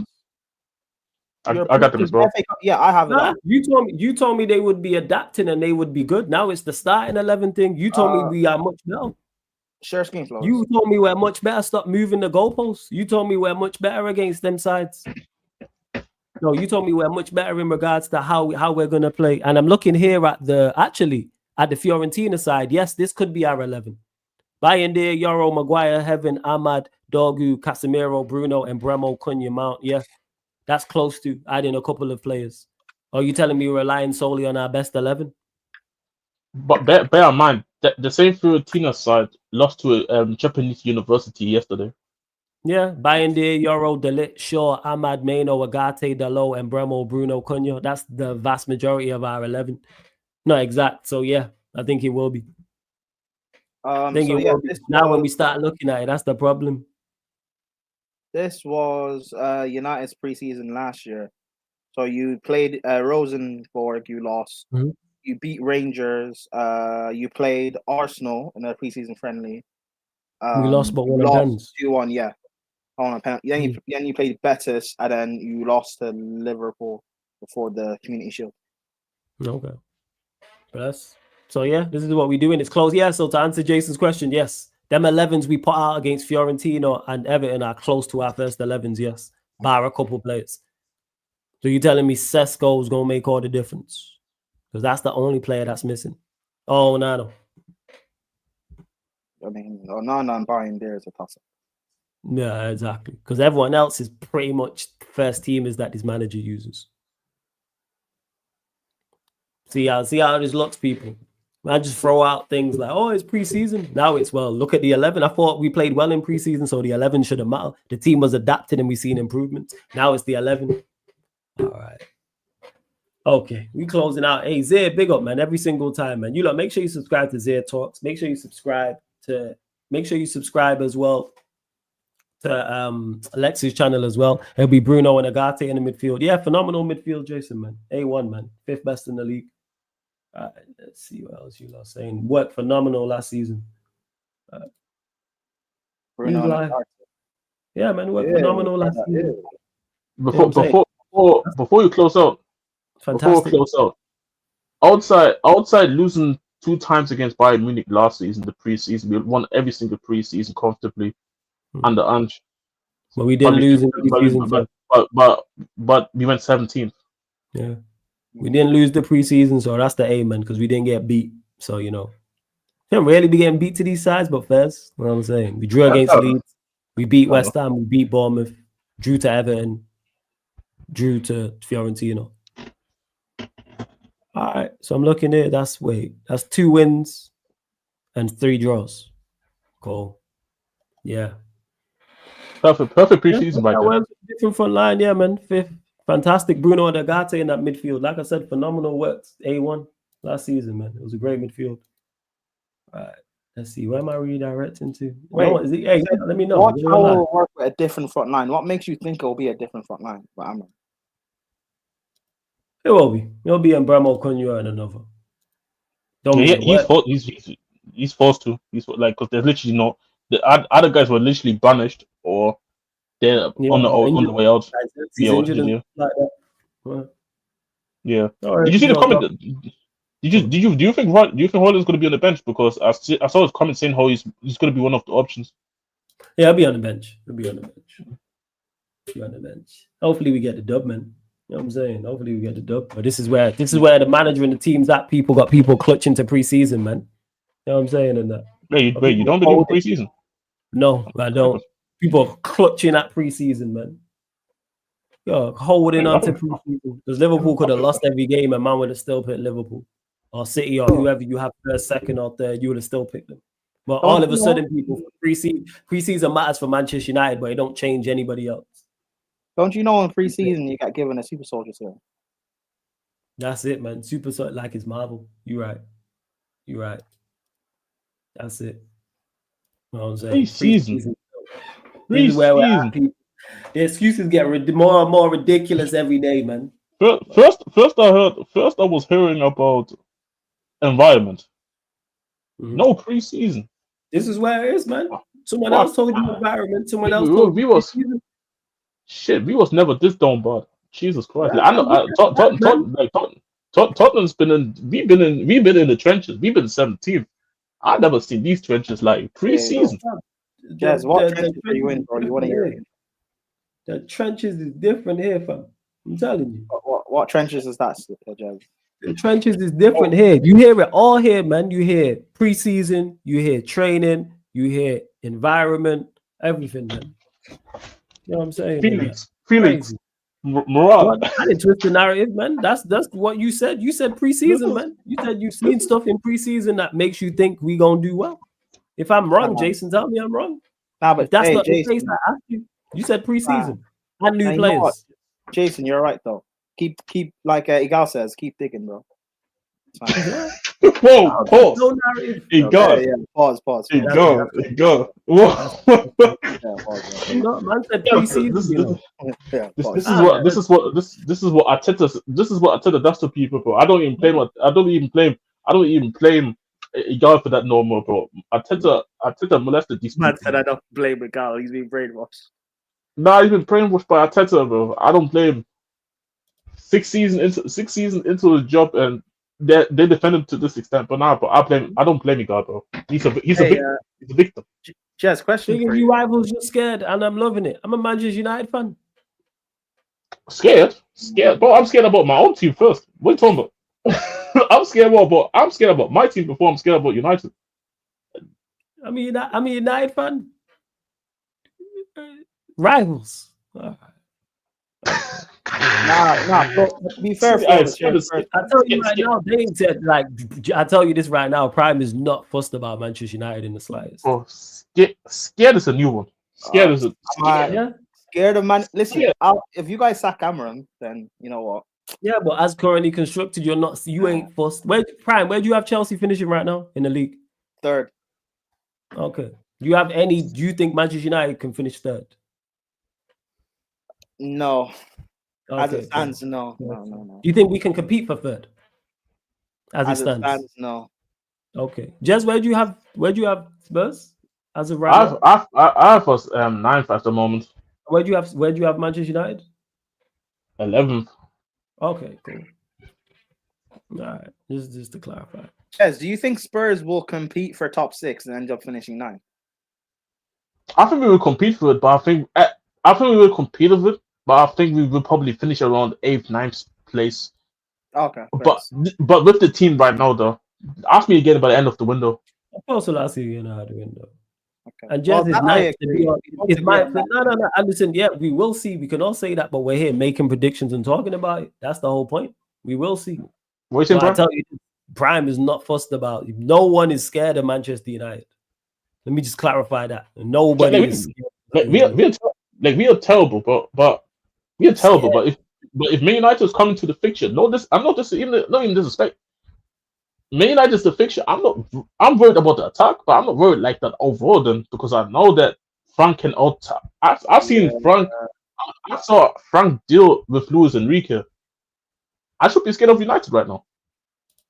I got them as well. Yeah, I have it. You told me they would be adapting and they would be good. Now it's the starting 11 thing. You told me we are much better. Share screen flow. You told me we're much better. Stop moving the goalposts. You told me we're much better against them sides. No, you told me we're much better in regards to how we're gonna play. And I'm looking here at the Fiorentina side. Yes, this could be our 11. Bayende, Yoro, Maguire, Heaven, Ahmad, Dogu, Casemiro, Bruno, and Bremo, Cunha, Mount. Yeah, that's close to adding a couple of players. Are you telling me we're relying solely on our best 11? But bear in mind that the same Fiorentina side lost to a Japanese university yesterday. Yeah, Bayende, Yoro, Delit, Shaw, Ahmad, Maino, Agate, Dalot, and Bremo, Bruno, Cunha. That's the vast majority of our 11. Not exact. So, yeah, I think it will be. I think So it yeah, will be. Now, when we start looking at it, that's the problem. this was United's preseason last year. So you played Rosenborg, you lost. Mhm. You beat Rangers. You played Arsenal in a preseason friendly. We lost, but You one of lost them. 2-1, yeah. On a penalty. Then you played Betis, and then you lost to Liverpool before the Community Shield. Okay. So yeah, this is what we do, and it's close. Yeah, so to answer Jason's question, yes. Them 11s we put out against Fiorentina and Everton are close to our first 11s, yes. Bar a couple players. So you telling me Sesko is going to make all the difference? Because that's the only player that's missing. Oh, no. I mean, Onana and Bayern there is a toss-up. Yeah, exactly. Because everyone else is pretty much first team is that this manager uses. See how this looks, people. I just throw out things like, oh, it's preseason. Now it's, well, look at the 11. I thought we played well in preseason, so the 11 shouldn't matter. The team was adapted and we've seen improvements. Now it's the 11. All right. Okay, we closing out. Hey, Zay, big up, man, every single time, man. You lot, make sure you subscribe to Zay Talks. Make sure you subscribe as well to Alex's channel as well. It'll be Bruno and Agate in the midfield. Yeah, phenomenal midfield, Jason, man. A1, man. 5th best in the league. All right, let's see what else you lot saying. Worked phenomenal last season. Yeah, man, worked phenomenal last season. Before you close out, fantastic. Outside losing 2 times against Bayern Munich last season, the preseason, we won every single preseason comfortably under Ange. But we didn't lose in preseason. But we went 17th. Yeah. We didn't lose the preseason, so that's the aim, man, because we didn't get beat. So, you know, can't really be getting beat to these sides, but first, you know what I'm saying? We drew against Leeds, we beat West Ham, we beat Bournemouth, drew to Everton, drew to Fiorentina. All right, so I'm looking at that's 2 wins and 3 draws. Cool. Yeah. Perfect preseason, right? Different front line, yeah, man. 5th. Fantastic. Bruno and Agate in that midfield. Like I said, phenomenal work. A1 last season, man. It was a great midfield. All right. Let's see. Where am I redirecting to? Wait, no, hey, let me know. What will work with a different front line? What makes you think it will be a different front line? It will be. It'll be Bremo, Cunha, and another. He's forced to. Because there's literally no. The other guys were literally banished or they're on the way out. Yeah. Right, did you see the comment? Do you think Holland's going to be on the bench? Because I saw his comment saying how he's going to be one of the options. Yeah, I'll be on the bench. Hopefully we get the dub, man. You know what I'm saying? Hopefully we get the dub. But this is where the manager and the team's at. People got people clutching to preseason, man. You know what I'm saying? And that. Wait, you don't believe in preseason? No, I don't. People are clutching at preseason, man. Yo, holding on to preseason. Because Liverpool could have lost every game and man would have still picked Liverpool. Or City or whoever you have first, second, or third, you would have still picked them. But all of a sudden, people, preseason matters for Manchester United, but it don't change anybody else. Don't you know in preseason you got given a Super Soldier serum? That's it, man. Super Soldier, like it's Marvel. You're right. That's it. You know what I'm saying? Preseason. This is where we're at, people. The excuses get more and more ridiculous every day, man. First I was hearing about environment. Mm-hmm. No preseason. This is where it is, man. Someone else told you environment. Someone else told you. We was never this down bad. Jesus Christ! Tottenham's we've been in the trenches. We've been 17th. I've never seen these trenches like preseason. Yes, what trenches are you in, bro? You want to hear it? The trenches is different here, fam. I'm telling you. What trenches is that, Jazz? The trenches is different here. You hear it all here, man. You hear preseason, you hear training, you hear environment, everything, man. You know what I'm saying? Feelings, Crazy. morale. I didn't twist the narrative, man. That's what you said. You said preseason, man. You said you've seen stuff in preseason that makes you think we gonna do well. If I'm wrong, Jason, tell me I'm wrong. Nah, but if that's not Jason, the case, I asked you. You said preseason and new you know what? players. Jason, you're right though. Keep like Igal says, keep digging, bro. Whoa, pause. No narrative. Igal. Yeah, pause. Igal. Whoa. No, man said preseason. This is what Arteta does to people, bro. I don't even blame Igal for that no more, bro. Arteta molested these people. Man said I don't blame Igal. He's being brainwashed. Nah, he's been brainwashed by Arteta, bro. I don't blame him. 6 seasons into the job, and they defend him to this extent. But I don't blame Igal, bro. He's a victim. Jess, question for you rivals, you're scared, and I'm loving it. I'm a Manchester United fan. Scared, bro. I'm scared about my own team first. What are you talking about? I'm scared about my team before I'm scared about United. I'm a United fan. Rivals. Nah. To be fair, I tell you right now, they said I tell you this right now. Prime is not fussed about Manchester United in the slightest. Oh, scared is a new one. Scared is a scared of man. Listen, if you guys sack Cameron, then you know what. Yeah, but as currently constructed, you ain't fussed. Where do you have Chelsea finishing right now in the league? 3rd. Okay. Do you think Manchester United can finish 3rd? No. Okay, as it stands, cool. No. Do you think we can compete for 3rd? As it stands, no. Okay. Jez, where do you have Spurs as of right now? I have us 9th at the moment. Where do you have Manchester United? 11th. Okay, cool. All right. Just to clarify. Jez, do you think Spurs will compete for top 6 and end up finishing 9th? I think we will compete for it, but I think we will compete with it, but I think we will probably finish around 8th, 9th place. Okay. But with the team right now, though, ask me again by the end of the window. Of course, I'll ask you again out the window. Okay. And Jez is nice. It's my no. And listen, yeah, we will see. We can all say that, but we're here making predictions and talking about it. That's the whole point. We will see. What you I tell you, Prime is not fussed about. No one is scared of Manchester United. Let me just clarify that. Nobody is scared. We are terrible, but we are terrible. But if Man United is coming to the fixture, I'm not even disrespect. Man United is the fixture. I'm worried about the attack, but I'm not worried like that overall. Then because I know that Frank can out. I've seen Frank. I saw Frank deal with Luis Enrique. I should be scared of United right now.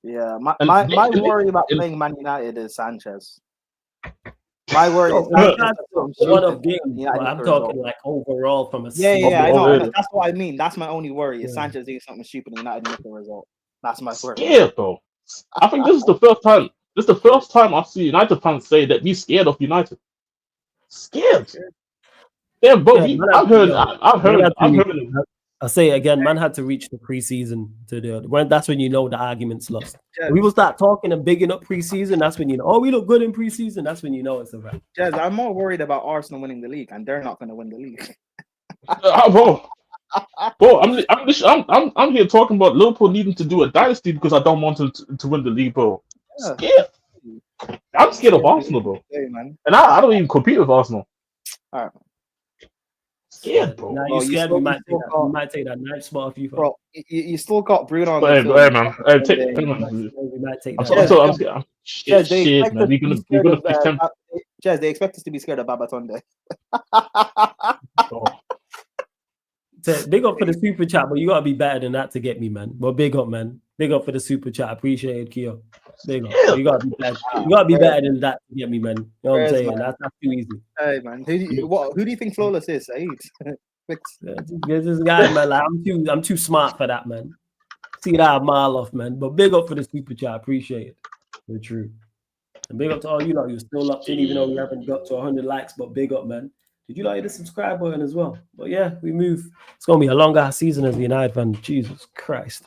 Yeah, my worry about playing Man United is Sanchez. My worry is one of games. I'm talking like overall from a I know. That's what I mean. That's my only worry. Is Sanchez doing something stupid and United make the result. That's my worry. Scared though. I think this is the first time. This is the first time I see United fans say that we're scared of United. Scared. Yeah, but I've heard. I'll say it again, man had to reach the preseason that's when you know the argument's lost. Yeah. We will start talking and bigging up preseason. That's when you know, we look good in preseason. That's when you know it's a wrap. Jez, I'm more worried about Arsenal winning the league, and they're not going to win the league. Bro, I'm here talking about Liverpool needing to do a dynasty because I don't want them to win the league, bro. Yeah. Scared. I'm scared of Arsenal, bro. Hey, man. And I don't even compete with Arsenal. All right. Scared, bro. Now you scared we might take that 9th spot off you. Bro, you still got Bruno on hey, man. We might take that. I'm scared. Shit, man. We're gonna fix them. Jez, they expect us to be scared of Babatunde. Big up for the super chat, but you gotta be better than that to get me, man. Well, big up, man. Big up for the super chat. Appreciate it, Keo. Big up. You gotta be better. You gotta be better than that to get me, man. You know what I'm saying? That's too easy. Hey, man. Who do you think Flawless is, Saeed? There's this guy, man. Like, I'm too smart for that, man. See that a mile off, man. But big up for the super chat. Appreciate it. The truth. And big up to all you lot. You're still locked in, even though we haven't got to 100 likes. But big up, man. Did you like the subscribe button as well? But yeah, we move. It's gonna be a longer season as a United fan. Jesus Christ.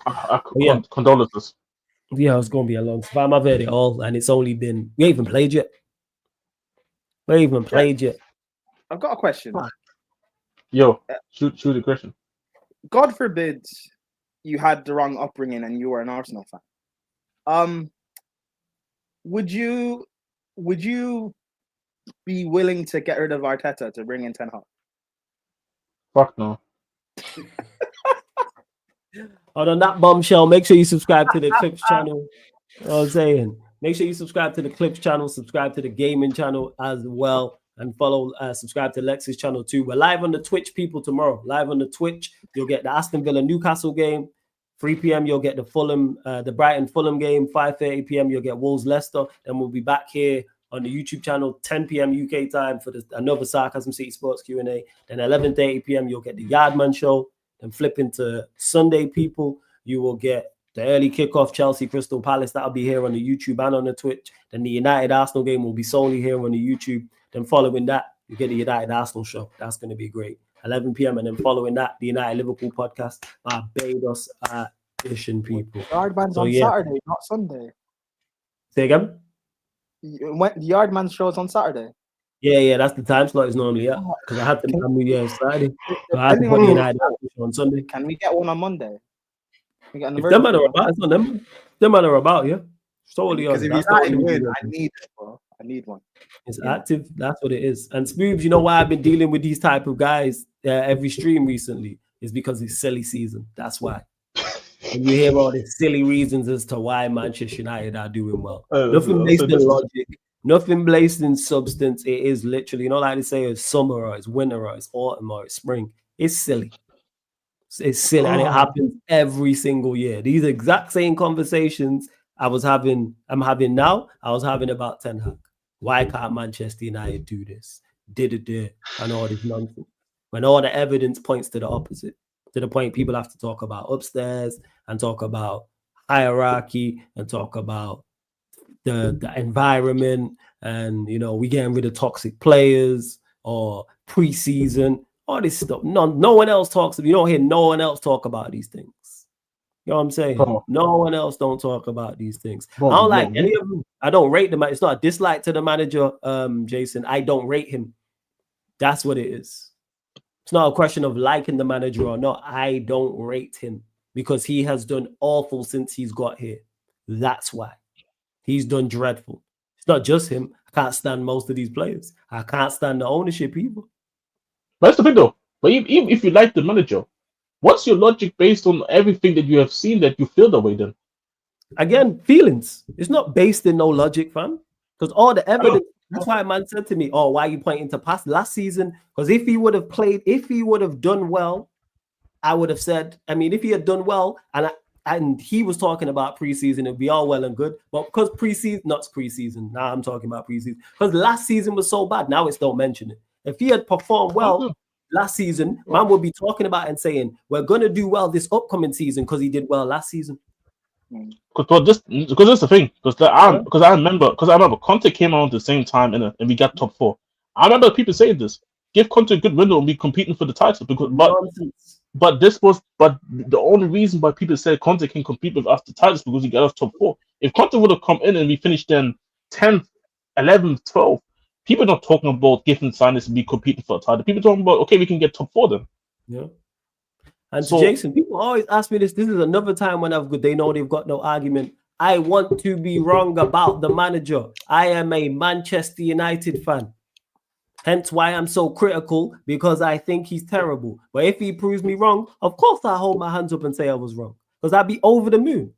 Yeah, Condolences. yeah, it's gonna be a long time. I've heard it all, and it's only been we ain't even played yet. I've got a question. Yo, shoot the question. God forbid you had the wrong upbringing and you were an Arsenal fan. Would you be willing to get rid of Arteta to bring in Ten Hag? Fuck no. On that bombshell, make sure you subscribe to the Clips channel. You know what I'm saying? Make sure you subscribe to the Clips channel, subscribe to the gaming channel as well, and follow, subscribe to Lex's channel too. We're live on the Twitch, people, tomorrow. Live on the Twitch. You'll get the Aston Villa Newcastle game. 3 p.m. you'll get the Fulham, the Brighton Fulham game. 5:30 p.m. you'll get Wolves Leicester. Then we'll be back here on the YouTube channel 10 p.m. UK time for another Sarcasm City Sports Q&A. Then 11:30 p.m. you'll get the Yardman show. Then flip into Sunday, people. You will get the early kickoff, Chelsea Crystal Palace. That'll be here on the YouTube and on the Twitch. Then the United Arsenal game will be solely here on the YouTube. Then following that, you get the United Arsenal show. That's going to be great. 11 p.m. And then following that, the United Liverpool podcast. Barbados edition, people. The Yardman's on Saturday, not Sunday. Say again? The Yardman's show is on Saturday. Yeah, that's the time slot is normally because I had to Friday. So I had to put the United show on Sunday. Can we get one on Monday? We get if them are about, it's not them. Them are about, yeah. Totally. Because if United win, I need it, bro. I need one. It's active. That's what it is. And Spoobs, you know why I've been dealing with these type of guys every stream recently is because it's silly season. That's why. And you hear all the silly reasons as to why Manchester United are doing well. Nothing based in logic. Nothing based in substance. It is literally, you know, like they say, it's summer or it's winter or it's autumn or it's spring. It's silly. It's silly, and it happens every single year. These exact same conversations I'm having now, I was having about Ten Hag. Why can't Manchester United do this? Did it, and all this nonsense. When all the evidence points to the opposite, to the point people have to talk about upstairs and talk about hierarchy and talk about the environment, and you know, we getting rid of toxic players or preseason, all this stuff. No one else talks. You don't hear no one else talk about these things. You know what I'm saying? No one else don't talk about these things. I don't like any of them. I don't rate them. It's not a dislike to the manager, Jason. I don't rate him. That's what it is. It's not a question of liking the manager or not. I don't rate him because he has done awful since he's got here. That's why. He's done dreadful. It's not just him. I can't stand most of these players. I can't stand the ownership either. That's the thing, though. But even if you like the manager, what's your logic based on everything that you have seen that you feel that way then? Again, feelings. It's not based in no logic, fam. Because all the evidence, that's why a man said to me, oh, why are you pointing to past last season? Because if he would have played, if he would have done well, I would have said, I mean, if he had done well, and he was talking about preseason, it'd be all well and good. But because preseason, now I'm talking about preseason. Because last season was so bad, now it's don't mention it. If he had performed well last season, man would be talking about and saying, we're going to do well this upcoming season because he did well last season. Because that's the thing. Because I remember Conte came out at the same time and we got top 4. I remember people saying this. Give Conte a good window and be competing for the title. But the only reason why people say Conte can compete with us the title is because he got us top 4. If Conte would have come in and we finished then 10th, 11th, 12th, people are not talking about giving signings to be competing for a title. People are talking about, okay, we can get top 4 then. Yeah. And so, Jason, people always ask me this. This is another time when they know they've got no argument. I want to be wrong about the manager. I am a Manchester United fan. Hence why I'm so critical, because I think he's terrible. But if he proves me wrong, of course I hold my hands up and say I was wrong. Because I'd be over the moon.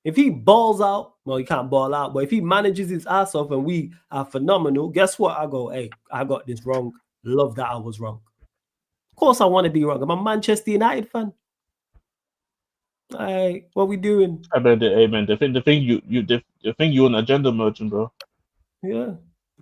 If he balls out, well, he can't ball out, but if he manages his ass off and we are phenomenal, guess what? I go, hey, I got this wrong. Love that I was wrong. Of course I want to be wrong. I'm a Manchester United fan. Hey, what we doing? Amen. The thing you're an agenda merchant, bro. Yeah.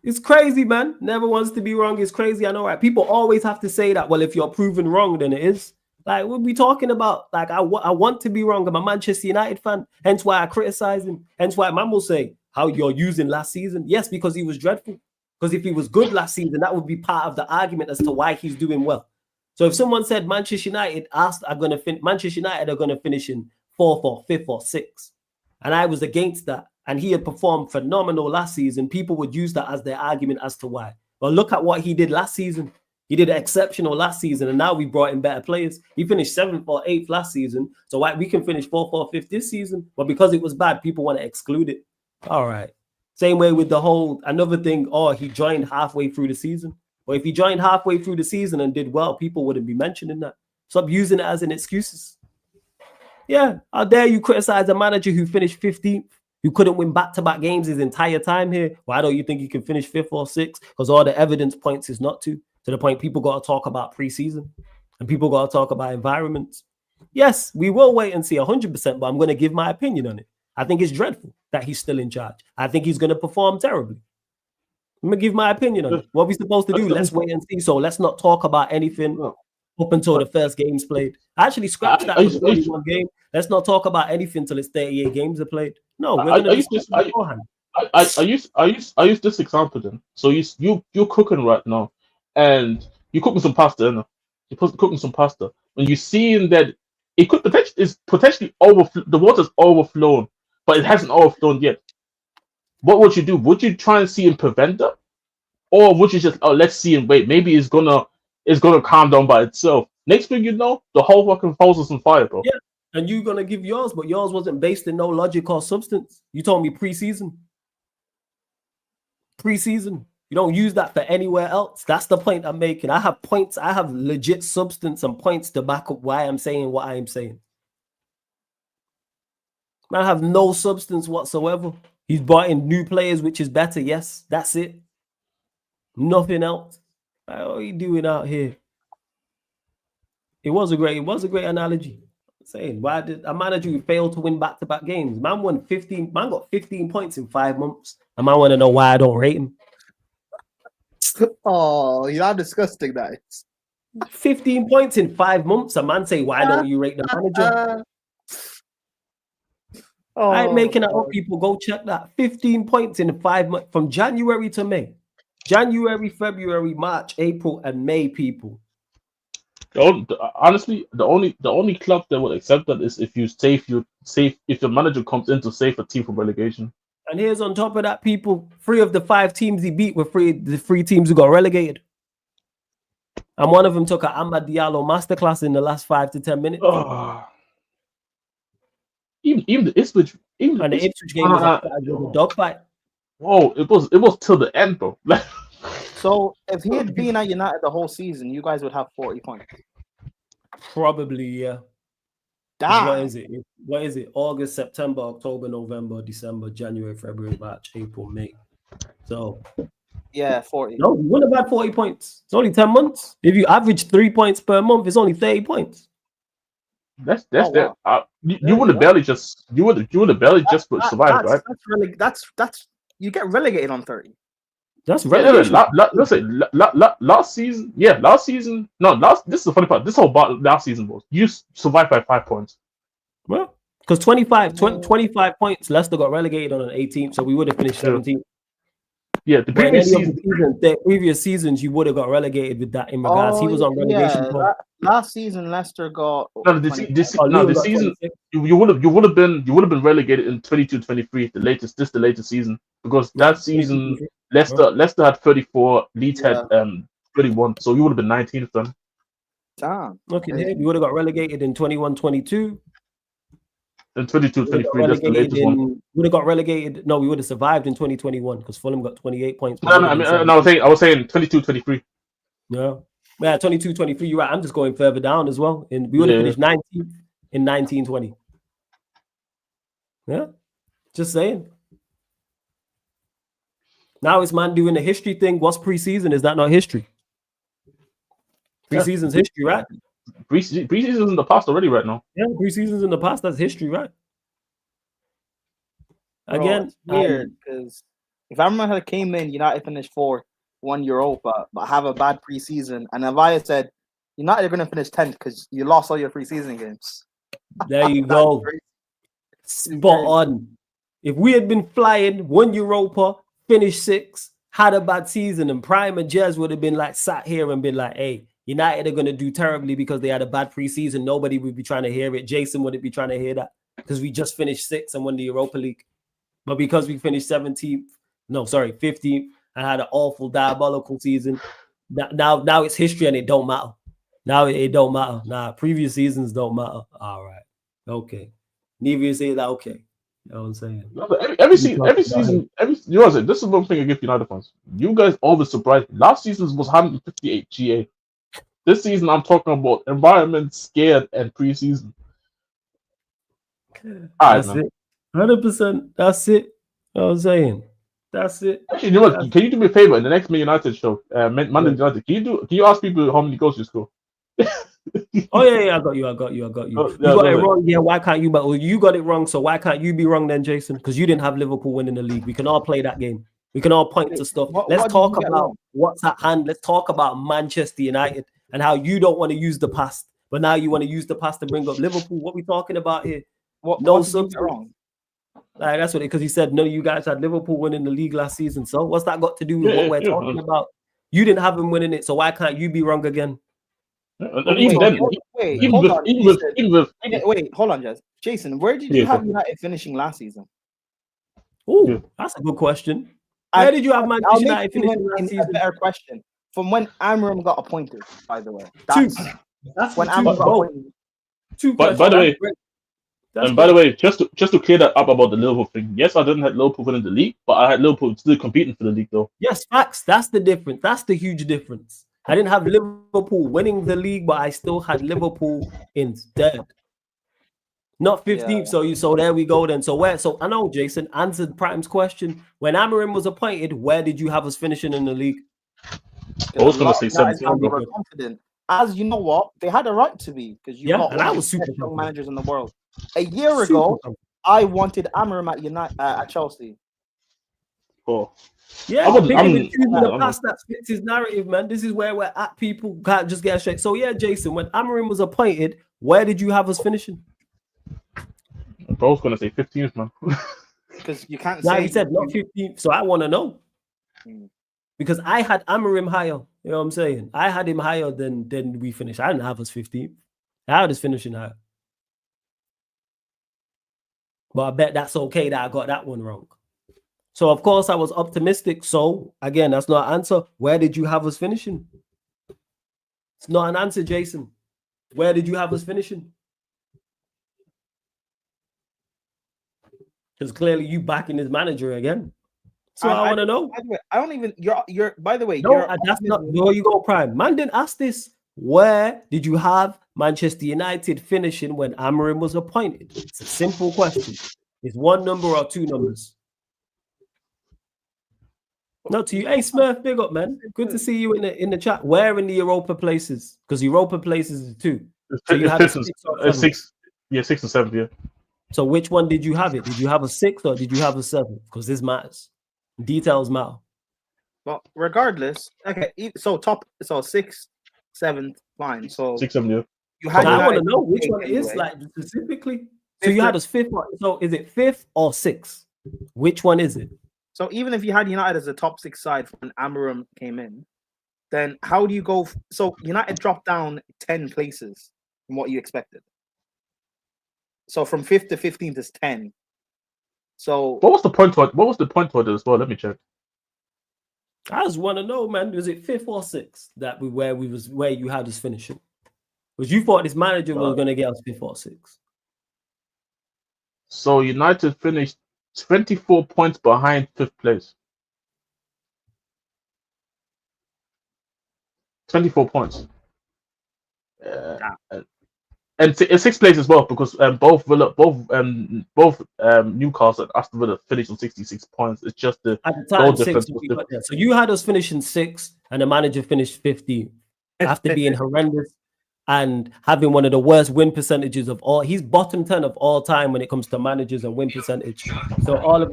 It's crazy, man. Never wants to be wrong. It's crazy. I know, right? People always have to say that. Well, if you're proven wrong, then it is. Like, what we talking about? Like, I want to be wrong. I'm a Manchester United fan. Hence why I criticize him. Hence why man will say, how you're using last season. Yes, because he was dreadful. Because if he was good last season, that would be part of the argument as to why he's doing well. So if someone said Manchester United Manchester United are going to finish in 4th or 5th or 6th, and I was against that, and he had performed phenomenal last season, people would use that as their argument as to why. Well, look at what he did last season. He did exceptional last season, and now we brought in better players. He finished 7th or 8th last season, so why we can finish 4th or 5th this season? But because it was bad, people want to exclude it. All right. Same way with the whole, another thing, he joined halfway through the season. Well, if he joined halfway through the season and did well, people wouldn't be mentioning that. Stop using it as an excuses. Yeah, how dare you criticize a manager who finished 15th, who couldn't win back-to-back games his entire time here? Why don't you think he can finish 5th or 6th? Because all the evidence points is not to the point people got to talk about preseason and people got to talk about environments. Yes, we will wait and see 100%, but I'm going to give my opinion on it. I think it's dreadful that he's still in charge. I think he's going to perform terribly. I'm going to give my opinion on it. What are we supposed to do? Let's wait and see. So let's not talk about anything up until the first game's played. I actually scratched that for 31 game. Let's not talk about anything until it's 38 games are played. No, we're going to discuss beforehand. I use this example then. So you're cooking right now, and you're cooking some pasta, you know? You're cooking some pasta, and you're seeing that it could potentially the water's overflown, but it hasn't overflown yet. What would you do? Would you try and see and prevent that, or would you just let's see and wait? Maybe it's gonna calm down by itself. Next thing you know, the whole fucking house is on fire, bro. Yeah, and you're gonna give yours, but yours wasn't based in no logic or substance. You told me preseason. You don't use that for anywhere else. That's the point I'm making. I have points. I have legit substance and points to back up why I'm saying what I'm saying. I have no substance whatsoever. He's brought in new players, which is better. Yes, that's it. Nothing else. What are you doing out here? It was a great analogy. I'm saying, why did a manager who failed to win back-to-back games? Man got 15 points in 5 months. And I want to know why I don't rate him. Oh, you're not disgusting, that is. 15 points in 5 months. A man say, why don't you rate the manager? I ain't making it up, people. Go check that. 15 points in 5 months from January to May. January, February, March, April, and May, people. Honestly, the only club that would accept that is if your manager comes in to save a team from relegation. And here's on top of that, people, 3 of the 5 teams he beat were the 3 teams who got relegated. And one of them took a Amad Diallo masterclass in the last 5 to 10 minutes. Even the Ipswich, game was a dogfight. Whoa, it was till the end, bro. So if he had been at United the whole season, you guys would have 40 points. Probably, yeah. Damn. What is it? August, September, October, November, December, January, February, March, April, May. So yeah, 40. No, you wouldn't have had 40 points. It's only 10 months. If you average 3 points per month, it's only 30 points. That's that. Wow. You would have barely just survived, right? That's you get relegated on 30. That's relegation. Last season. This is the funny part. This whole last season was you survived by 5 points. Well, because 25 points, Leicester got relegated on an 18th, so we would have finished 17th. Yeah, the previous seasons, you would have got relegated with that in regards. He was on relegation. Last season, Leicester got. This season, you would have been relegated in 22-23, the latest season, because that season Leicester had 34, Leeds had 31, so you would have been 19th then. Damn. Okay, you would have got relegated in 21-22. In 22-23, that's the latest one. We would have got relegated. No, we would have survived in 2021 because Fulham got 28 points. I was saying 22-23. Yeah, 22-23. You're right. I'm just going further down as well, and we would have finished 19th in 19-20. Yeah, just saying. Now it's man doing the history thing. What's preseason? Is that not history? Preseason's history, right? Preseason's in the past already right now. Yeah, preseason's in the past. That's history, right? Again, it's weird because if Amram had came in, United finished 4th, won Europa, but have a bad preseason, and Avaya said United are going to finish 10th because you lost all your preseason games. There you go. Spot on. If we had been flying, won Europa, finished 6th, had a bad season, and Prime and Jez would have been like sat here and been like, hey, United are going to do terribly because they had a bad preseason. Nobody would be trying to hear it. Jason wouldn't be trying to hear that because we just finished 6th and won the Europa League. But because we finished 15th and had an awful diabolical season, now it's history and it don't matter. Now it don't matter. Nah, previous seasons don't matter. All right. Okay. Neither say that, okay. You know what I'm saying? Every season, you know what? This is one thing I give United fans. You guys always surprised me. Last season was 158 GA. This season, I'm talking about environment, scared, and preseason. That's it. 100%. That's it. You know what I'm saying? That's it. Actually, you know what? Can you do me a favor in the next Man United show? Monday United. Can you ask people how many goals you score? Oh yeah, I got you. You got it wrong. Yeah, why can't you? But you got it wrong. So why can't you be wrong then, Jason? Because you didn't have Liverpool winning the league. We can all play that game. We can all point to stuff. Let's talk about what's at hand. Let's talk about Manchester United and how you don't want to use the past, but now you want to use the past to bring up Liverpool. What we talking about here? What's wrong? Like that's what because he said no. You guys had Liverpool winning the league last season. So what's that got to do with what we're talking about? You didn't have him winning it, so why can't you be wrong again? Wait, hold on, Jez. Jason, where did you have United finishing last season? Oh, that's a good question. Where did you have Manchester United finishing last season? A better question. From when Amorim got appointed, by the way. That's when Amorim got appointed. By the way, just to clear that up about the Liverpool thing. Yes, I didn't have Liverpool winning the league, but I had Liverpool still competing for the league, though. Yes, facts. That's the difference. That's the huge difference. I didn't have Liverpool winning the league, but I still had Liverpool instead. Not 15th. Yeah. So there we go then. So I know Jason answered Prime's question. When Amorim was appointed, where did you have us finishing in the league? I was going to say 17. They were confident. As you know what, they had a right to be because you got and I was super strong managers in the world. A year ago, I wanted Amorim at United at Chelsea. Oh. Yeah, the past that fits his narrative, man. This is where we're at. People can't just get straight. So yeah, Jason, when Amorim was appointed, where did you have us finishing? I was going to say 15th, man. Because you can't say... Now he said not 15th, so I want to know. Because I had Amorim higher. You know what I'm saying? I had him higher than we finished. I didn't have us 15th. I had us finishing higher. But I bet that's okay that I got that one wrong. So, of course, I was optimistic. So, again, that's not an answer. Where did you have us finishing? It's not an answer, Jason. Where did you have us finishing? Because clearly you backing his manager again. So I want to know. By the way, I don't even. You're. By the way, no, that's not. There you go, Prime. Man didn't ask this. Where did you have Manchester United finishing when Amorim was appointed? It's a simple question. It's one number or two numbers. No, to you. Hey, Smurf, big up, man. Good to see you in the chat. Where in the Europa places? Because Europa places is 2. So you had 6. Yeah, 6 and 7. Yeah. So which one did you have it? Did you have a 6 or did you have a 7? Because this matters. Details matter. Well, regardless, okay. So 6th, 7th, fine. So 6, 7, yeah. You had. I want to know which one it is, like specifically. So you had us 5th. So is it 5th or 6th? Which one is it? So even if you had United as a top 6 side when Amorim came in, then how do you go? So United dropped down 10 places from what you expected. So from 5th to 15th is 10. So what was the point for it as well? Let me check. I just want to know, man. Was it 5th or 6th that where you had us finishing? Because you thought this manager was going to get us 5th or 6th. So United finished 24 points behind 5th place. 24 points. And 6th place as well, because both Newcastle and Aston Villa finished on 66 points. It's just the goal difference. So you had us finishing 6th, and the manager finished 15th after being horrendous and having one of the worst win percentages of all. He's bottom 10 of all time when it comes to managers and win percentage. So all of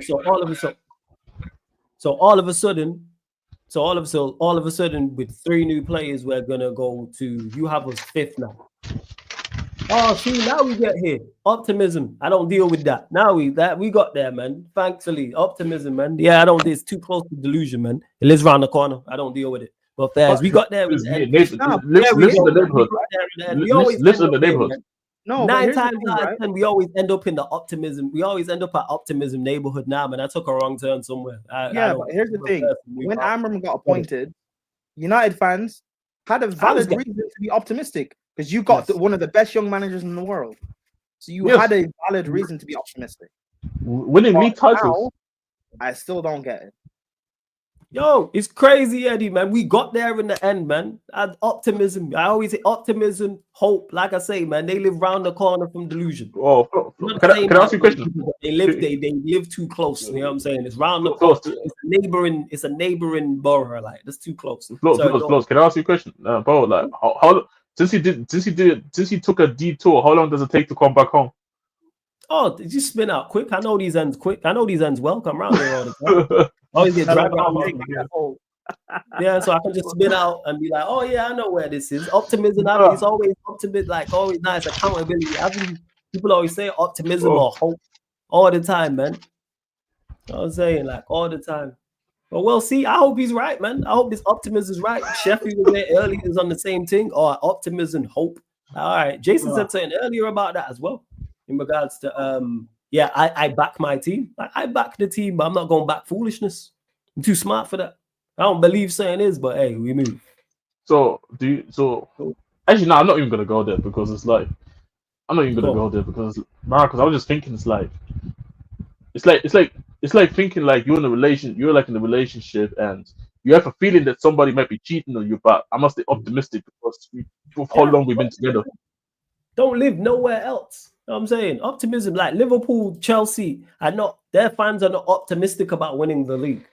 a sudden, with 3 new players, we're gonna go to. You have us 5th now. Oh, see, now we get here. Optimism. I don't deal with that. Now we got there, man. Thankfully, optimism, man. Yeah, I don't. It's too close to delusion, man. It lives around the corner. I don't deal with it. But fairs, we got there in the end. Lives in the neighborhood. We always Lives in end the up there, neighborhood. man. No, but 9 here's the times thing, out of right? 10, we always end up in the optimism. We always end up at optimism neighborhood now, man. I took a wrong turn somewhere. Yeah, but here's the thing. When Amram got appointed, United fans had a valid reason to be optimistic because you got one of the best young managers in the world. So you had a valid reason to be optimistic. Winning league titles. Now, I still don't get it. Yo, it's crazy, Eddie, man. We got there in the end, man. Optimism. I always say optimism, hope. Like I say, man, they live round the corner from delusion. Oh, can I ask you a question? They live too close. You know what I'm saying? It's round the close. corner. It's a neighboring borough. Like that's too close. Close. Can I ask you a question, bro? Like, how since he took a detour, how long does it take to come back home? Oh, did you spin out quick? I know these ends quick. I know these ends well. Come around here all the time. Always get dragged around. Yeah, so I can just spin out and be like, oh yeah, I know where this is. Optimism, it's always optimism, like always nice accountability. People always say optimism or hope all the time, man. You know what I'm saying? Like all the time. But we'll see. I hope he's right, man. I hope this optimism is right. Sheffield was there early, is on the same thing. Or optimism, hope. All right. Jason said something earlier about that as well. In regards to I back my team. Like, I back the team, but I'm not going back foolishness. I'm too smart for that. I don't believe saying is, but hey, we move. Actually no, I'm not even gonna go there because it's like I'm not even gonna go there because I was just thinking it's like thinking like you're in a relationship and you have a feeling that somebody might be cheating on you, but I must be optimistic because of how long we've been together. Don't live nowhere else. You know what I'm saying? Optimism, like Liverpool, Chelsea, their fans are not optimistic about winning the league.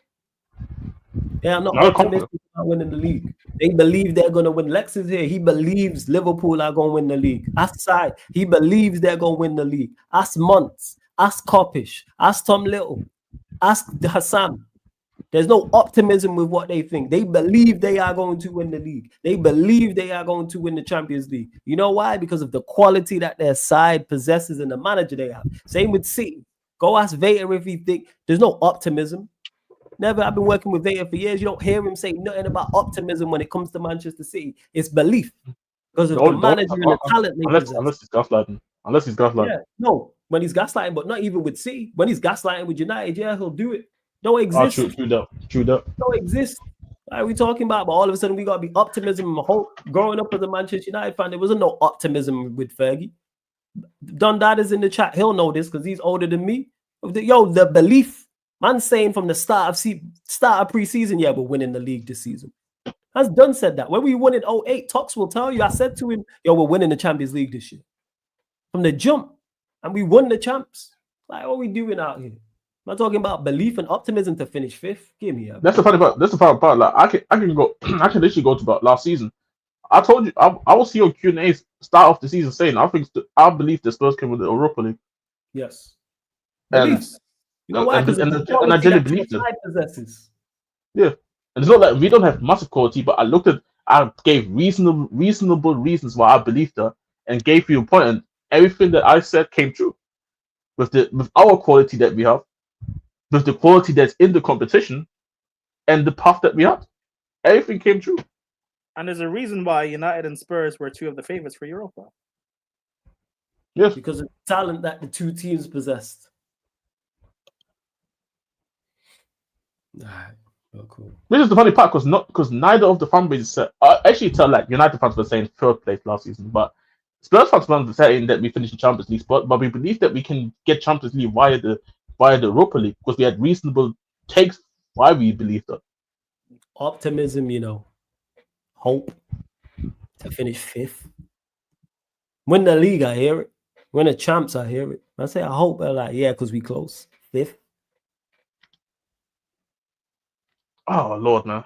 They are not optimistic about winning the league. They believe they're going to win. Lex is here. He believes Liverpool are going to win the league. Ask Side. He believes they're going to win the league. Ask Muntz. Ask Kopish. Ask Tom Little. Ask Hassan. There's no optimism with what they think. They believe they are going to win the league. They believe they are going to win the Champions League. You know why? Because of the quality that their side possesses and the manager they have. Same with City. Go ask Vader if he think there's no optimism. Never. I've been working with Vader for years. You don't hear him say nothing about optimism when it comes to Manchester City. It's belief because of the manager and the talent. Unless he's gaslighting. Yeah, no, when he's gaslighting, but not even with City. When he's gaslighting with United, yeah, he'll do it. Don't exist. True that. Don't exist. What are we talking about? But all of a sudden, we got to be optimism and hope. Growing up as a Manchester United fan, there wasn't no optimism with Fergie. Don Dad is in the chat. He'll know this because he's older than me. The belief. Man's saying from the start of preseason, yeah, we're winning the league this season. As Dunn said that. When we won in 08, Tox will tell you, I said to him, yo, we're winning the Champions League this year. From the jump. And we won the champs. Like, what are we doing out here? I'm talking about belief and optimism to finish 5th. Give me a. That's the funny part. Like I can literally go to about last season. I told you I will see your Q&A start off the season saying I believe the Spurs can win the Europa League. Yes. Beliefs. You know why? And I genuinely believe that. Possesses. Yeah. And it's not like we don't have massive quality, but I gave reasonable reasons why I believed that and gave you a point, and everything that I said came true. With our quality that we have, with the quality that's in the competition, and the path that we had, everything came true. And there's a reason why United and Spurs were 2 of the favorites for Europa. Yes, because of the talent that the 2 teams possessed. Oh, cool. Which is the funny part, because neither of the fan bases said. I actually tell like United fans were saying 3rd place last season, but Spurs fans were saying that we finished in Champions League spot, but we believe that we can get Champions League via the Europa League because we had reasonable takes why we believe that. Optimism, hope to finish 5th. Win the league, I hear it. Win the champs, I hear it. I say I hope, I'm like, yeah, because we close 5th. Oh Lord, man.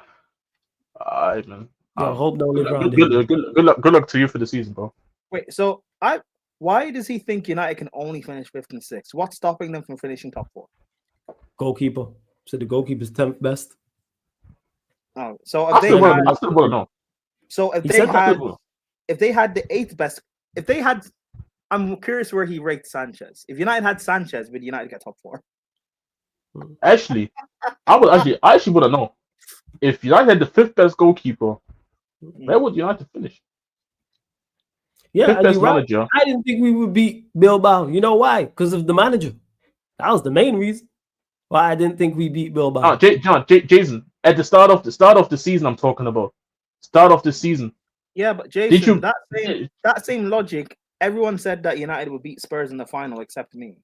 Alright, man. I hope don't live around good luck to you for the season, bro. Wait, so why does he think United can only finish 5th and 6th? What's stopping them from finishing top 4? Goalkeeper. So the goalkeeper's 10th best. Oh, so I still want to know. So if they had the 8th best, if they had I'm curious where he rates Sanchez. If United had Sanchez, would United get top 4? Actually, I actually want to know if United had the 5th best goalkeeper, where would United finish? Yeah, 5th and best you're right. manager. I didn't think we would beat Bilbao. You know why? Because of the manager. That was the main reason why I didn't think we beat Bilbao. Jason, at the start of the season, I'm talking about. Start of the season. Yeah, but Jason, that same logic, everyone said that United would beat Spurs in the final except me.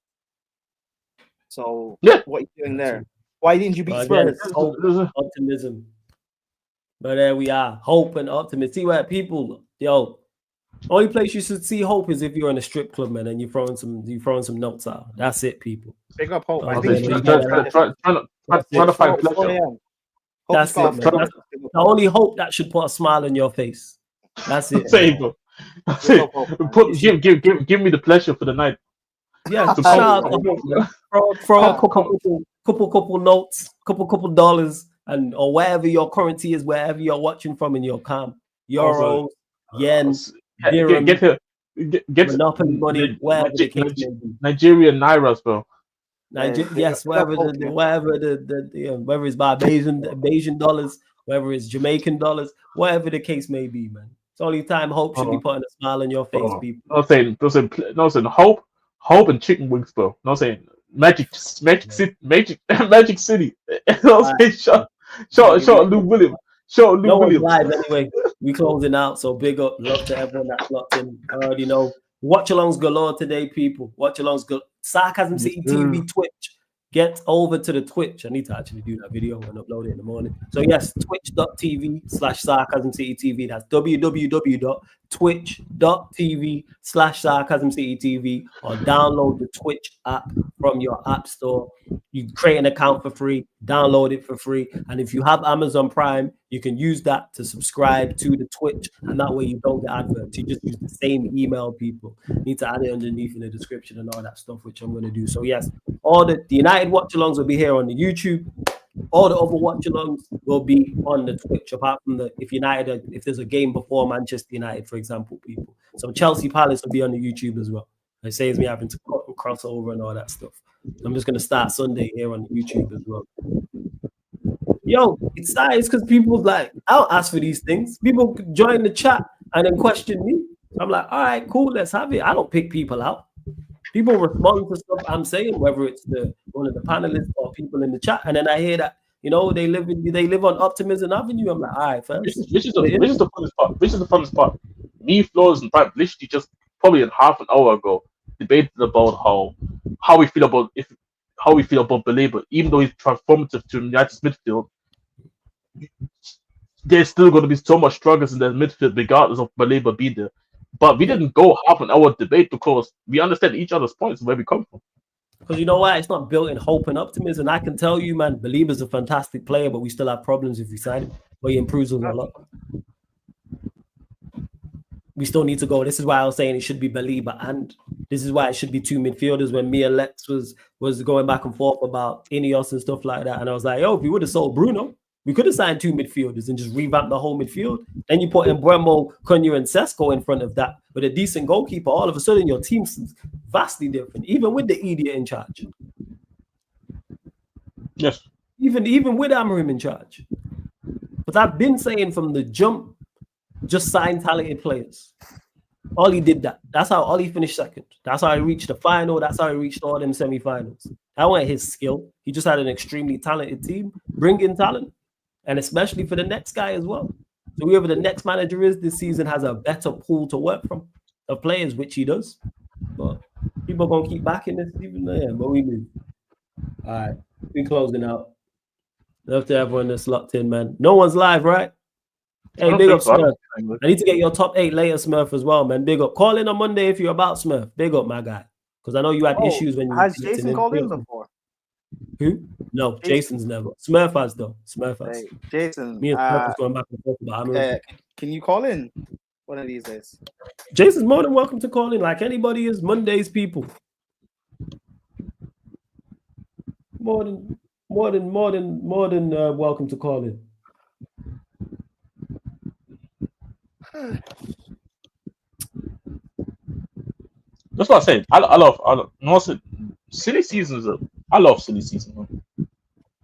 So Yeah, what are you doing there? Why didn't you beat Again, Spurs? hope, optimism. But there we are. Hope and optimism. See where people, only place you should see hope is if you're in a strip club, man, and you're throwing some notes out. That's it, people. Big up Hope. I trying think to find pleasure. That's it, man. That's the only hope that should put a smile on your face. That's it. There you go. Give me the pleasure for the night. Yeah, shout out to Hope, throw a couple notes, couple dollars, and or wherever your currency is, wherever you're watching from in your camp. Euros, yen, dirham, get Monopoly money, wherever the case may be. Nigerian nairas, bro. Yes, whether it's Barbadian dollars, whether it's Jamaican dollars, whatever the case may be, man. It's only time hope should be putting a smile on your face, people. Not saying hope and chicken wings, bro. Not saying Magic City. Not saying short Lou Williams. No one's live anyway. We closing out, so big up, love to everyone that's locked in. I already know. Watch alongs galore today, people. Watch alongs galore. Sarcasm City TV Twitch. Get over to the Twitch. I need to actually do that video and upload it in the morning. So yes, twitch.tv/Sarcasm City TV. That's www.twitch.tv/Sarcasm City TV, or download the Twitch app from your app store. You create an account for free, download it for free. And if you have Amazon Prime, you can use that to subscribe to the Twitch, and that way you don't get adverts. You just use the same email, people. Need to add it underneath in the description and all that stuff, which I'm going to do. So yes, all the United watch-alongs will be here on the YouTube. All the other watch-alongs will be on the Twitch, apart from if there's a game before Manchester United, for example, people. So Chelsea Palace will be on the YouTube as well. It saves me having to cross over and all that stuff. I'm just going to start Sunday here on YouTube as well. Yo, it's nice because people I don't ask for these things. People join the chat and then question me. I'm like, all right, cool, let's have it. I don't pick people out. People respond to stuff I'm saying, whether it's one of the panelists or people in the chat, and then I hear that they live on Optimism Avenue. I'm like, all right, fam. Which is the funnest part. Me, Flores, and Brad literally just probably in half an hour ago debated about how we feel about Belieber, even though he's transformative to United's midfield. There's still going to be so much struggles in the midfield, regardless of Belieber being there. But we didn't go half an hour debate because we understand each other's points and where we come from. Because you know why? It's not built in hope and optimism. I can tell you, man, Belieber's a fantastic player, but we still have problems if we sign him. But he improves a lot. We still need to go. This is why I was saying it should be Belieber, and this is why it should be two midfielders. When me and Lex was going back and forth about Ineos and stuff like that, and I was like, yo, if we would have sold Bruno, we could have signed two midfielders and just revamped the whole midfield. Then you put Mbeumo, Cunha, and Sesko in front of that with a decent goalkeeper. All of a sudden, your team's vastly different, even with the idiot in charge. Yes. Even with Amorim in charge. But I've been saying from the jump, just sign talented players. Ollie did that. That's how Ollie finished second. That's how he reached the final. That's how he reached all them semi-finals. That wasn't his skill. He just had an extremely talented team. Bring in talent. And especially for the next guy as well. So whoever the next manager is this season has a better pool to work from of players, which he does. But people are going to keep backing this even there. But we move. All right. We're closing out. Love to everyone that's locked in, man. No one's live, right? Hey, big up, Smurf. I need to get your top 8 later, Smurf, as well, man. Big up. Call in on Monday if you're about Smurf. Big up, my guy. Because I know you had issues when you... Has Jason called in before? Who? No, Jason's never. Smurf has, though. Smurf has. Hey, Jason. Me and Smurf was going back and forth about can you call in one of these days? Jason's more than welcome to call in, like anybody is. Monday's people. More than welcome to call in. That's what I said. I love. No, silly seasons. I love silly seasons. Man.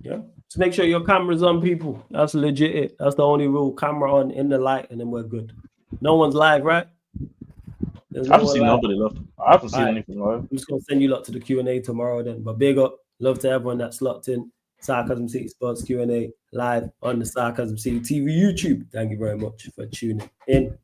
Yeah. So make sure your camera's on, people. That's legit. That's the only rule. Camera on in the light, and then we're good. No one's live, right? There's I haven't one seen live. nobody left. I haven't seen Alright. anything live. I'm just gonna send you lot to the Q&A tomorrow then. But big up, love to everyone that's locked in. Sarcasm City Sports Q&A live on the Sarcasm City TV YouTube. Thank you very much for tuning in.